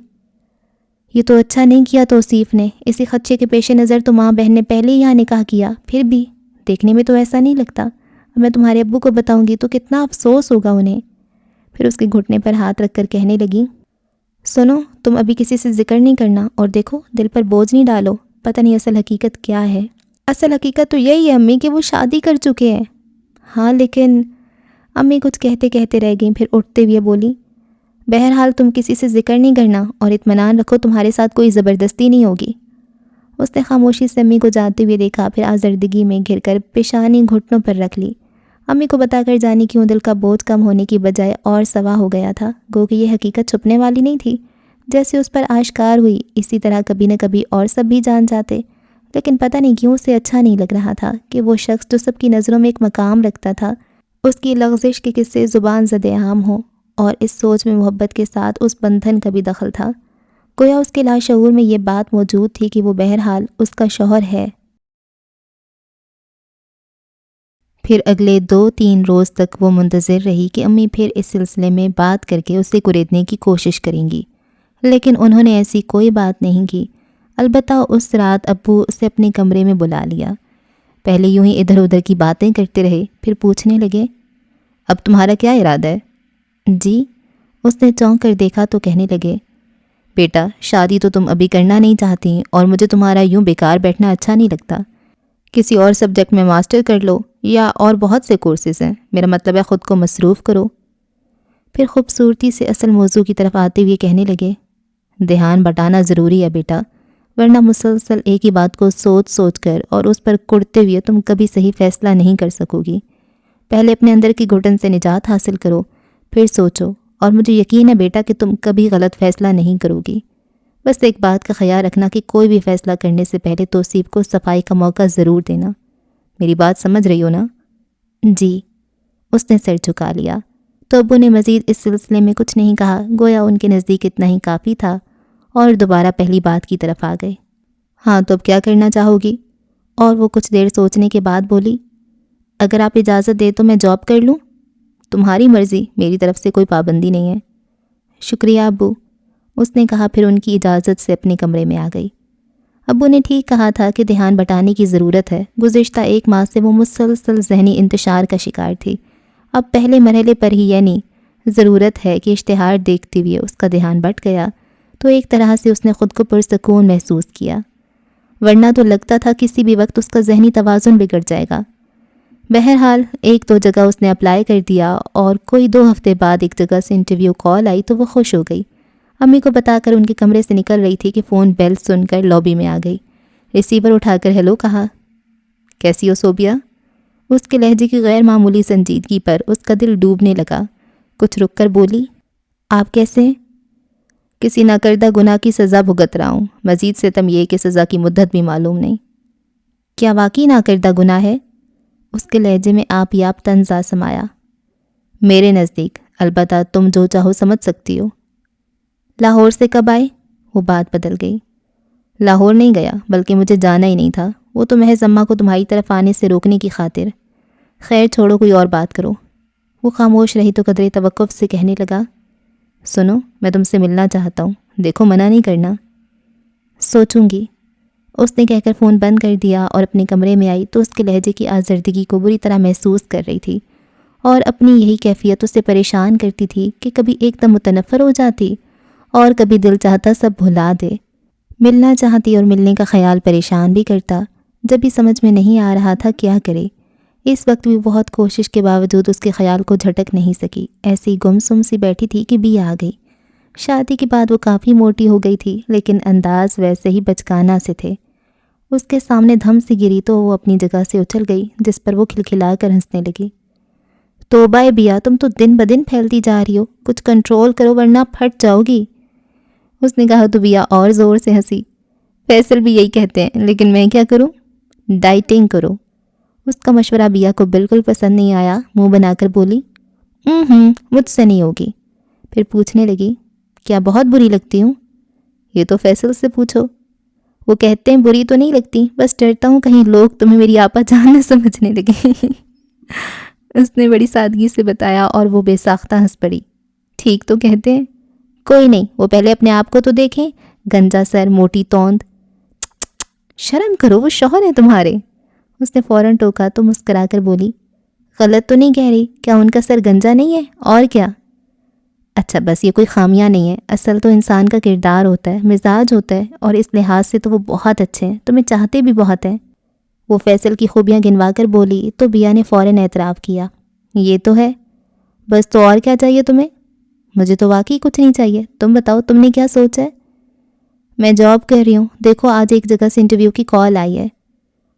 Speaker 1: یہ تو اچھا نہیں کیا توصیف نے، اسی خدشے کے پیش نظر تو ماں بہن نے پہلے ہی یہاں نکاح کیا، پھر بھی دیکھنے میں تو ایسا نہیں لگتا. اب میں تمہارے ابو کو بتاؤں گی تو کتنا افسوس ہوگا انہیں. پھر اس کے گھٹنے پر ہاتھ رکھ کر کہنے لگی, سنو, تم ابھی کسی سے ذکر نہیں کرنا, اور دیکھو دل پر بوجھ نہیں ڈالو. پتہ نہیں اصل حقیقت کیا ہے. اصل حقیقت تو یہی ہے امی کہ وہ شادی کر چکے ہیں. ہاں لیکن. امی کچھ کہتے کہتے رہ گئیں, پھر اٹھتے ہوئے بولی, بہرحال تم کسی سے ذکر نہیں کرنا, اور اطمینان رکھو تمہارے ساتھ کوئی زبردستی نہیں ہوگی. اس نے خاموشی سے امی کو جاتے ہوئے دیکھا, پھر آزردگی میں گر کر پیشانی گھٹنوں پر رکھ لی. امی کو بتا کر جانے کیوں دل کا بوجھ کم ہونے کی بجائے اور سوا ہو گیا تھا. گو کہ یہ حقیقت چھپنے والی نہیں تھی. جیسے اس پر آشکار ہوئی اسی طرح کبھی نہ کبھی اور سب بھی جان جاتے. لیکن پتہ نہیں کیوں اسے اچھا نہیں لگ رہا تھا کہ وہ شخص جو سب کی نظروں میں ایک مقام رکھتا تھا, اس کی لغزش کے قصے زبان زد عام ہوں, اور اس سوچ میں محبت کے ساتھ اس بندھن کا بھی دخل تھا. گویا اس کے لاشعور میں یہ بات موجود تھی کہ وہ بہرحال اس کا شوہر ہے. پھر اگلے 2-3 روز تک وہ منتظر رہی کہ امی پھر اس سلسلے میں بات کر کے اسے کریدنے کی کوشش کریں گی, لیکن انہوں نے ایسی کوئی بات نہیں کی. البتہ اس رات ابو اسے اپنے کمرے میں بلا لیا. پہلے یوں ہی ادھر ادھر کی باتیں کرتے رہے, پھر پوچھنے لگے, اب تمہارا کیا ارادہ ہے؟ جی. اس نے چونک کر دیکھا تو کہنے لگے, بیٹا شادی تو تم ابھی کرنا نہیں چاہتی, اور مجھے تمہارا یوں بیکار بیٹھنا اچھا نہیں لگتا. کسی اور سبجیکٹ میں ماسٹر کر لو, یا اور بہت سے کورسز ہیں, میرا مطلب ہے خود کو مصروف کرو. پھر خوبصورتی سے اصل موضوع کی طرف آتے ہوئے کہنے لگے, دھیان بٹانا ضروری ہے بیٹا, ورنہ مسلسل ایک ہی بات کو سوچ سوچ کر اور اس پر کڑتے ہوئے تم کبھی صحیح فیصلہ نہیں کر سکو گی. پہلے اپنے اندر کی گھٹن سے نجات حاصل کرو, پھر سوچو, اور مجھے یقین ہے بیٹا کہ تم کبھی غلط فیصلہ نہیں کرو گی. بس ایک بات کا خیال رکھنا کہ کوئی بھی فیصلہ کرنے سے پہلے توصیف کو صفائی کا موقع ضرور دینا. میری بات سمجھ رہی ہو نا؟ جی. اس نے سر جھکا لیا. تو ابو نے مزید اس سلسلے میں کچھ نہیں کہا, گویا ان کے نزدیک اتنا ہی کافی تھا, اور دوبارہ پہلی بات کی طرف آ گئے. ہاں تو اب کیا کرنا چاہو گی؟ اور وہ کچھ دیر سوچنے کے بعد بولی, اگر آپ اجازت دے تو میں جاب کر لوں. تمہاری مرضی, میری طرف سے کوئی پابندی نہیں ہے. شکریہ ابو, اس نے کہا, پھر ان کی اجازت سے اپنے کمرے میں آ گئی. ابو نے ٹھیک کہا تھا کہ دھیان بٹانے کی ضرورت ہے. گزشتہ 1 ماہ سے وہ مسلسل ذہنی انتشار کا شکار تھی. اب پہلے مرحلے پر ہی یعنی ضرورت ہے کہ اشتہار دیکھتے ہوئے اس کا دھیان بٹ گیا, تو ایک طرح سے اس نے خود کو پرسکون محسوس کیا, ورنہ تو لگتا تھا کسی بھی وقت اس کا ذہنی توازن بگڑ جائے گا. بہرحال 1-2 جگہ اس نے اپلائی کر دیا, اور کوئی 2 ہفتے بعد ایک جگہ سے انٹرویو کال آئی تو وہ خوش ہو گئی. امی کو بتا کر ان کے کمرے سے نکل رہی تھی کہ فون بیل سن کر لابی میں آ گئی. ریسیور اٹھا کر ہیلو کہا. کیسی ہو صوبیہ؟ اس کے لہجے کی غیر معمولی سنجیدگی پر اس کا دل ڈوبنے لگا. کچھ رک کر بولی, آپ کیسے ہیں؟ کسی ناکردہ گناہ کی سزا بھگت رہا ہوں. مزید ستم یہ کہ سزا کی مدت بھی معلوم نہیں. کیا واقعی ناکردہ گناہ ہے؟ اس کے لہجے میں آپ یاب طنز آ سمایا. میرے نزدیک, البتہ تم جو چاہو سمجھ سکتی ہو. لاہور سے کب آئے؟ وہ بات بدل گئی. لاہور نہیں گیا, بلکہ مجھے جانا ہی نہیں تھا. وہ تو محض اماں کو تمہاری طرف آنے سے روکنے کی خاطر. خیر چھوڑو, کوئی اور بات کرو. وہ خاموش رہی تو قدرے توقف سے کہنے لگا, سنو, میں تم سے ملنا چاہتا ہوں. دیکھو منع نہیں کرنا. سوچوں گی. اس نے کہہ کر فون بند کر دیا اور اپنے کمرے میں آئی تو اس کے لہجے کی آزردگی کو بری طرح محسوس کر رہی تھی, اور اپنی یہی کیفیت اسے پریشان کرتی تھی کہ کبھی ایک دم متنفر ہو جاتی, اور کبھی دل چاہتا سب بھلا دے. ملنا چاہتی اور ملنے کا خیال پریشان بھی کرتا. جب بھی سمجھ میں نہیں آ رہا تھا کیا کرے. اس وقت بھی بہت کوشش کے باوجود اس کے خیال کو جھٹک نہیں سکی. ایسی گمسم سی بیٹھی تھی کہ بی آ گئی. شادی کے بعد وہ کافی موٹی ہو گئی تھی, لیکن انداز ویسے ہی بچکانا سے تھے. اس کے سامنے دھم سے گری تو وہ اپنی جگہ سے اچھل گئی, جس پر وہ کھلکھلا کر ہنسنے لگی. توبہ بیا, تم تو دن بدن پھیلتی جا رہی ہو. کچھ کنٹرول کرو ورنہ پھٹ جاؤ گی. اس نے کہا تو بیا اور زور سے ہنسی. فیصل بھی یہی کہتے ہیں, لیکن میں کیا کروں؟ ڈائٹنگ کرو. اس کا مشورہ بیا کو بالکل پسند نہیں آیا. منہ بنا کر بولی, مجھ سے نہیں ہوگی. پھر پوچھنے لگی, کیا بہت بری لگتی ہوں؟ یہ تو فیصل سے پوچھو. وہ کہتے ہیں بری تو نہیں لگتی, بس ڈرتا ہوں کہیں لوگ تمہیں میری آپا جان نہ سمجھنے لگے. اس نے بڑی سادگی سے بتایا, اور وہ بے ساختہ ہنس پڑی. ٹھیک تو کہتے ہیں. کوئی نہیں, وہ پہلے اپنے آپ کو تو دیکھیں. گنجا سر, موٹی توند. شرم کرو, وہ شوہر ہیں تمہارے. اس نے فوراً ٹوکا تو مسکرا کر بولی، غلط تو نہیں کہہ رہی، کیا ان کا سر گنجا نہیں ہے؟ اور کیا؟ اچھا بس یہ کوئی خامیاں نہیں ہے، اصل تو انسان کا کردار ہوتا ہے، مزاج ہوتا ہے، اور اس لحاظ سے تو وہ بہت اچھے ہیں، تمہیں چاہتے بھی بہت ہیں۔ وہ فیصل کی خوبیاں گنوا کر بولی تو بیا نے فوراً اعتراف کیا، یہ تو ہے، بس تو اور کیا چاہیے تمہیں؟ مجھے تو واقعی کچھ نہیں چاہیے، تم بتاؤ تم نے کیا سوچا ہے؟ میں جاب کر رہی ہوں، دیکھو آج ایک جگہ سے انٹرویو کی کال آئی ہے۔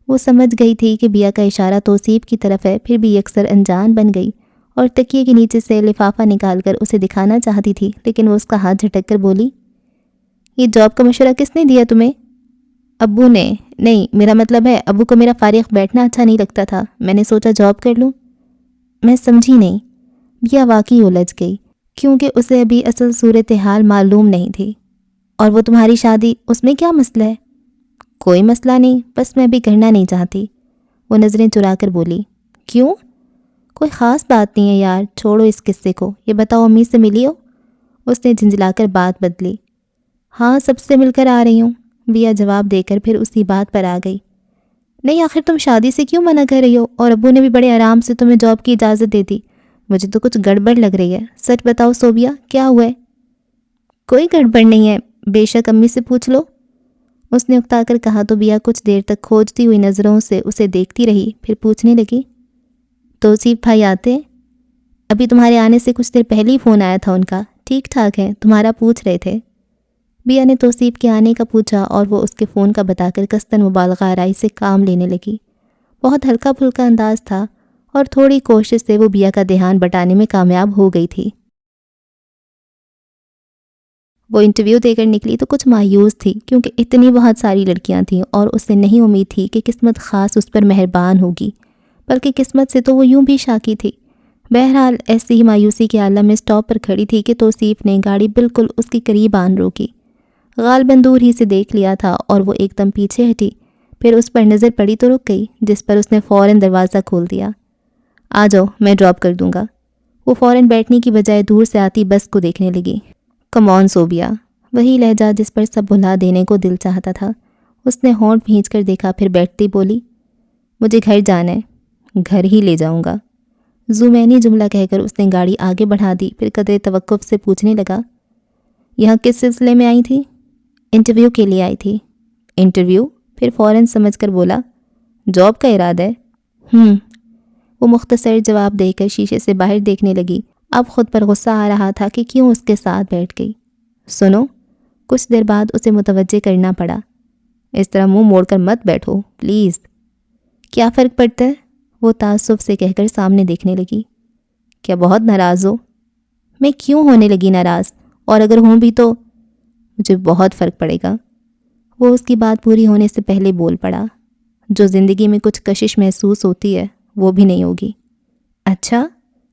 Speaker 1: وہ سمجھ گئی تھی کہ بیا کا اشارہ توصیف کی طرف ہے، پھر بھی یکسر انجان بن گئی اور تکیے کے نیچے سے لفافہ نکال کر اسے دکھانا چاہتی تھی، لیکن وہ اس کا ہاتھ جھٹک کر بولی، یہ جاب کا مشورہ کس نے دیا تمہیں؟ ابو نے۔ نہیں، میرا مطلب ہے ابو کو میرا فارغ بیٹھنا اچھا نہیں لگتا تھا، میں نے سوچا جاب کر لوں۔ میں سمجھی نہیں۔ بیا واقعی الجھ گئی، کیونکہ اسے ابھی اصل صورتحال معلوم نہیں تھی۔ اور وہ تمہاری شادی، اس میں کیا مسئلہ ہے؟ کوئی مسئلہ نہیں، بس میں ابھی کرنا نہیں چاہتی۔ وہ نظریں چرا کر بولی، کیوں؟ کوئی خاص بات نہیں ہے یار، چھوڑو اس قصے کو، یہ بتاؤ امی سے ملی ہو؟ اس نے جھنجھلا کر بات بدلی۔ ہاں سب سے مل کر آ رہی ہوں، بیا جواب دے کر پھر اسی بات پر آ گئی۔ نہیں آخر تم شادی سے کیوں منع کر رہی ہو؟ اور ابو نے بھی بڑے آرام سے تمہیں جاب کی اجازت دے دی، مجھے تو کچھ گڑبڑ لگ رہی ہے، سچ بتاؤ صوبیہ کیا ہوا ہے؟ کوئی گڑبڑ نہیں ہے، بے شک امی سے پوچھ لو، اس نے اکتا کر کہا تو بیا کچھ دیر تک کھوجتی ہوئی نظروں سے اسے دیکھتی رہی، پھر پوچھنے لگی، توصیف بھائی آتے ہیں؟ ابھی تمہارے آنے سے کچھ دیر پہلے ہی فون آیا تھا ان کا، ٹھیک ٹھاک ہے، تمہارا پوچھ رہے تھے۔ بیا نے توصیف کے آنے کا پوچھا اور وہ اس کے فون کا بتا کر قصداً مبالغہ آرائی سے کام لینے لگی۔ بہت ہلکا پھلکا انداز تھا اور تھوڑی کوشش سے وہ بیا کا دھیان بٹانے میں کامیاب ہو گئی تھی۔ وہ انٹرویو دے کر نکلی تو کچھ مایوس تھی، کیونکہ اتنی بہت ساری لڑکیاں تھیں اور اسے نہیں امید تھی کہ قسمت خاص اس پر مہربان ہوگی، بلکہ قسمت سے تو وہ یوں بھی شاکی تھی۔ بہرحال ایسی ہی مایوسی کے عالم میں اسٹاپ پر کھڑی تھی کہ توصیف نے گاڑی بالکل اس کے قریب آن روکی۔ غالباً دور ہی سے دیکھ لیا تھا اور وہ ایک دم پیچھے ہٹی، پھر اس پر نظر پڑی تو رک گئی، جس پر اس نے فوراً دروازہ کھول دیا۔ آ جاؤ میں ڈراپ کر دوں گا۔ وہ فوراً بیٹھنے کی بجائے دور سے آتی بس کو دیکھنے لگی۔ کم آن صوبیا، وہی لہجہ جس پر سب بھلا دینے کو دل چاہتا تھا۔ اس نے ہونٹ بھینچ کر دیکھا، پھر بیٹھتی بولی، مجھے گھر جانا ہے، گھر ہی لے جاؤں گا۔ زمینی جملہ کہہ کر اس نے گاڑی آگے بڑھا دی، پھر قدرے توقف سے پوچھنے لگا، یہاں کس سلسلے میں آئی تھی؟ انٹرویو کے لیے آئی تھی۔ انٹرویو؟ پھر فوراً سمجھ کر بولا، جاب کا ارادہ ہے؟ وہ مختصر جواب دے کر شیشے سے باہر دیکھنے لگی۔ اب خود پر غصہ آ رہا تھا کہ کیوں اس کے ساتھ بیٹھ گئی۔ سنو، کچھ دیر بعد اسے متوجہ کرنا پڑا، اس طرح منہ موڑ کر مت بیٹھو پلیز۔ کیا فرق پڑتا ہے؟ وہ تعصب سے کہہ کر سامنے دیکھنے لگی۔ کیا بہت ناراض ہو؟ میں کیوں ہونے لگی ناراض؟ اور اگر ہوں بھی تو مجھے بہت فرق پڑے گا۔ وہ اس کی بات پوری ہونے سے پہلے بول پڑا، جو زندگی میں کچھ کشش محسوس ہوتی ہے وہ بھی نہیں ہوگی۔ اچھا؟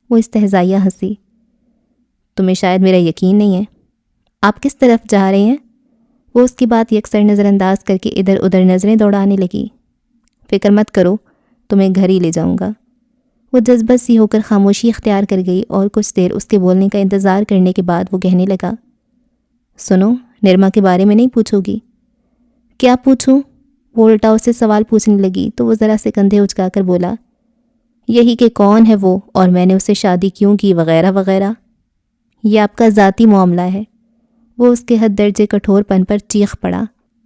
Speaker 1: وہ استہزائیہ ہنسی۔ تمہیں شاید میرا یقین نہیں ہے۔ آپ کس طرف جا رہے ہیں؟ وہ اس کی بات یکسر نظر انداز کر کے ادھر ادھر نظریں دوڑانے لگی۔ فکر مت کرو، تمہیں گھر ہی لے جاؤں گا۔ وہ جذبت سی ہو کر خاموشی اختیار کر گئی اور کچھ دیر اس کے بولنے کا انتظار کرنے کے بعد وہ کہنے لگا، سنو، نرما کے بارے میں نہیں پوچھو گی؟ کیا پوچھوں؟ وہ الٹا اسے سوال پوچھنے لگی تو وہ ذرا سے کندھے اچکا کر بولا، یہی کہ کون ہے وہ اور میں نے اسے شادی کیوں کی وغیرہ وغیرہ۔ یہ آپ کا ذاتی معاملہ ہے۔ وہ اس کے حد درجے کٹھور پن پر چیخ پڑا،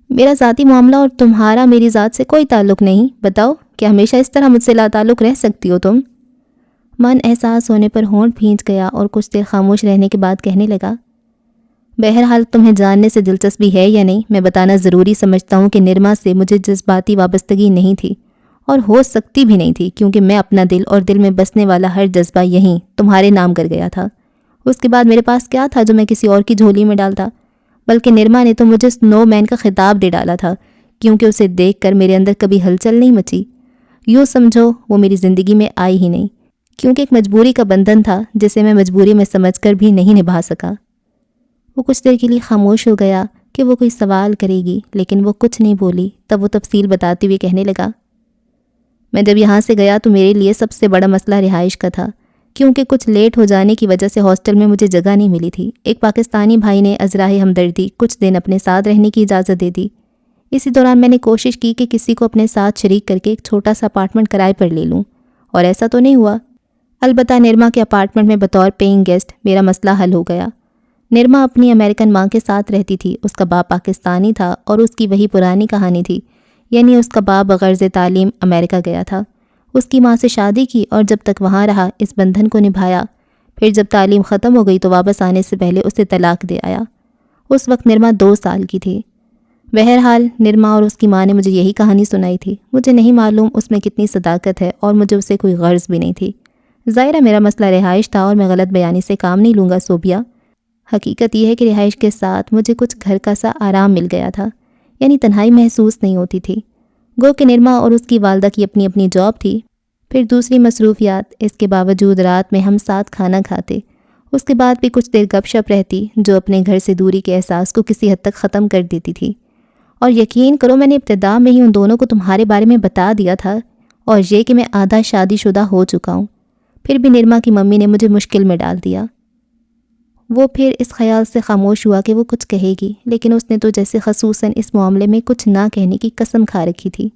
Speaker 1: میرا ذاتی معاملہ اور تمہارا میری ذات سے کوئی تعلق نہیں، بتاؤ کیا ہمیشہ اس طرح مجھ سے لا تعلق رہ سکتی ہو تم؟ من احساس ہونے پر ہونٹ بھینچ گیا اور کچھ دیر خاموش رہنے کے بعد کہنے لگا، بہرحال تمہیں جاننے سے دلچسپی ہے یا نہیں، میں بتانا ضروری سمجھتا ہوں کہ نرما سے مجھے جذباتی وابستگی نہیں تھی اور ہو سکتی بھی نہیں تھی، کیونکہ میں اپنا دل اور دل میں بسنے والا ہر جذبہ یہیں تمہارے نام کر گیا تھا۔ اس کے بعد میرے پاس کیا تھا جو میں کسی اور کی جھولی میں ڈالتا؟ بلکہ نرما نے تو مجھے سنو مین کا خطاب دے ڈالا تھا، کیونکہ اسے دیکھ کر میرے اندر کبھی ہلچل نہیں مچی۔ یوں سمجھو وہ میری زندگی میں آئی ہی نہیں، کیونکہ ایک مجبوری کا بندھن تھا جسے میں مجبوری میں سمجھ کر بھی نہیں نبھا سکا۔ وہ کچھ دیر کے لیے خاموش ہو گیا کہ وہ کوئی سوال کرے گی، لیکن وہ کچھ نہیں بولی۔ تب وہ تفصیل بتاتے ہوئے کہنے لگا، میں جب یہاں سے گیا تو میرے لیے سب سے بڑا مسئلہ رہائش کا تھا، کیونکہ کچھ لیٹ ہو جانے کی وجہ سے ہاسٹل میں مجھے جگہ نہیں ملی تھی۔ ایک پاکستانی بھائی نے ازراہ ہمدردی کچھ دن اپنے ساتھ رہنے کی اجازت دے دی۔ اسی دوران میں نے کوشش کی کہ کسی کو اپنے ساتھ شریک کر کے ایک چھوٹا سا اپارٹمنٹ کرائے پر لے لوں، اور ایسا تو نہیں ہوا۔ البتہ نرما کے اپارٹمنٹ میں بطور پیئنگ گیسٹ میرا مسئلہ حل ہو گیا۔ نرما اپنی امریکن ماں کے ساتھ رہتی تھی، اس کا باپ پاکستانی تھا اور اس کی وہی پرانی کہانی تھی، یعنی اس کا باپ بغرض تعلیم امریکہ گیا تھا، اس کی ماں سے شادی کی اور جب تک وہاں رہا اس بندھن کو نبھایا، پھر جب تعلیم ختم ہو گئی تو واپس آنے سے پہلے اسے طلاق دے آیا۔ اس وقت نرما 2 سال کی تھی۔ بہرحال نرما اور اس کی ماں نے مجھے یہی کہانی سنائی تھی۔ مجھے نہیں معلوم اس میں کتنی صداقت ہے اور مجھے اسے کوئی غرض بھی نہیں تھی۔ ظاہرہ میرا مسئلہ رہائش تھا اور میں غلط بیانی سے کام نہیں لوں گا صوبیا۔ حقیقت یہ ہے کہ رہائش کے ساتھ مجھے کچھ گھر کا سا آرام مل گیا تھا، یعنی تنہائی محسوس نہیں ہوتی تھی۔ گو کہ نرما اور اس کی والدہ کی اپنی اپنی جاب تھی، پھر دوسری مصروفیات، اس کے باوجود رات میں ہم ساتھ کھانا کھاتے، اس کے بعد بھی کچھ دیر گپ شپ رہتی جو اپنے گھر سے دوری کے احساس کو کسی حد تک ختم کر دیتی تھی۔ اور یقین کرو میں نے ابتدا میں ہی ان دونوں کو تمہارے بارے میں بتا دیا تھا، اور یہ کہ میں آدھا شادی شدہ ہو چکا ہوں۔ پھر بھی نرما کی ممی نے مجھے مشکل میں ڈال دیا۔ وہ پھر اس خیال سے خاموش ہوا کہ وہ کچھ کہے گی، لیکن اس نے تو جیسے خصوصاً اس معاملے میں کچھ نہ کہنے کی قسم کھا رکھی تھی۔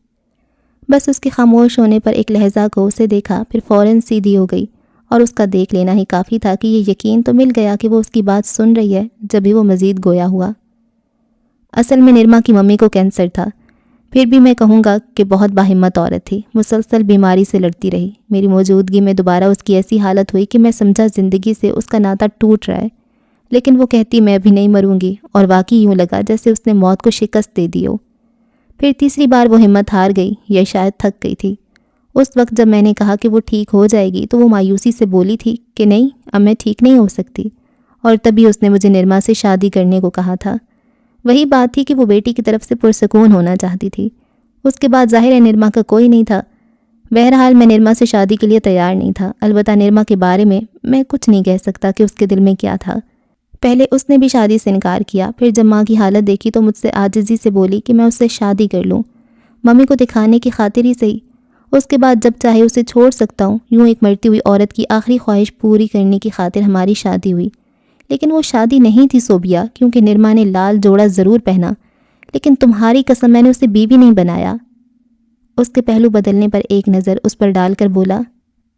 Speaker 1: بس اس کے خاموش ہونے پر ایک لہجہ کو اسے دیکھا، پھر فوراً سیدھی ہو گئی، اور اس کا دیکھ لینا ہی کافی تھا کہ یہ یقین تو مل گیا کہ وہ اس کی بات سن رہی ہے، جبھی وہ مزید گویا ہوا۔ اصل میں نرما کی ممی کو کینسر تھا، پھر بھی میں کہوں گا کہ بہت باہمت عورت تھی، مسلسل بیماری سے لڑتی رہی۔ میری موجودگی میں دوبارہ اس کی ایسی حالت ہوئی کہ میں سمجھا زندگی سے اس کا ناتا ٹوٹ رہا ہے، لیکن وہ کہتی میں ابھی نہیں مروں گی، اور واقعی یوں لگا جیسے اس نے موت کو شکست دے دی ہو۔ پھر تیسری بار وہ ہمت ہار گئی یا شاید تھک گئی تھی۔ اس وقت جب میں نے کہا کہ وہ ٹھیک ہو جائے گی تو وہ مایوسی سے بولی تھی کہ نہیں، اب میں ٹھیک نہیں ہو سکتی، اور تبھی اس نے مجھے نرما سے شادی کرنے کو کہا تھا۔ وہی بات تھی کہ وہ بیٹی کی طرف سے پرسکون ہونا چاہتی تھی۔ اس کے بعد ظاہر ہے نرما کا کوئی نہیں تھا۔ بہرحال میں نرما سے شادی کے لیے تیار نہیں تھا۔ البتہ نرما کے بارے میں کچھ نہیں کہہ سکتا کہ اس کے دل میں کیا تھا۔ پہلے اس نے بھی شادی سے انکار کیا، پھر جب ماں کی حالت دیکھی تو مجھ سے عاجزی سے بولی کہ میں اس سے شادی کر لوں، ممی کو دکھانے کی خاطر ہی صحیح۔ اس کے بعد جب چاہے اسے چھوڑ سکتا ہوں۔ یوں ایک مرتی ہوئی عورت کی آخری خواہش پوری کرنے کی خاطر ہماری شادی ہوئی، لیکن وہ شادی نہیں تھی صوبیا، کیونکہ نرما نے لال جوڑا ضرور پہنا، لیکن تمہاری قسم میں نے اسے بیوی نہیں بنایا۔ اس کے پہلو بدلنے پر ایک نظر اس پر ڈال کر بولا،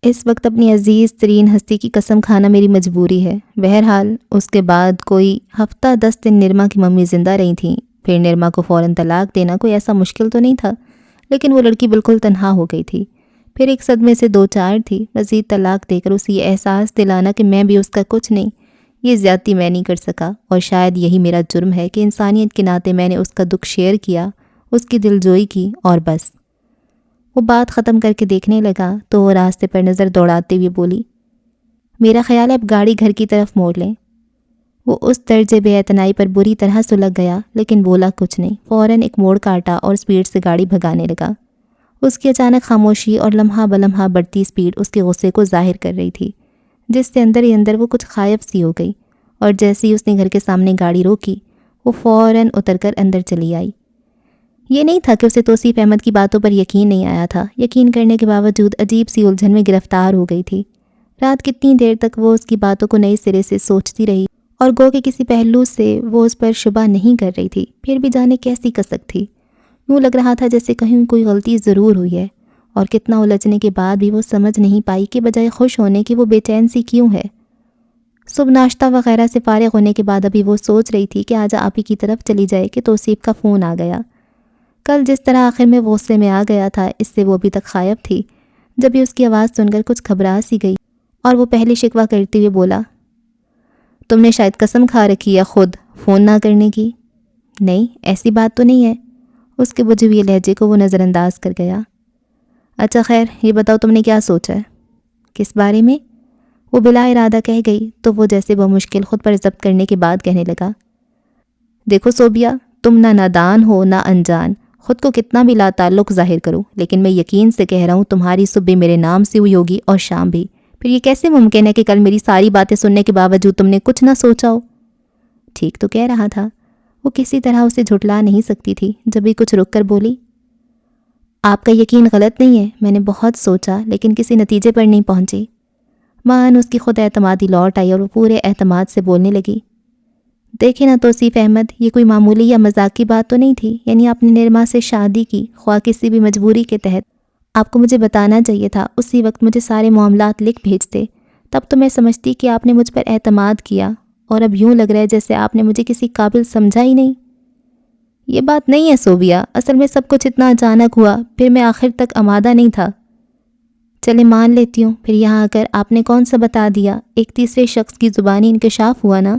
Speaker 1: اس وقت اپنی عزیز ترین ہستی کی قسم کھانا میری مجبوری ہے۔ بہرحال اس کے بعد کوئی ہفتہ 10 دن نرما کی ممی زندہ رہی تھیں، پھر نرما کو فوراً طلاق دینا کوئی ایسا مشکل تو نہیں تھا، لیکن وہ لڑکی بالکل تنہا ہو گئی تھی۔ پھر ایک صدمے سے 2-4 تھی، مزید طلاق دے کر اسے یہ احساس دلانا کہ میں بھی اس کا کچھ نہیں، یہ زیادتی میں نہیں کر سکا، اور شاید یہی میرا جرم ہے کہ انسانیت کے ناطے میں نے اس کا دکھ شیئر کیا، اس کی دلجوئی کی، اور بس۔ وہ بات ختم کر کے دیکھنے لگا تو وہ راستے پر نظر دوڑاتے ہوئے بولی، میرا خیال ہے اب گاڑی گھر کی طرف موڑ لیں۔ وہ اس درجے بے اعتنائی پر بری طرح سلگ گیا، لیکن بولا کچھ نہیں، فوراً ایک موڑ کاٹا اور سپیڈ سے گاڑی بھگانے لگا۔ اس کی اچانک خاموشی اور لمحہ بلمحہ بڑھتی سپیڈ اس کے غصے کو ظاہر کر رہی تھی، جس سے اندر ہی اندر وہ کچھ خائف سی ہو گئی، اور جیسے ہی اس نے گھر کے سامنے گاڑی روکی وہ فوراً اتر کر اندر چلی آئی۔ یہ نہیں تھا کہ اسے توصیف احمد کی باتوں پر یقین نہیں آیا تھا، یقین کرنے کے باوجود عجیب سی الجھن میں گرفتار ہو گئی تھی۔ رات کتنی دیر تک وہ اس کی باتوں کو نئے سرے سے سوچتی رہی، اور گو کہ کسی پہلو سے وہ اس پر شبہ نہیں کر رہی تھی، پھر بھی جانے کیسی کسک تھی۔ یوں لگ رہا تھا جیسے کہیں کوئی غلطی ضرور ہوئی ہے، اور کتنا الجھنے کے بعد بھی وہ سمجھ نہیں پائی کہ بجائے خوش ہونے کی وہ بے چین سی کیوں ہے۔ صبح ناشتہ وغیرہ سے فارغ ہونے کے بعد ابھی وہ سوچ رہی تھی کہ آج آپی کی طرف چلی جائے کہ توصیف کا فون آ گیا۔ کل جس طرح آخر میں غصے میں آ گیا تھا، اس سے وہ ابھی تک غائب تھی۔ جب بھی اس کی آواز سن کر کچھ گھبرا سی گئی، اور وہ پہلے شکوہ کرتے ہوئے بولا، تم نے شاید قسم کھا رکھی ہے خود فون نہ کرنے کی۔ نہیں، ایسی بات تو نہیں ہے۔ اس کے بجھے ہوئے لہجے کو وہ نظر انداز کر گیا۔ اچھا خیر، یہ بتاؤ تم نے کیا سوچا ہے؟ کس بارے میں؟ وہ بلا ارادہ کہہ گئی تو وہ جیسے بمشکل خود پر ضبط کرنے کے بعد کہنے لگا، دیکھو صوبیا، تم نہ نادان ہو نہ انجان، خود کو کتنا بھی لا تعلق ظاہر کرو، لیکن میں یقین سے کہہ رہا ہوں تمہاری صبح میرے نام سے ہوئی ہوگی اور شام بھی۔ پھر یہ کیسے ممکن ہے کہ کل میری ساری باتیں سننے کے باوجود تم نے کچھ نہ سوچا ہو؟ ٹھیک تو کہہ رہا تھا۔ وہ کسی طرح اسے جھٹلا نہیں سکتی تھی، جب بھی کچھ رک کر بولی، آپ کا یقین غلط نہیں ہے، میں نے بہت سوچا لیکن کسی نتیجے پر نہیں پہنچی۔ مان اس کی خود اعتمادی لوٹ آئی اور وہ پورے اعتماد سے بولنے لگی، دیکھیں نا توصیف احمد، یہ کوئی معمولی یا مذاق کی بات تو نہیں تھی. یعنی آپ نے نرما سے شادی کی، خواہ کسی بھی مجبوری کے تحت. آپ کو مجھے بتانا چاہیے تھا، اسی وقت مجھے سارے معاملات لکھ بھیجتے. تب تو میں سمجھتی کہ آپ نے مجھ پر اعتماد کیا، اور اب یوں لگ رہا ہے جیسے آپ نے مجھے کسی قابل سمجھا ہی نہیں. یہ بات نہیں ہے صوبیہ، اصل میں سب کچھ اتنا اچانک ہوا، پھر میں آخر تک آمادہ نہیں تھا. چلے مان لیتی ہوں، پھر یہاں آ کر آپ نے کون سا بتا دیا؟ ایک تیسرے شخص کی زبانی انکشاف ہوا نا.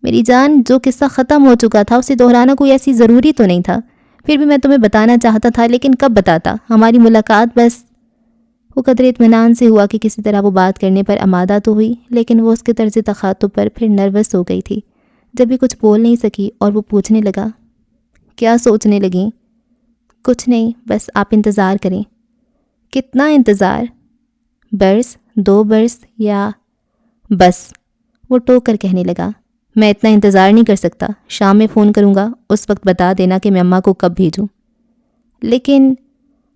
Speaker 1: میری جان، جو قصہ ختم ہو چکا تھا اسے دہرانا کوئی ایسی ضروری تو نہیں تھا. پھر بھی میں تمہیں بتانا چاہتا تھا، لیکن کب بتاتا؟ ہماری ملاقات بس. وہ قدرے اطمینان سے ہوا کہ کسی طرح وہ بات کرنے پر آمادہ تو ہوئی، لیکن وہ اس کے طرز تخاطب پر پھر نروس ہو گئی تھی. جب بھی کچھ بول نہیں سکی اور وہ پوچھنے لگا، کیا سوچنے لگیں؟ کچھ نہیں، بس آپ انتظار کریں. کتنا انتظار؟ برس، 2 برس، یا بس؟ وہ ٹوک کر کہنے لگا، میں اتنا انتظار نہیں کر سکتا. شام میں فون کروں گا، اس وقت بتا دینا کہ میں اماں کو کب بھیجوں. لیکن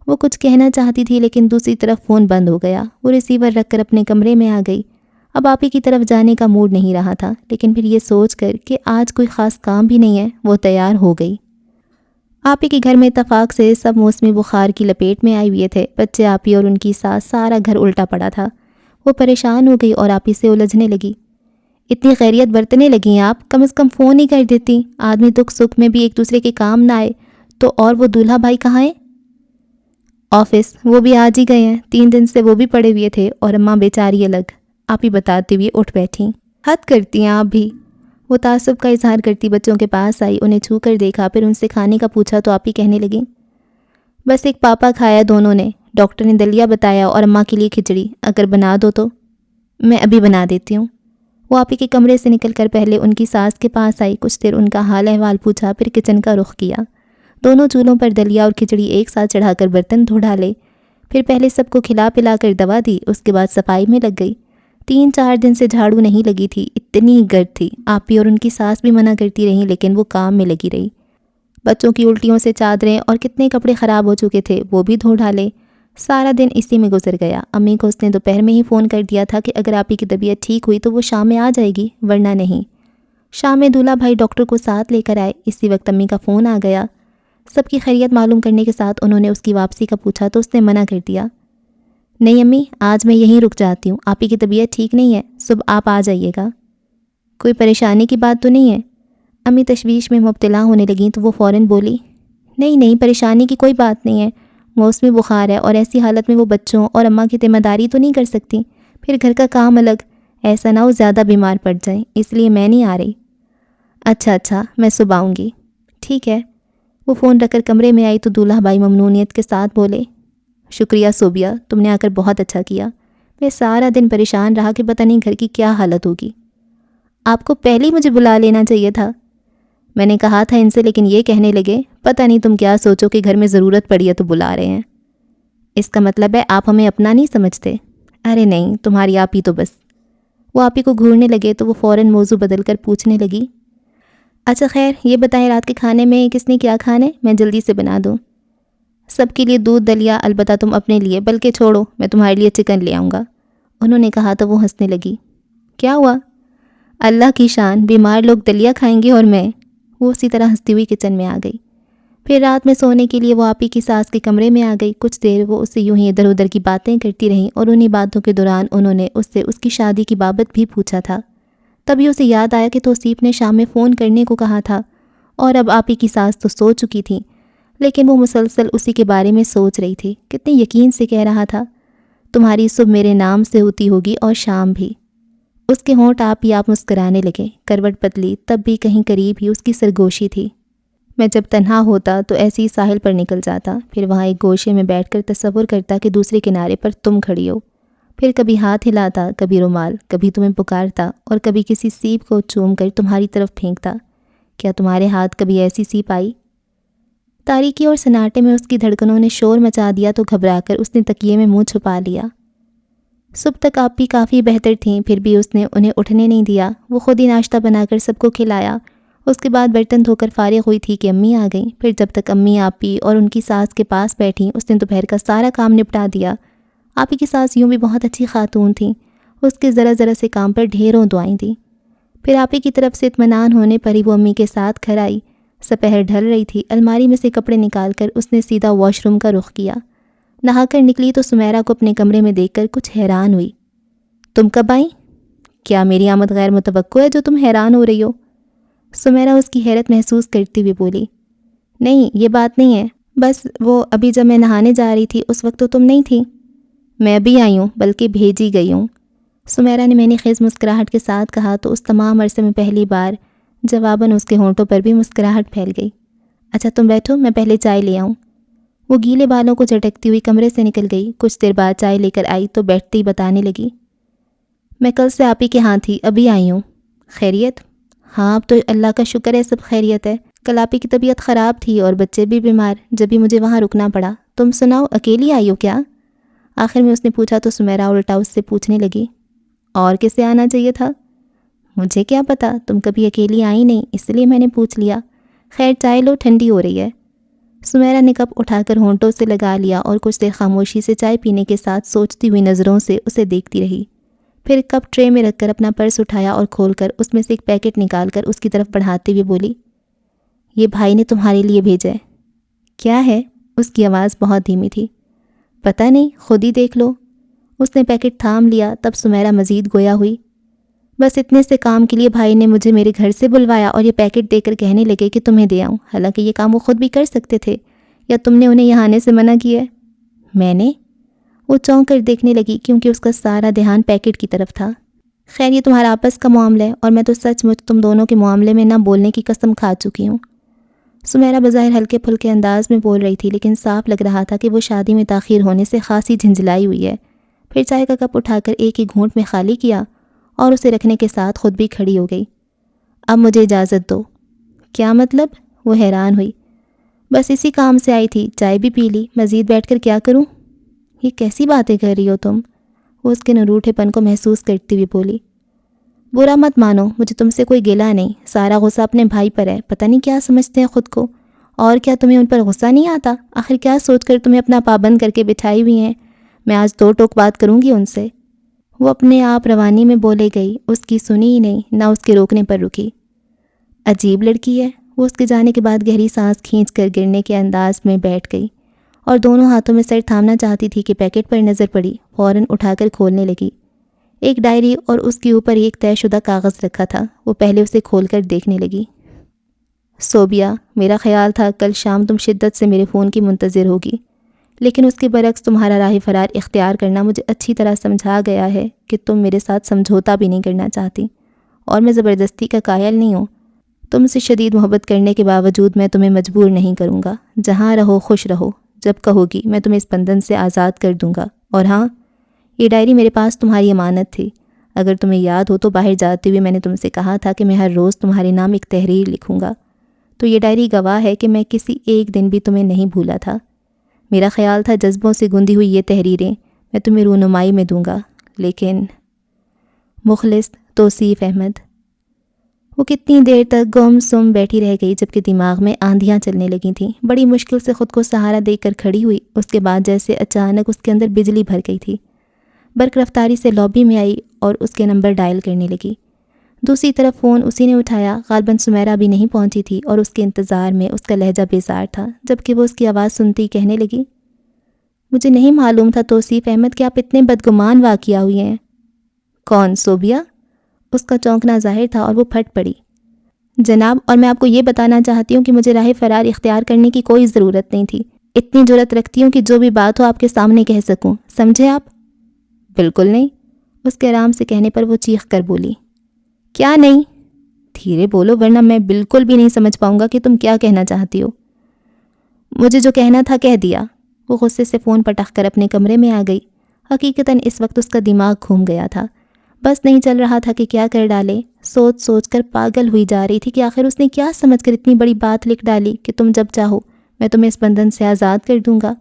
Speaker 1: وہ کچھ کہنا چاہتی تھی، لیکن دوسری طرف فون بند ہو گیا. وہ ریسیور رکھ کر اپنے کمرے میں آ گئی. اب آپی کی طرف جانے کا موڈ نہیں رہا تھا، لیکن پھر یہ سوچ کر کہ آج کوئی خاص کام بھی نہیں ہے، وہ تیار ہو گئی. آپی کے گھر میں اتفاق سے سب موسمی بخار کی لپیٹ میں آئے ہوئے تھے. بچے، آپی اور ان کی ساس، سارا گھر الٹا پڑا تھا. وہ پریشان ہو گئی اور آپی سے الجھنے لگی. اتنی خیریت برتنے لگی ہیں آپ؟ کم از کم فون ہی کر دیتی. آدمی دکھ سکھ میں بھی ایک دوسرے کے کام نہ آئے تو. اور وہ دولہا بھائی کہاں ہیں؟ آفس. وہ بھی آج ہی گئے ہیں. 3 دن سے وہ بھی پڑے ہوئے تھے، اور اماں بیچاری الگ. آپی بتاتے ہوئے اٹھ بیٹھیں. حد کرتی ہیں آپ بھی. وہ تعصب کا اظہار کرتی بچوں کے پاس آئی، انہیں چھو کر دیکھا، پھر ان سے کھانے کا پوچھا تو آپی کہنے لگیں، بس ایک پاپا کھایا دونوں نے. ڈاکٹر نے دلیا بتایا اور اماں کے لیے کھچڑی. اگر بنا دو تو. میں ابھی بنا دیتی ہوں. وہ آپی کے کمرے سے نکل کر پہلے ان کی ساس کے پاس آئی، کچھ دیر ان کا حال احوال پوچھا، پھر کچن کا رخ کیا. دونوں چولہوں پر دلیا اور کھچڑی ایک ساتھ چڑھا کر برتن دھو ڈالے. پھر پہلے سب کو کھلا پلا کر دوا دی، اس کے بعد صفائی میں لگ گئی. 3-4 دن سے جھاڑو نہیں لگی تھی، اتنی گرد تھی. آپی اور ان کی ساس بھی منع کرتی رہیں، لیکن وہ کام میں لگی رہی. بچوں کی الٹیوں سے چادریں اور کتنے کپڑے خراب ہو چکے تھے، وہ بھی دھو ڈالے. سارا دن اسی میں گزر گیا. امی کو اس نے دوپہر میں ہی فون کر دیا تھا کہ اگر آپی کی طبیعت ٹھیک ہوئی تو وہ شام میں آ جائے گی، ورنہ نہیں. شام میں دولہا بھائی ڈاکٹر کو ساتھ لے کر آئے. اسی وقت امی کا فون آ گیا. سب کی خیریت معلوم کرنے کے ساتھ انہوں نے اس کی واپسی کا پوچھا تو اس نے منع کر دیا. نہیں امی، آج میں یہیں رک جاتی ہوں. آپی کی طبیعت ٹھیک نہیں ہے، صبح آپ آ جائیے گا. کوئی پریشانی کی بات تو نہیں ہے؟ امی تشویش میں مبتلا ہونے لگیں تو وہ فوراً بولی، نہیں نہیں، پریشانی کی کوئی بات نہیں ہے. موسمی بخار ہے، اور ایسی حالت میں وہ بچوں اور اماں کی ذمہ داری تو نہیں کر سکتی. پھر گھر کا کام الگ، ایسا نہ ہو زیادہ بیمار پڑ جائیں، اس لیے میں نہیں آ رہی. اچھا، میں صبح آؤں گی. ٹھیک ہے. وہ فون رکھ کر کمرے میں آئی تو دولہا بھائی ممنونیت کے ساتھ بولے، شکریہ صوبیہ، تم نے آ کر بہت اچھا کیا. میں سارا دن پریشان رہا کہ پتہ نہیں گھر کی کیا حالت ہوگی. آپ کو پہلے ہی مجھے بلا لینا چاہیے تھا. میں نے کہا تھا ان سے، لیکن یہ کہنے لگے، پتہ نہیں تم کیا سوچو کہ گھر میں ضرورت پڑی ہے تو بلا رہے ہیں. اس کا مطلب ہے آپ ہمیں اپنا نہیں سمجھتے؟ ارے نہیں، تمہاری آپی تو بس. وہ آپی کو گھورنے لگے تو وہ فوراً موضوع بدل کر پوچھنے لگی، اچھا خیر، یہ بتائیں رات کے کھانے میں کس نے کیا کھانا ہے؟ میں جلدی سے بنا دوں. سب کے لیے دودھ دلیا، البتہ تم اپنے لیے، بلکہ چھوڑو، میں تمہارے لیے چکن لے آؤں گا. انہوں نے کہا تو وہ ہنسنے لگی. کیا ہوا؟ اللہ کی شان، بیمار لوگ دلیا کھائیں گے اور میں. وہ اسی طرح ہنستی ہوئی کچن میں آ گئی. پھر رات میں سونے کے لیے وہ آپی کی ساس کے کمرے میں آ گئی. کچھ دیر وہ اس سے یوں ہی ادھر ادھر کی باتیں کرتی رہیں، اور انہی باتوں کے دوران انہوں نے اس سے اس کی شادی کی بابت بھی پوچھا تھا. تبھی اسے یاد آیا کہ توصیف نے شام میں فون کرنے کو کہا تھا، اور اب آپی کی ساس تو سو چکی تھی، لیکن وہ مسلسل اسی کے بارے میں سوچ رہی تھی. کتنے یقین سے کہہ رہا تھا، تمہاری صبح میرے نام سے ہوتی ہوگی اور شام بھی. اس کے ہونٹ آپ مسکرانے لگے. کروٹ بدلی، تب بھی کہیں قریب ہی اس کی سرگوشی تھی. میں جب تنہا ہوتا تو ایسے ہی ساحل پر نکل جاتا، پھر وہاں ایک گوشے میں بیٹھ کر تصور کرتا کہ دوسرے کنارے پر تم کھڑی ہو. پھر کبھی ہاتھ ہلاتا، کبھی رومال، کبھی تمہیں پکارتا، اور کبھی کسی سیپ کو چوم کر تمہاری طرف پھینکتا. کیا تمہارے ہاتھ کبھی ایسی سیپ آئی؟ تاریکی اور سناٹے میں اس کی دھڑکنوں نے شور مچا دیا تو گھبرا کر اس نے تکیے میں منہ چھپا لیا. صبح تک آپ بھی کافی بہتر تھیں، پھر بھی اس نے انہیں اٹھنے نہیں دیا. وہ خود ہی ناشتہ بنا کر سب کو کھلایا. اس کے بعد برتن دھو کر فارغ ہوئی تھی کہ امی آ گئیں. پھر جب تک امی آپی اور ان کی ساس کے پاس بیٹھیں، اس نے دوپہر کا سارا کام نپٹا دیا. آپی کی ساس یوں بھی بہت اچھی خاتون تھیں. اس کے ذرا ذرا سے کام پر ڈھیروں دعائیں دیں. پھر آپی کی طرف سے اطمینان ہونے پر ہی وہ امی کے ساتھ گھر آئی۔ سپہر ڈھل رہی تھی۔ الماری میں سے کپڑے نکال کر اس نے سیدھا واش روم کا رخ کیا۔ نہا کر نکلی تو سمیرہ کو اپنے کمرے میں دیکھ کر کچھ حیران ہوئی۔ تم کب آئیں؟ کیا میری آمد غیر متوقع ہے جو تم حیران ہو رہی ہو؟ سمیرہ اس کی حیرت محسوس کرتی ہوئی بولی، نہیں یہ بات نہیں ہے، بس وہ ابھی جب میں نہانے جا رہی تھی اس وقت تو تم نہیں تھی۔ میں ابھی آئی ہوں، بلکہ بھیجی گئی ہوں، سمیرہ نے میں نے خیز مسکراہٹ کے ساتھ کہا تو اس تمام عرصے میں پہلی بار جواباً اس کے ہونٹوں پر بھی مسکراہٹ پھیل گئی۔ اچھا تم بیٹھو، میں پہلے چائے لے آؤں۔ وہ گیلے بالوں کو جھٹکتی ہوئی کمرے سے نکل گئی۔ کچھ دیر بعد چائے لے کر آئی تو بیٹھتے ہی بتانے لگی، میں کل سے آپ ہی کے ہاں تھی، ابھی آئی ہوں۔ خیریت؟ ہاں اب تو اللہ کا شکر ہے سب خیریت ہے۔ کل آپ ہی کی طبیعت خراب تھی اور بچے بھی بیمار، جب بھی مجھے وہاں رکنا پڑا۔ تم سناؤ اکیلی آئی ہو کیا؟ آخر میں اس نے پوچھا تو سمیرہ الٹا اس سے پوچھنے لگی، اور کسے آنا چاہیے تھا؟ مجھے کیا پتا، تم کبھی اکیلی آئی نہیں اس لیے میں نے پوچھ لیا۔ خیر چائے لو، ٹھنڈی ہو رہی ہے۔ سمیرہ نے کپ اٹھا کر ہونٹوں سے لگا لیا اور کچھ دیر خاموشی سے چائے پینے کے ساتھ سوچتی ہوئی نظروں سے اسے دیکھتی رہی۔ پھر کپ ٹرے میں رکھ کر اپنا پرس اٹھایا اور کھول کر اس میں سے ایک پیکٹ نکال کر اس کی طرف بڑھاتے ہوئے بولی، یہ بھائی نے تمہارے لیے بھیجا ہے۔ کیا ہے؟ اس کی آواز بہت دھیمی تھی۔ پتہ نہیں، خود ہی دیکھ لو۔ اس نے پیکٹ تھام لیا، تب سمیرہ مزید گویا ہوئی، بس اتنے سے کام کے لیے بھائی نے مجھے میرے گھر سے بلوایا اور یہ پیکٹ دے کر کہنے لگے کہ تمہیں دے آؤں، حالانکہ یہ کام وہ خود بھی کر سکتے تھے، یا تم نے انہیں یہاں آنے سے منع کیا ہے؟ میں نے؟ وہ چونک کر دیکھنے لگی کیونکہ اس کا سارا دھیان پیکٹ کی طرف تھا۔ خیر یہ تمہارا آپس کا معاملہ ہے اور میں تو سچ مچ تم دونوں کے معاملے میں نہ بولنے کی قسم کھا چکی ہوں۔ سمیرہ بظاہر ہلکے پھلکے انداز میں بول رہی تھی، لیکن صاف لگ رہا تھا کہ وہ شادی میں تاخیر ہونے سے خاصی جھنجھلائی ہوئی ہے۔ پھر چائے کا کپ اٹھا کر ایک ہی گھونٹ میں خالی کیا اور اسے رکھنے کے ساتھ خود بھی کھڑی ہو گئی۔ اب مجھے اجازت دو۔ کیا مطلب؟ وہ حیران ہوئی۔ بس اسی کام سے آئی تھی، چائے بھی پی لی، مزید بیٹھ کر کیا کروں؟ یہ کیسی باتیں کر رہی ہو تم؟ وہ اس کے نروٹھے پن کو محسوس کرتی ہوئی بولی، برا مت مانو، مجھے تم سے کوئی گلہ نہیں، سارا غصہ اپنے بھائی پر ہے، پتہ نہیں کیا سمجھتے ہیں خود کو۔ اور کیا تمہیں ان پر غصہ نہیں آتا؟ آخر کیا سوچ کر تمہیں اپنا پابند کر کے بٹھائی ہوئی ہیں؟ میں آج دو ٹوک بات کروں گی ان سے۔ وہ اپنے آپ روانی میں بولے گئی، اس کی سنی ہی نہیں، نہ اس کے روکنے پر رکی۔ عجیب لڑکی ہے۔ وہ اس کے جانے کے بعد گہری سانس کھینچ کر گرنے کے انداز میں بیٹھ گئی اور دونوں ہاتھوں میں سر تھامنا چاہتی تھی کہ پیکٹ پر نظر پڑی، فوراً اٹھا کر کھولنے لگی۔ ایک ڈائری اور اس کے اوپر ایک طے شدہ کاغذ رکھا تھا۔ وہ پہلے اسے کھول کر دیکھنے لگی۔ صوبیہ، میرا خیال تھا کل شام تم شدت سے میرے فون کی منتظر ہوگی، لیکن اس کے برعکس تمہارا راہ فرار اختیار کرنا مجھے اچھی طرح سمجھا گیا ہے کہ تم میرے ساتھ سمجھوتا بھی نہیں کرنا چاہتی، اور میں زبردستی کا قائل نہیں ہوں۔ تم سے شدید محبت کرنے کے باوجود میں تمہیں مجبور نہیں کروں گا۔ جہاں رہو خوش رہو، جب کہو گی میں تمہیں اس بندھن سے آزاد کر دوں گا۔ اور ہاں، یہ ڈائری میرے پاس تمہاری امانت تھی۔ اگر تمہیں یاد ہو تو باہر جاتے ہوئے میں نے تم سے کہا تھا کہ میں ہر روز تمہارے نام ایک تحریر لکھوں گا، تو یہ ڈائری گواہ ہے کہ میں کسی ایک دن بھی تمہیں نہیں بھولا تھا۔ میرا خیال تھا جذبوں سے گندی ہوئی یہ تحریریں میں تمہیں رونمائی میں دوں گا، لیکن مخلص توصیف احمد۔ وہ کتنی دیر تک گم سم بیٹھی رہ گئی جبکہ دماغ میں آندھیاں چلنے لگی تھیں۔ بڑی مشکل سے خود کو سہارا دے کر کھڑی ہوئی۔ اس کے بعد جیسے اچانک اس کے اندر بجلی بھر گئی تھی۔ برق رفتاری سے لابی میں آئی اور اس کے نمبر ڈائل کرنے لگی۔ دوسری طرف فون اسی نے اٹھایا۔ غالباً سمیرہ بھی نہیں پہنچی تھی اور اس کے انتظار میں اس کا لہجہ بیزار تھا، جبکہ وہ اس کی آواز سنتی کہنے لگی، مجھے نہیں معلوم تھا توصیف احمد کہ آپ اتنے بدگمان واقعہ ہوئے ہیں۔ کون؟ صوبیہ؟ اس کا چونکنا ظاہر تھا اور وہ پھٹ پڑی۔ جناب، اور میں آپ کو یہ بتانا چاہتی ہوں کہ مجھے راہ فرار اختیار کرنے کی کوئی ضرورت نہیں تھی۔ اتنی جرأت رکھتی ہوں کہ جو بھی بات ہو آپ کے سامنے کہہ سکوں، سمجھے آپ؟ بالکل نہیں، اس کے آرام سے کہنے پر وہ چیخ کر بولی۔ کیا نہیں؟ دھیرے بولو ورنہ میں بالکل بھی نہیں سمجھ پاؤں گا کہ تم کیا کہنا چاہتی ہو۔ مجھے جو کہنا تھا کہہ دیا۔ وہ غصے سے فون پٹخ کر اپنے کمرے میں آ گئی۔ حقیقتاً اس وقت اس کا دماغ گھوم گیا تھا، بس نہیں چل رہا تھا کہ کیا کر ڈالے۔ سوچ سوچ کر پاگل ہوئی جا رہی تھی کہ آخر اس نے کیا سمجھ کر اتنی بڑی بات لکھ ڈالی کہ تم جب چاہو میں تمہیں اس بندھن سے آزاد کر دوں گا۔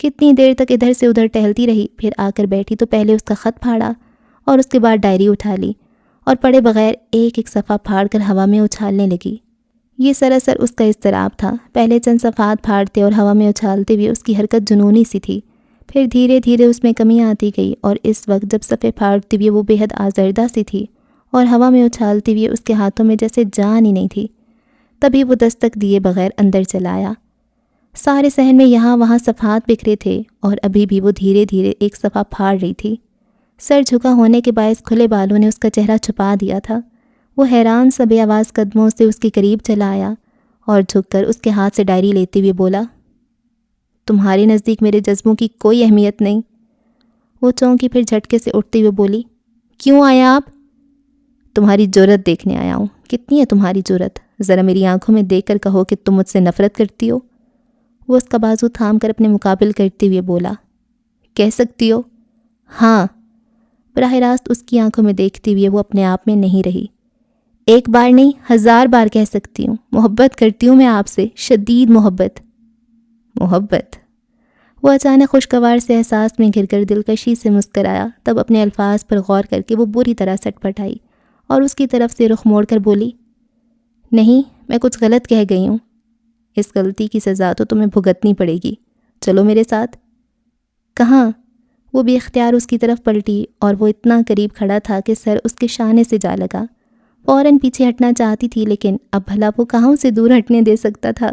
Speaker 1: کتنی دیر تک ادھر سے ادھر ٹہلتی رہی، پھر آ کر بیٹھی تو پہلے اس کا خط پھاڑا اور اس کے بعد ڈائری اٹھا لی اور پڑھے بغیر ایک ایک صفحہ پھاڑ کر ہوا میں اچھالنے لگی۔ یہ سراسر اس کا اضطراب تھا۔ پہلے چند صفحات پھاڑتے اور ہوا میں اچھالتے ہوئے اس کی حرکت جنونی سی تھی، پھر دھیرے دھیرے اس میں کمی آتی گئی اور اس وقت جب صفحے پھاڑتی ہوئے وہ بے حد آزردہ سی تھی اور ہوا میں اچھالتی ہوئے اس کے ہاتھوں میں جیسے جان ہی نہیں تھی۔ تبھی وہ دستک دیے بغیر اندر چلا آیا۔ سارے صحن میں یہاں وہاں صفحات بکھرے تھے اور ابھی بھی وہ دھیرے دھیرے ایک صفحہ پھاڑ رہی تھی۔ سر جھکا ہونے کے باعث کھلے بالوں نے اس کا چہرہ چھپا دیا تھا۔ وہ حیران سا بے آواز قدموں سے اس کے قریب چلا آیا اور جھک کر اس کے ہاتھ سے ڈائری لیتے ہوئے بولا، تمہارے نزدیک میرے جذبوں کی کوئی اہمیت نہیں؟ وہ چونکی پھر جھٹکے سے اٹھتے ہوئے بولی، کیوں آیا آپ؟ تمہاری جرت دیکھنے آیا ہوں۔ کتنی ہے تمہاری جرت؟ ذرا میری آنکھوں میں دیکھ کر کہو کہ تم مجھ سے نفرت کرتی ہو۔ وہ اس کا بازو تھام کر اپنے مقابل کرتے ہوئے بولا، کہہ سکتی ہو؟ ہاں۔ براہ راست اس کی آنکھوں میں دیکھتے ہوئے وہ اپنے آپ میں نہیں رہی۔ ایک بار نہیں، 1000 بار کہہ سکتی ہوں۔ محبت کرتی ہوں میں آپ سے، شدید محبت۔ محبت؟ وہ اچانک خوشگوار سے احساس میں گھر کر دلکشی سے مسکرایا، تب اپنے الفاظ پر غور کر کے وہ بری طرح سٹ پٹائی اور اس کی طرف سے رخ موڑ کر بولی، نہیں، میں کچھ غلط کہہ گئی ہوں۔ اس غلطی کی سزا تو تمہیں بھگتنی پڑے گی۔ چلو میرے ساتھ۔ کہاں؟ وہ بے اختیار اس کی طرف پلٹی اور وہ اتنا قریب کھڑا تھا کہ سر اس کے شانے سے جا لگا۔ فوراً پیچھے ہٹنا چاہتی تھی، لیکن اب بھلا وہ کہاں اسے دور ہٹنے دے سکتا تھا۔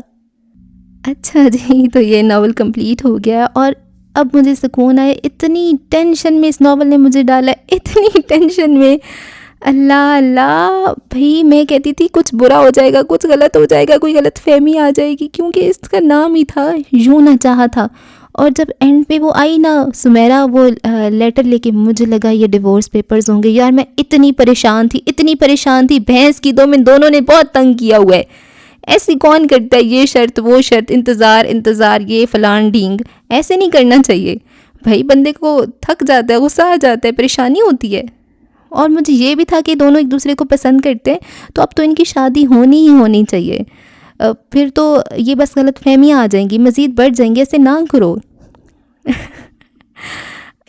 Speaker 1: اچھا جی، تو یہ ناول کمپلیٹ ہو گیا اور اب مجھے سکون آئے۔ اتنی ٹینشن میں اس ناول نے مجھے ڈالا، اتنی ٹینشن میں، اللہ اللہ بھائی، میں کہتی تھی کچھ برا ہو جائے گا، کچھ غلط ہو جائے گا، کوئی غلط فہمی آ جائے گی، کیونکہ اس کا نام ہی تھا یوں نہ چاہا تھا۔ اور جب اینڈ پہ وہ آئی نا سمیرا، وہ لیٹر لے کے، مجھے لگا یہ ڈیورس پیپرز ہوں گے۔ یار میں اتنی پریشان تھی، بھینس کی دو میں دونوں نے بہت تنگ کیا ہوا ہے۔ ایسی کون کرتا ہے؟ یہ شرط وہ شرط، انتظار، یہ فلان ڈینگ، ایسے نہیں کرنا چاہیے بھائی۔ بندے کو تھک جاتا ہے، غصہ آ جاتا ہے، پریشانی ہوتی ہے۔ اور مجھے یہ بھی تھا کہ دونوں ایک دوسرے کو پسند کرتے ہیں، تو اب تو ان کی شادی ہونی چاہیے۔ پھر تو یہ بس غلط فہمیاں آ جائیں گی، مزید بڑھ جائیں گی، ایسے نہ کرو۔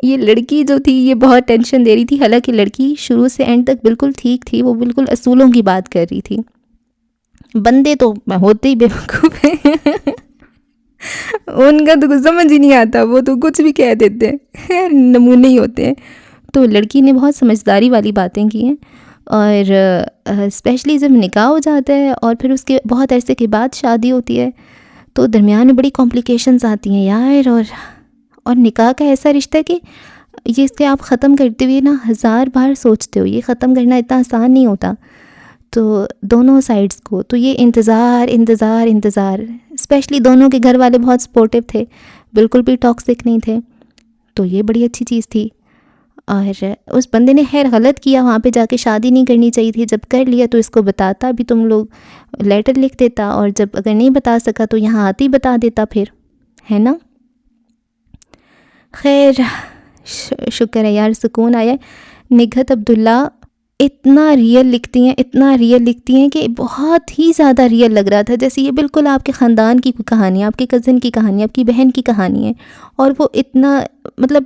Speaker 1: یہ لڑکی جو تھی یہ بہت ٹینشن دے رہی تھی، حالانکہ لڑکی شروع سے اینڈ تک بالکل ٹھیک تھی، وہ بالکل اصولوں کی بات کر رہی تھی۔ بندے تو ہوتے ہی بیوقوف ہیں، ان کا تو کچھ سمجھ ہی نہیں آتا، وہ تو کچھ بھی کہہ دیتے ہیں، نمونے ہی ہوتے ہیں۔ تو لڑکی نے بہت سمجھداری والی باتیں کی ہیں، اور اسپیشلی جب نکاح ہو جاتا ہے اور پھر اس کے بہت عرصے کے بعد شادی ہوتی ہے تو درمیان میں بڑی کمپلیکیشنز آتی ہیں یار۔ اور نکاح کا ایسا رشتہ ہے کہ یہ اس کے آپ ختم کرتے ہوئے نا 1000 بار سوچتے ہو، یہ ختم کرنا اتنا آسان نہیں ہوتا۔ تو دونوں سائڈز کو تو یہ انتظار، اسپیشلی دونوں کے گھر والے بہت سپورٹیو تھے، بالکل بھی ٹاکسک نہیں تھے، تو یہ بڑی اچھی چیز تھی۔ اور اس بندے نے خیر غلط کیا، وہاں پہ جا کے شادی نہیں کرنی چاہیے تھی، جب کر لیا تو اس کو بتاتا بھی، تم لوگ لیٹر لکھ دیتا، اور جب اگر نہیں بتا سکا تو یہاں آتی بتا دیتا پھر، ہے نا۔ خیر شکر ہے یار، سکون آیا۔ نگہت عبداللہ اتنا ریئل لکھتی ہیں کہ بہت ہی زیادہ ریئل لگ رہا تھا، جیسے یہ بالکل آپ کے خاندان کی کوئی کہانی ہے، آپ کے کزن کی کہانی ہے، آپ کی بہن کی کہانی ہے۔ اور وہ اتنا مطلب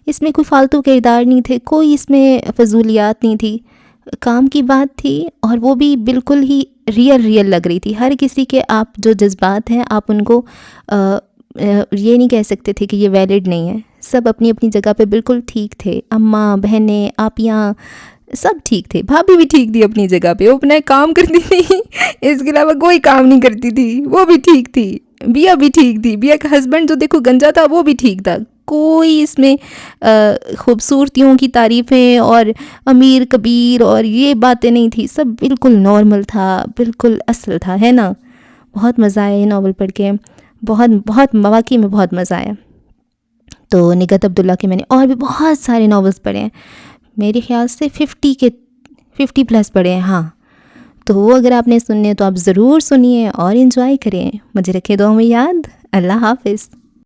Speaker 1: اس میں کوئی فالتو کردار نہیں تھے، کوئی اس میں فضولیات نہیں تھی، کام کی بات تھی، اور وہ بھی بالکل ہی ریئل لگ رہی تھی۔ ہر کسی کے آپ جو جذبات ہیں آپ ان کو یہ نہیں کہہ سکتے تھے کہ یہ ویلڈ نہیں ہے، سب اپنی اپنی جگہ پہ بالکل ٹھیک تھے۔ اماں، بہنیں، آپیاں سب ٹھیک تھے، بھابھی بھی ٹھیک تھی اپنی جگہ پہ، وہ اپنا کام کرتی تھی، اس کے علاوہ کوئی کام نہیں کرتی تھی، وہ بھی ٹھیک تھی۔ بیا بھی ٹھیک تھی، بیا کا ہسبینڈ جو دیکھو گنجا تھا وہ بھی ٹھیک تھا، کوئی اس میں خوبصورتیوں کی تعریفیں اور امیر کبیر اور یہ باتیں نہیں تھی، سب بالکل نارمل تھا، بالکل اصل تھا، ہے نا۔ بہت مزہ آیا یہ ناول پڑھ کے، بہت مواقع میں بہت مزہ آیا۔ تو نگہت عبداللہ کے میں نے اور بھی بہت سارے ناولز پڑھے ہیں، میرے خیال سے 50 پلس پڑھے ہیں، ہاں۔ تو وہ اگر آپ نے سننے تو آپ ضرور سنیے اور انجوائے کریں۔ مجھے رکھے دعاؤں میں یاد۔ اللہ حافظ۔